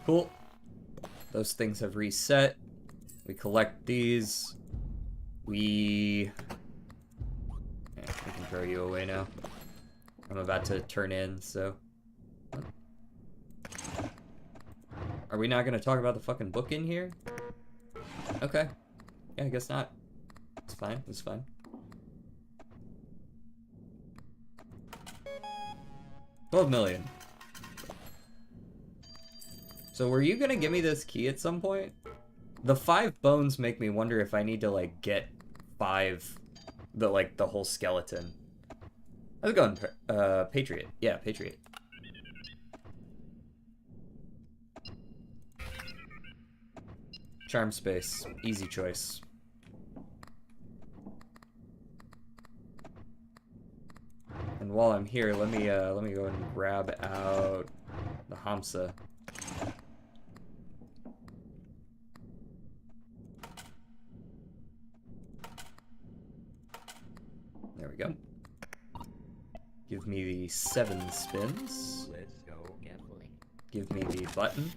Cool. Those things have reset. We collect these. We can throw you away now. I'm about to turn in, so. Are we not going to talk about the fucking book in here? Okay. Yeah, I guess not. It's fine. It's fine. $12 million. So were you gonna give me this key at some point? The 5 bones make me wonder if I need to, like, get 5, the whole skeleton. How's it going, Patriot? Yeah, Patriot. Charm space, easy choice. And while I'm here, let me go and grab out the Hamsa. There we go. Give me the 7 spins. Let's go gambling. Give me the button.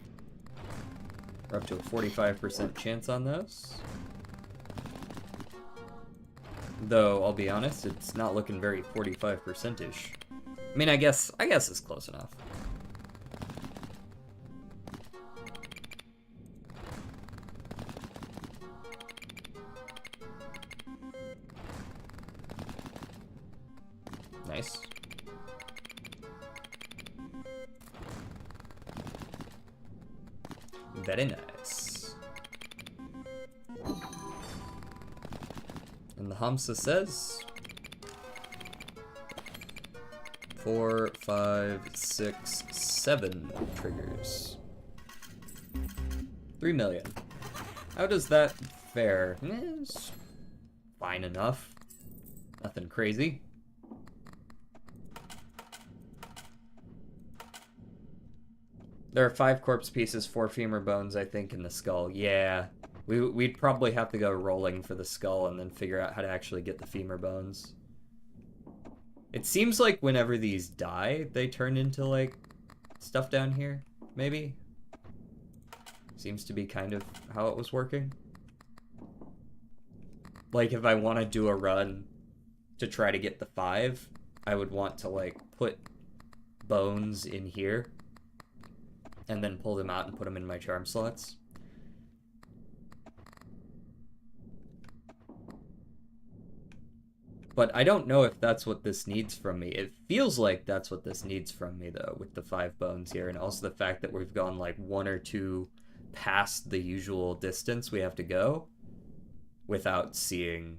We're up to a 45% chance on those. Though, I'll be honest, it's not looking very 45%-ish. I mean, I guess it's close enough. Nice. Very nice. And the Hamsa says 4, 5, 6, 7 triggers. 3 million. How does that fare? It's fine enough. Nothing crazy. There are 5 corpse pieces, 4 femur bones, I think, in the skull. Yeah. We'd probably have to go rolling for the skull and then figure out how to actually get the femur bones. It seems like whenever these die, they turn into, like, stuff down here, maybe? Seems to be kind of how it was working. Like, if I want to do a run to try to get the 5, I would want to, like, put bones in here and then pull them out and put them in my charm slots. But I don't know if that's what this needs from me. It feels like that's what this needs from me, though, with the 5 bones here, and also the fact that we've gone, like, 1 or 2 past the usual distance we have to go without seeing...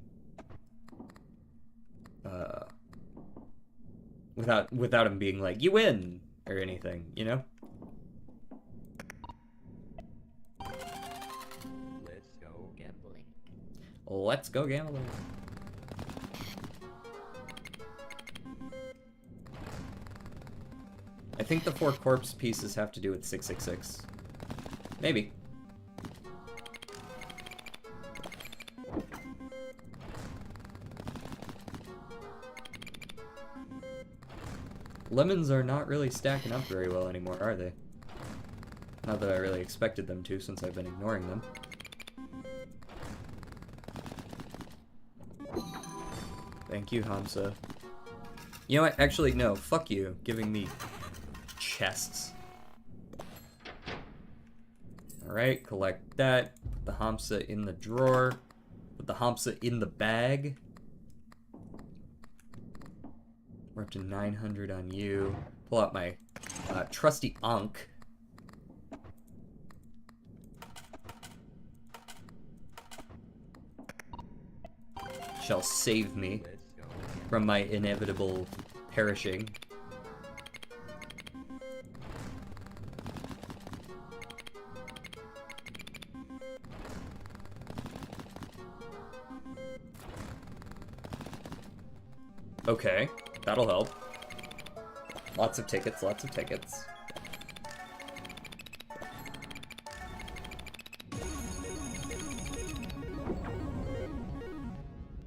without him being like, you win! Or anything, you know? Let's go gambling. Let's go gambling. I think the 4 corpse pieces have to do with 666. Maybe. Lemons are not really stacking up very well anymore, are they? Not that I really expected them to, since I've been ignoring them. Thank you, Hamza. You know what? Actually, no. Fuck you. Giving me chests. Alright, collect that. Put the Hamza in the drawer. Put the Hamza in the bag. We're up to 900 on you. Pull out my trusty Ankh. Shall save me Let's go gambling. from my inevitable perishing. Okay, that'll help. Lots of tickets, lots of tickets.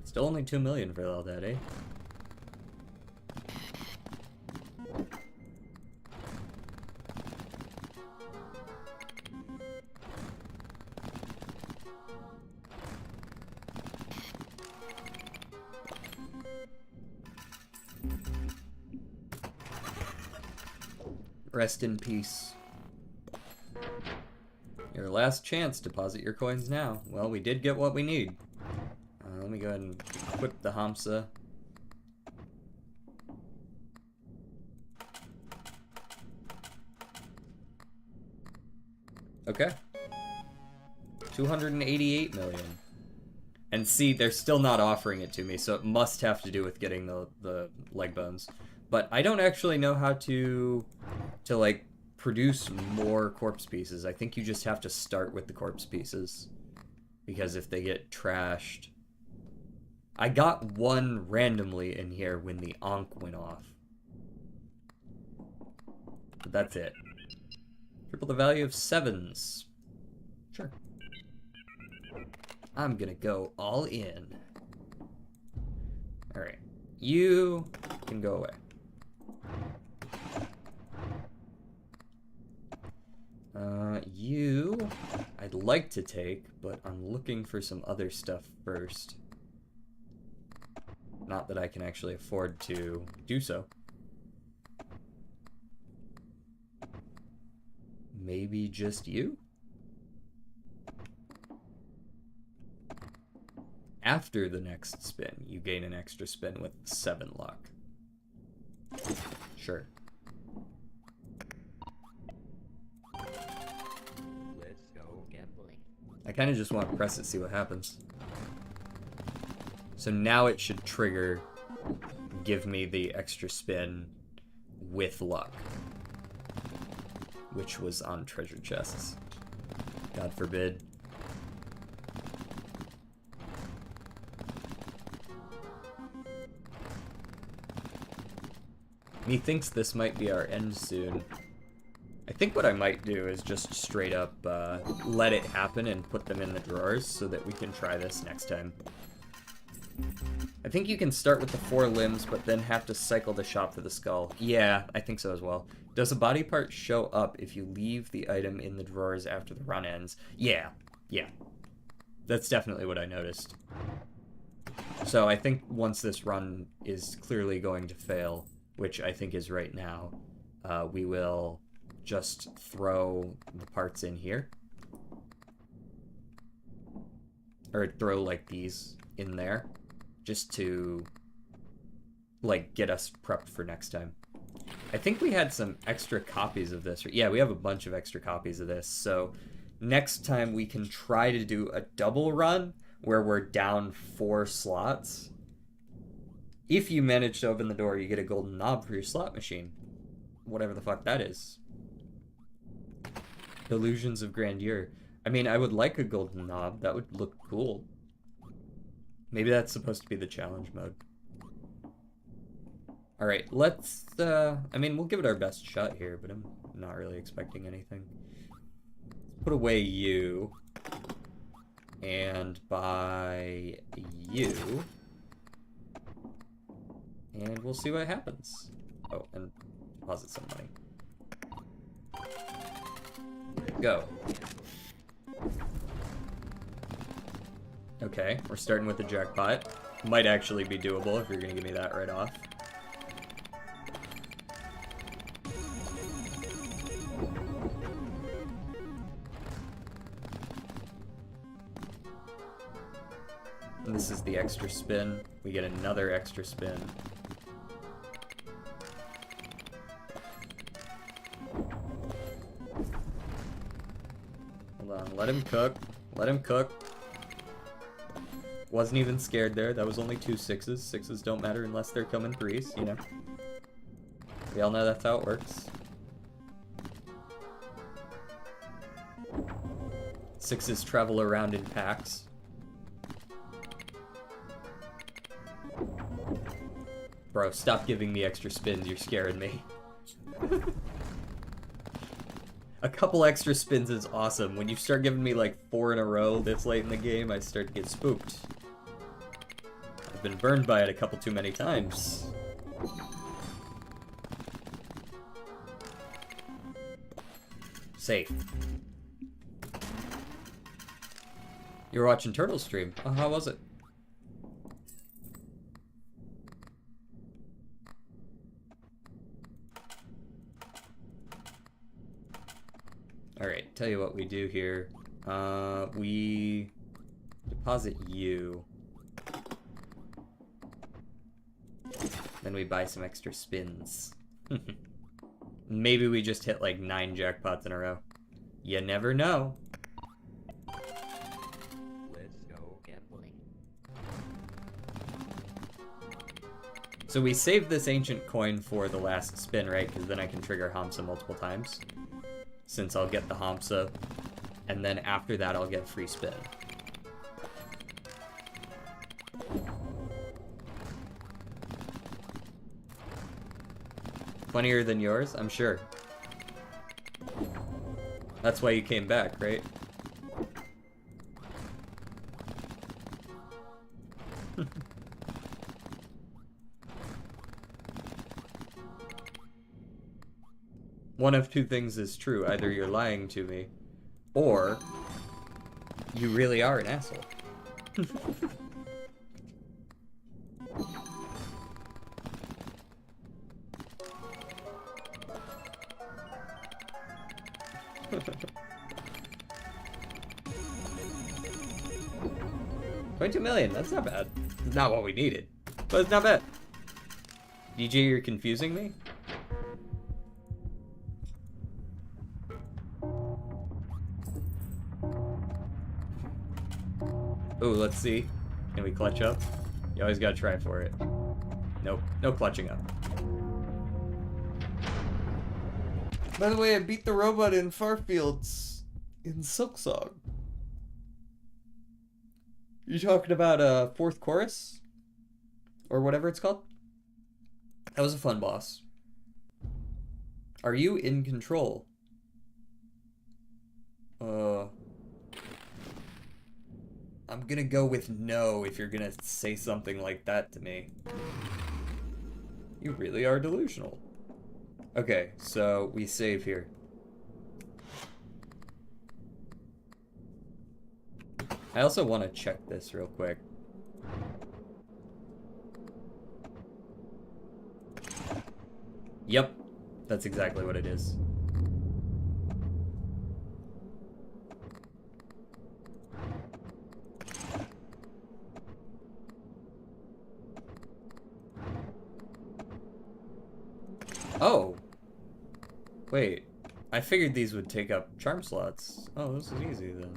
Still only 2 million for all that, eh? Rest in peace. Your last chance, deposit your coins now. Well, we did get what we need. Let me go ahead and equip the Hamza. Okay. 288 million. And see, they're still not offering it to me, so it must have to do with getting the leg bones. But I don't actually know how to like, produce more corpse pieces. I think you just have to start with the corpse pieces. Because if they get trashed... I got one randomly in here when the Ankh went off. But that's it. Triple the value of 7s. Sure. I'm gonna go all in. Alright. You can go away. You I'd like to take, but I'm looking for some other stuff first. Not that I can actually afford to do so. Maybe just you? After the next spin, you gain an extra spin with 7 luck. Sure. Let's go gambling. I kind of just want to press it, see what happens. So now it should trigger, give me the extra spin with luck. Which was on treasure chests. God forbid. Methinks this might be our end soon. I think what I might do is just straight up let it happen and put them in the drawers so that we can try this next time. I think you can start with the 4 limbs, but then have to cycle the shop for the skull. Yeah, I think so as well. Does a body part show up if you leave the item in the drawers after the run ends? Yeah. That's definitely what I noticed. So I think once this run is clearly going to fail, which I think is right now, we will just throw the parts in here. Or throw, like, these in there. Just to, like, get us prepped for next time. I think we had some extra copies of this. Yeah, we have a bunch of extra copies of this. So next time we can try to do a double run where we're down 4 slots. If you manage to open the door, you get a golden knob for your slot machine. Whatever the fuck that is. Illusions of Grandeur. I mean, I would like a golden knob. That would look cool. Maybe that's supposed to be the challenge mode. Alright, let's, I mean, we'll give it our best shot here, but I'm not really expecting anything. Put away you. And buy you. And we'll see what happens. Oh, and deposit some money. Go. Okay, we're starting with the jackpot. Might actually be doable if you're gonna give me that right off. And this is the extra spin. We get another extra spin. Hold on, let him cook. Let him cook. Wasn't even scared there. That was only 2 6s. 6s don't matter unless they're coming 3s, you know. We all know that's how it works. 6s travel around in packs. Bro, stop giving me extra spins. You're scaring me. A couple extra spins is awesome. When you start giving me like 4 in a row this late in the game, I start to get spooked. I've been burned by it a couple too many times. Safe. You were watching Turtle stream. Oh, how was it? Alright, tell you what we do here. We deposit you. Then we buy some extra spins. Maybe we just hit like 9 jackpots in a row. You never know. Let's go gambling. So we save this ancient coin for the last spin, right? Because then I can trigger Hamsa multiple times. Since I'll get the Hamsa. And then after that, I'll get a free spin. Funnier than yours, I'm sure. That's why you came back, right? One of 2 things is true. Either you're lying to me, or you really are an asshole. $22 million, that's not bad. It's not what we needed, but it's not bad. DJ, you're confusing me? Ooh, let's see. Can we clutch up? You always gotta try for it. Nope, no clutching up. By the way, I beat the robot in Farfields in Silksong. You talking about fourth chorus? Or whatever it's called? That was a fun boss. Are you in control? I'm gonna go with no if you're gonna say something like that to me. You really are delusional. Okay, so we save here. I also want to check this real quick. Yep, that's exactly what it is. Oh! Wait, I figured these would take up charm slots. Oh, this is easy then.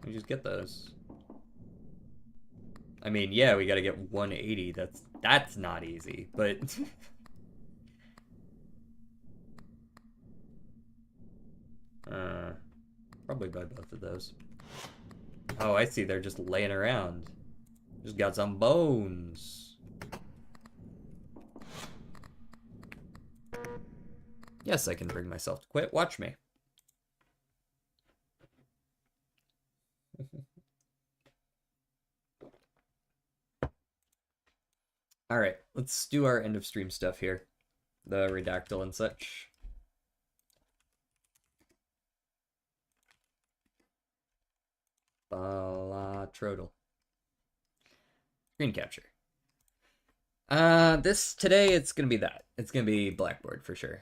We just get those. I mean, yeah, we gotta get 180. That's not easy, but... probably buy both of those. Oh, I see, they're just laying around. Just got some bones. Yes, I can bring myself to quit. Watch me. Alright, let's do our end of stream stuff here. the redactyl and such. Balatrodal. Screen capture. This today it's gonna be that. It's gonna be Blackboard for sure.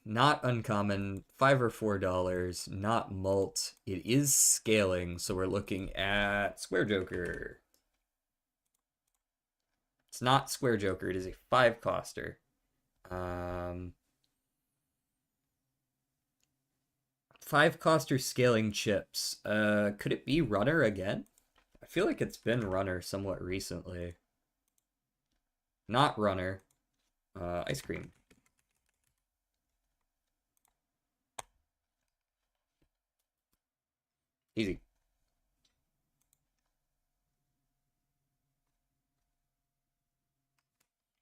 Not uncommon, $5 or $4, not mult. It is scaling, so we're looking at Square Joker. It's not Square Joker, it is a 5-coster. 5-coster scaling chips. Could it be Runner again? I feel like it's been Runner somewhat recently. Not Runner. Ice Cream. Easy.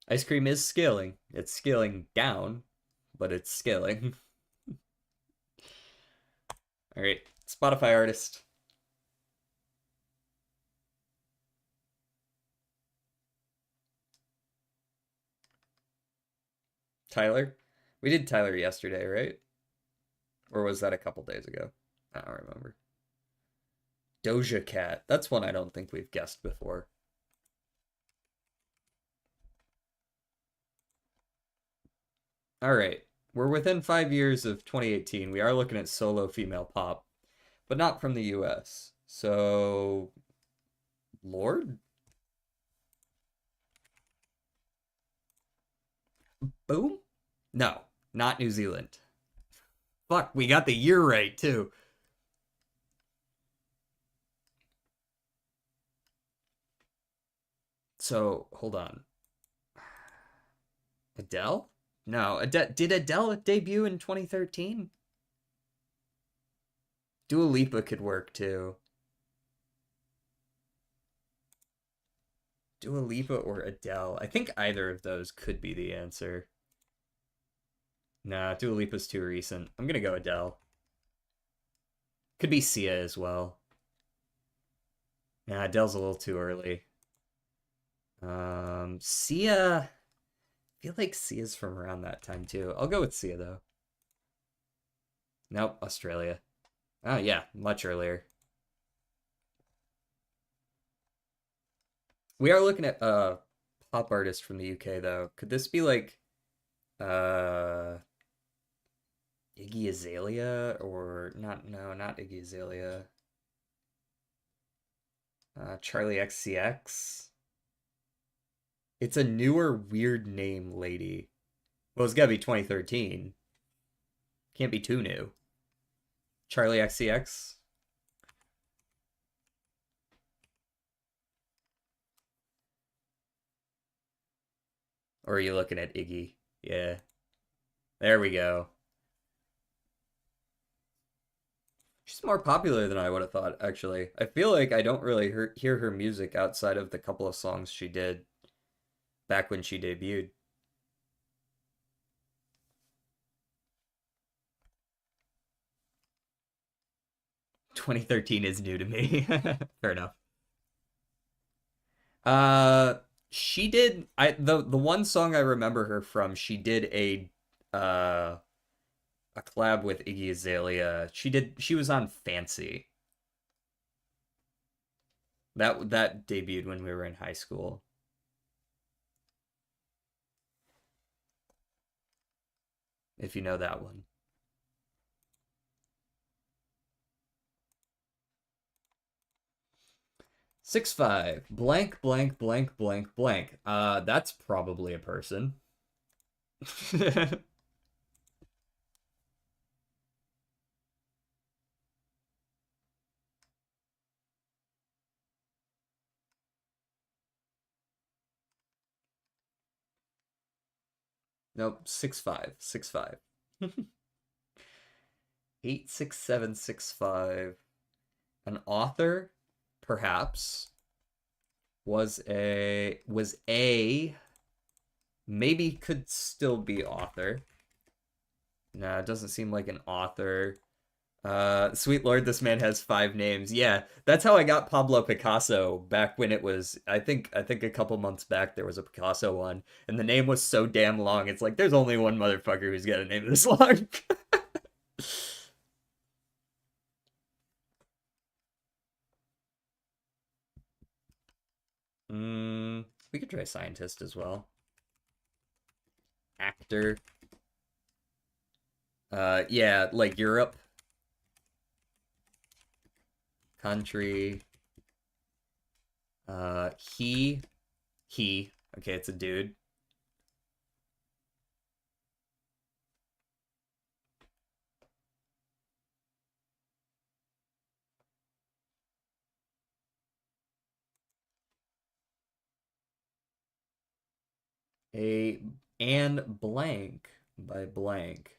Ice Cream is scaling. It's scaling down, but it's scaling. All right, Spotify artist. Tyler. We did Tyler yesterday, right? Or was that a couple days ago? I don't remember. Doja Cat. That's one I don't think we've guessed before. All right. We're within 5 years of 2018. We are looking at solo female pop, but not from the US. So, Lord? Boom? No, not New Zealand. Fuck, we got the year right, too. So, hold on. Adele? No, did Adele debut in 2013? Dua Lipa could work too. Dua Lipa or Adele? I think either of those could be the answer. Nah, Dua Lipa's too recent. I'm gonna go Adele. Could be Sia as well. Nah, Adele's a little too early. Sia. I feel like Sia's from around that time too. I'll go with Sia though. Nope, Australia. Oh yeah, much earlier. We are looking at pop artist from the UK though. Could this be like uh Iggy Azalea or not? No, not Iggy Azalea. Charlie XCX. It's a newer weird name lady. Well, it's gotta be 2013. Can't be too new. Charlie XCX. Or are you looking at Iggy? Yeah. There we go. She's more popular than I would have thought, actually. I feel like I don't really hear her music outside of the couple of songs she did back when she debuted. 2013 is new to me. Fair enough. Uh, she did the one song I remember her from. She did uh a collab with Iggy Azalea. She was on Fancy. That debuted when we were in high school. If you know that one. 6'5", blank, blank, blank, blank, blank. That's probably a person. Nope, 6'5", 6'5". 86765. An author, perhaps, was a maybe could still be author. Nah, it doesn't seem like an author. Sweet Lord, this man has 5 names. Yeah, that's how I got Pablo Picasso back when it was. I think a couple months back there was a Picasso one, and the name was so damn long. It's like there's only one motherfucker who's got a name this long. We could try scientist as well. Actor. Yeah, like Europe, country. He, he. Okay, it's a dude. A Anne blank by blank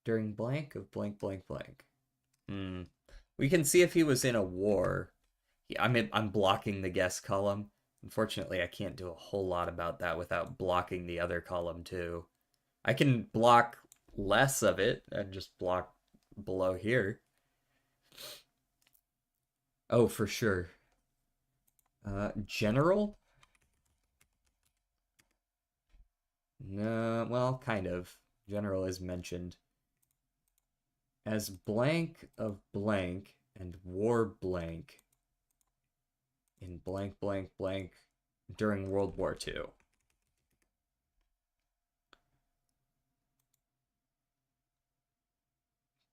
during blank of blank blank blank. Hmm. We can see if he was in a war. Yeah, I'm blocking the guess column. Unfortunately, I can't do a whole lot about that without blocking the other column too. I can block less of it and just block below here. Oh, for sure. General? No, well, kind of. General is mentioned. As blank of blank and war blank in blank blank blank during World War II.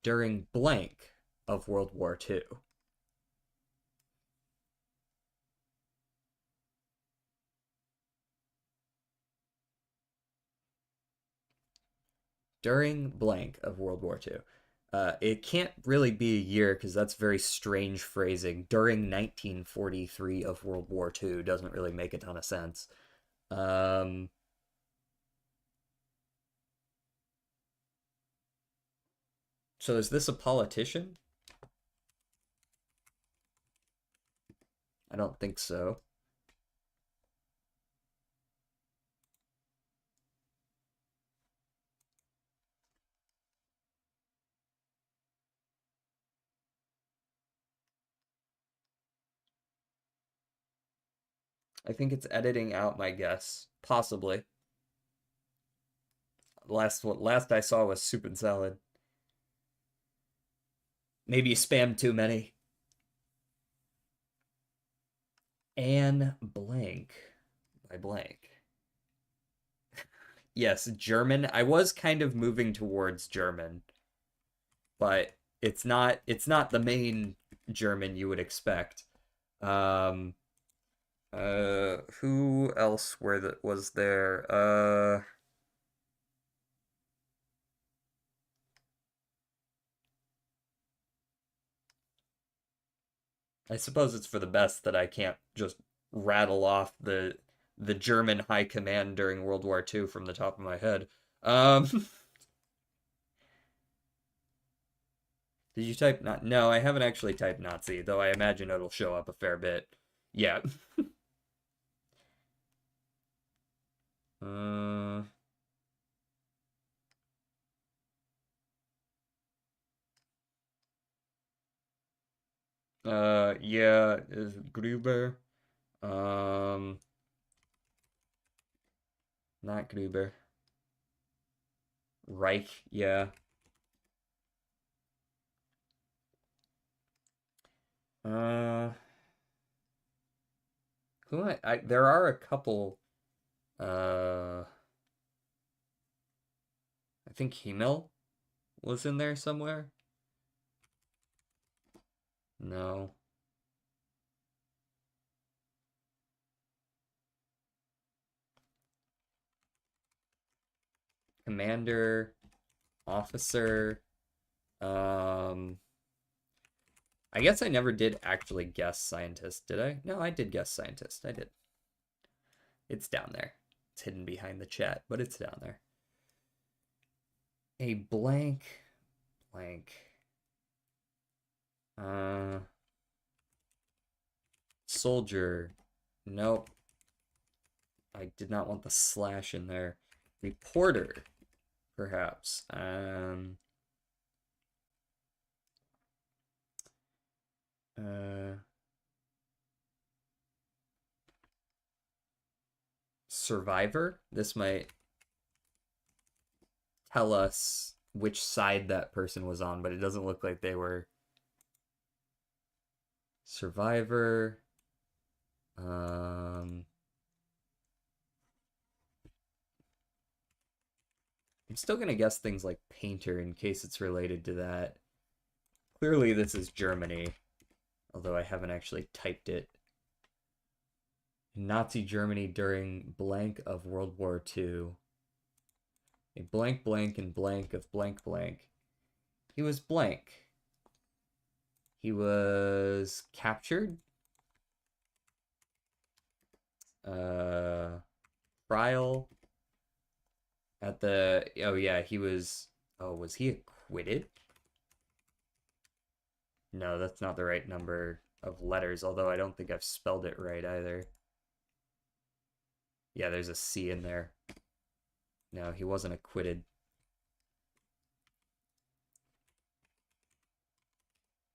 During blank of World War II. During blank of World War II. It can't really be a year because that's very strange phrasing. During 1943 of World War II doesn't really make a ton of sense. Um, so is this a politician? I don't think so. I think it's editing out my guess. Possibly. Last I saw was soup and salad. Maybe you spammed too many. Anne blank by blank. Yes, German. I was kind of moving towards German, but it's not the main German you would expect. Um who else was there? I suppose it's for the best that I can't just rattle off the German high command during World War II from the top of my head. Um Did you type not? No, I haven't actually typed Nazi, though I imagine it'll show up a fair bit. Yeah. Uh, yeah, is Gruber? Um, not Gruber. Reich, yeah. Uh, there are a couple, I think Himmel was in there somewhere. No. Commander, officer, um, I guess I never did actually guess scientist, did I? No, I did guess scientist. I did. It's down there. It's hidden behind the chat, but it's down there. A blank, blank. Uh, soldier. Nope. I did not want the slash in there. Reporter, perhaps. Uh, Survivor. This might tell us which side that person was on, but it doesn't look like they were. Survivor. I'm still gonna guess things like painter in case it's related to that. Clearly, this is Germany, although I haven't actually typed it. Nazi Germany during blank of World War II. A blank blank and blank of blank blank. He was blank. He was captured. Trial at the, oh yeah, he was, oh, was he acquitted? No, that's not the right number of letters, although I don't think I've spelled it right either. Yeah, there's a C in there. No, he wasn't acquitted.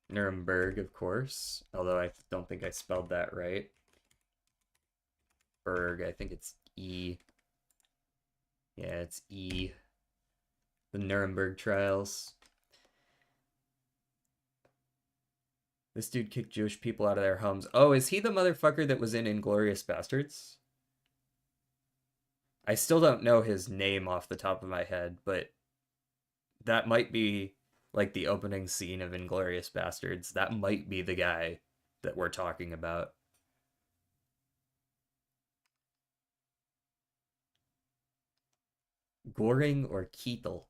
Nuremberg, of course, although I don't think I spelled that right. Berg, I think it's E. Yeah, it's E. The Nuremberg trials. This dude kicked Jewish people out of their homes. Oh, is he the motherfucker that was in Inglourious Bastards? I still don't know his name off the top of my head, but that might be like the opening scene of Inglourious Bastards. That might be the guy that we're talking about. Goring or Keitel?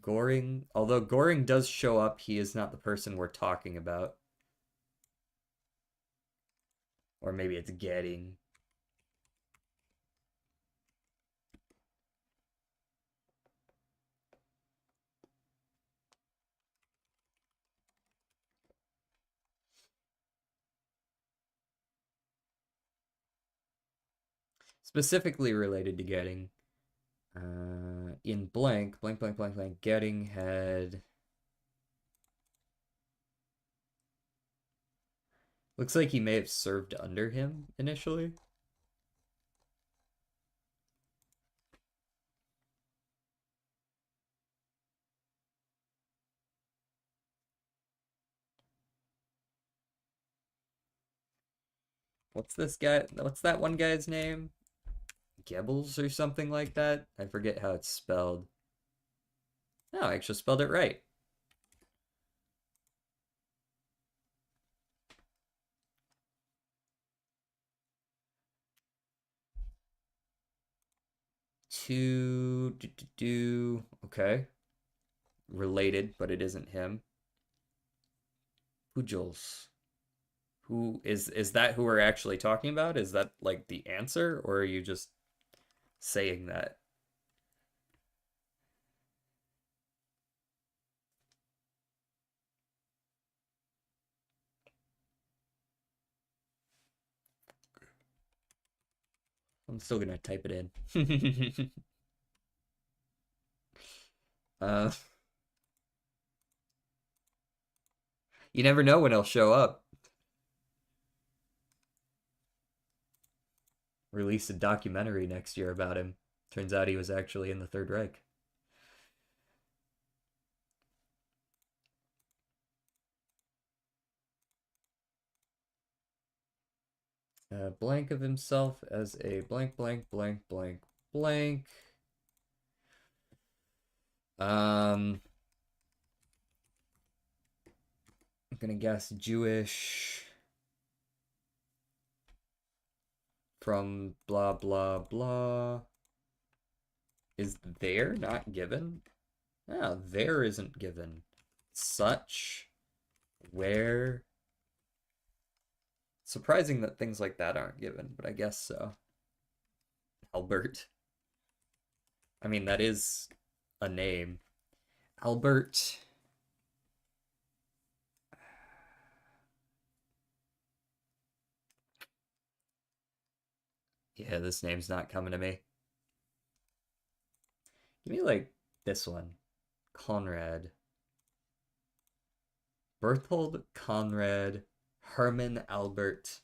Goring, although Goring does show up, he is not the person we're talking about. Or maybe it's Getting. Specifically related to Getting. In blank, blank, blank, blank, blank, Getting had. Looks like he may have served under him initially. What's this guy? What's that one guy's name? Goebbels or something like that? I forget how it's spelled. No, I actually spelled it right. Okay. Related, but it isn't him. Pujals. Who is that who we're actually talking about? Is that like the answer, or are you just saying that? I'm still gonna type it in. uh, you never know when he'll show up. Release a documentary next year about him. Turns out he was actually in the Third Reich. Blank of himself as a blank, blank, blank, blank, blank. I'm gonna guess Jewish from blah, blah, blah. Is there not given? No, there isn't given. Such, where. Surprising that things like that aren't given, but I guess so. Albert. I mean, that is a name. Albert. Yeah, this name's not coming to me. Give me like this one. Conrad. Berthold Conrad Hermann Albert.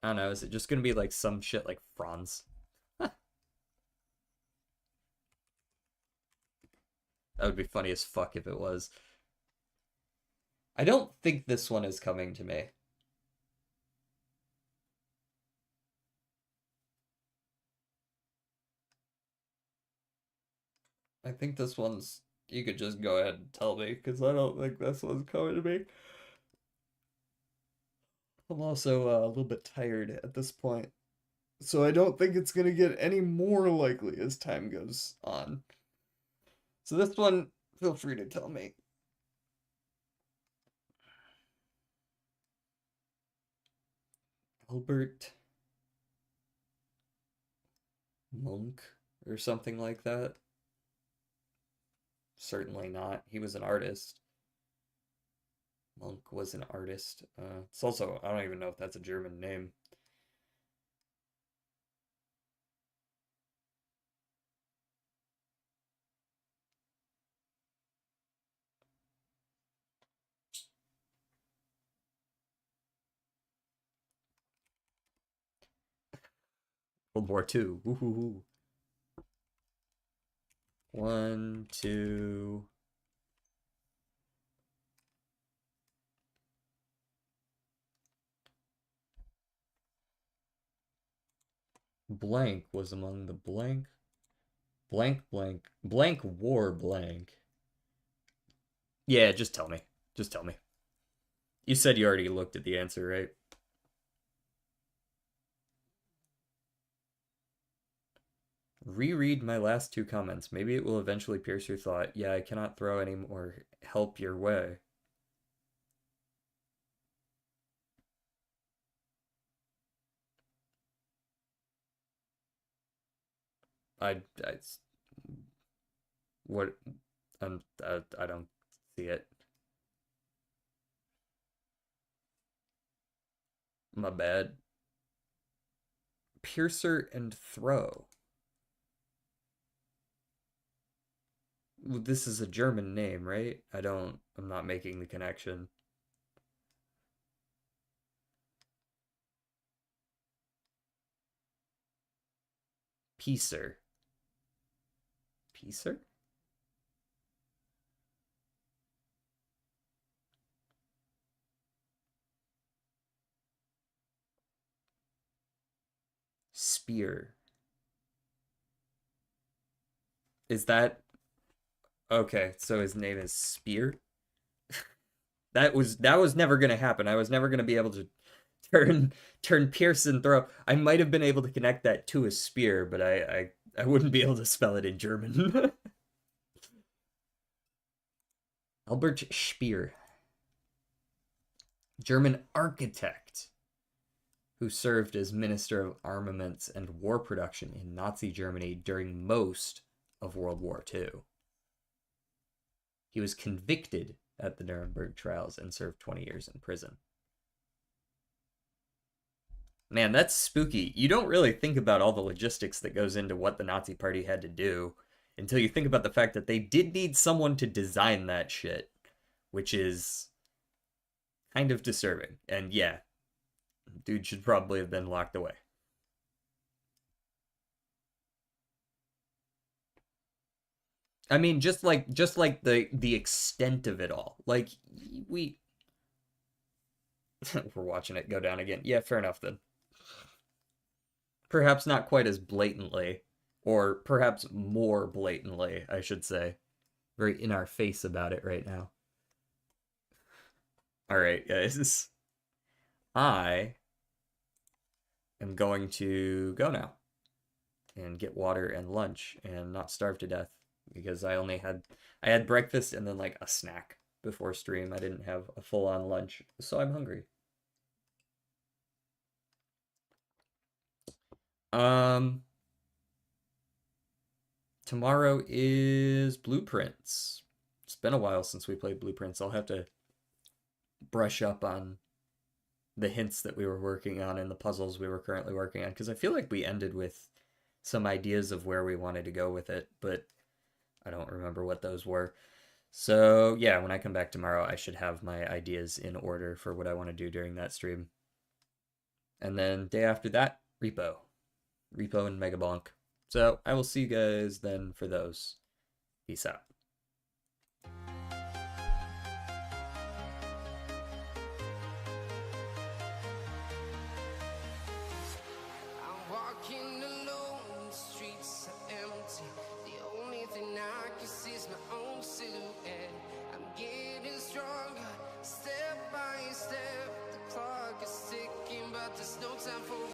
I don't know, is it just gonna be like some shit like Franz? That would be funny as fuck if it was. I don't think this one is coming to me. I think this one's. You could just go ahead and tell me, because I don't think this one's coming to me. I'm also a little bit tired at this point, so I don't think it's gonna get any more likely as time goes on. So this one, feel free to tell me. Albert Monk or something like that. Certainly not. He was an artist. Monk was an artist. It's also, I don't even know if that's a German name. World War II. Woohoo. One, two. Blank was among the blank. Blank, blank. Blank war blank. Yeah, just tell me. Just tell me. You said you already looked at the answer, right? Reread my last two comments. Maybe it will eventually pierce your thought. Yeah, I cannot throw any more help your way. I what, I don't see it. My bad. Piercer and throw. This is a German name, right? I'm not making the connection. Piecer. Piecer? Spear. Is that okay? So his name is Spear? That was never gonna happen. I was never gonna be able to turn pierce and throw. I might have been able to connect that to a spear, but I wouldn't be able to spell it in German. Albert Speer, German architect who served as Minister of Armaments and War Production in Nazi Germany during most of World War II. He was convicted at the Nuremberg trials and served 20 years in prison. Man, that's spooky. You don't really think about all the logistics that goes into what the Nazi Party had to do until you think about the fact that they did need someone to design that shit, which is kind of disturbing. And yeah, dude should probably have been locked away. I mean, just like the extent of it all. Like we we're watching it go down again. Yeah, fair enough then. Perhaps not quite as blatantly, or perhaps more blatantly, I should say. Very in our face about it right now. All right, guys. I am going to go now and get water and lunch and not starve to death because I had breakfast and then like a snack before stream. I didn't have a full-on lunch, so I'm hungry. Um Tomorrow is Blueprints. It's been a while since we played Blueprints. I'll have to brush up on the hints that we were working on and the puzzles we were currently working on, because I feel like we ended with some ideas of where we wanted to go with it, but I don't remember what those were. So, yeah, when I come back tomorrow, I should have my ideas in order for what I want to do during that stream. And then day after that, Repo and Mega Bonk. So, I will see you guys then for those. Peace out.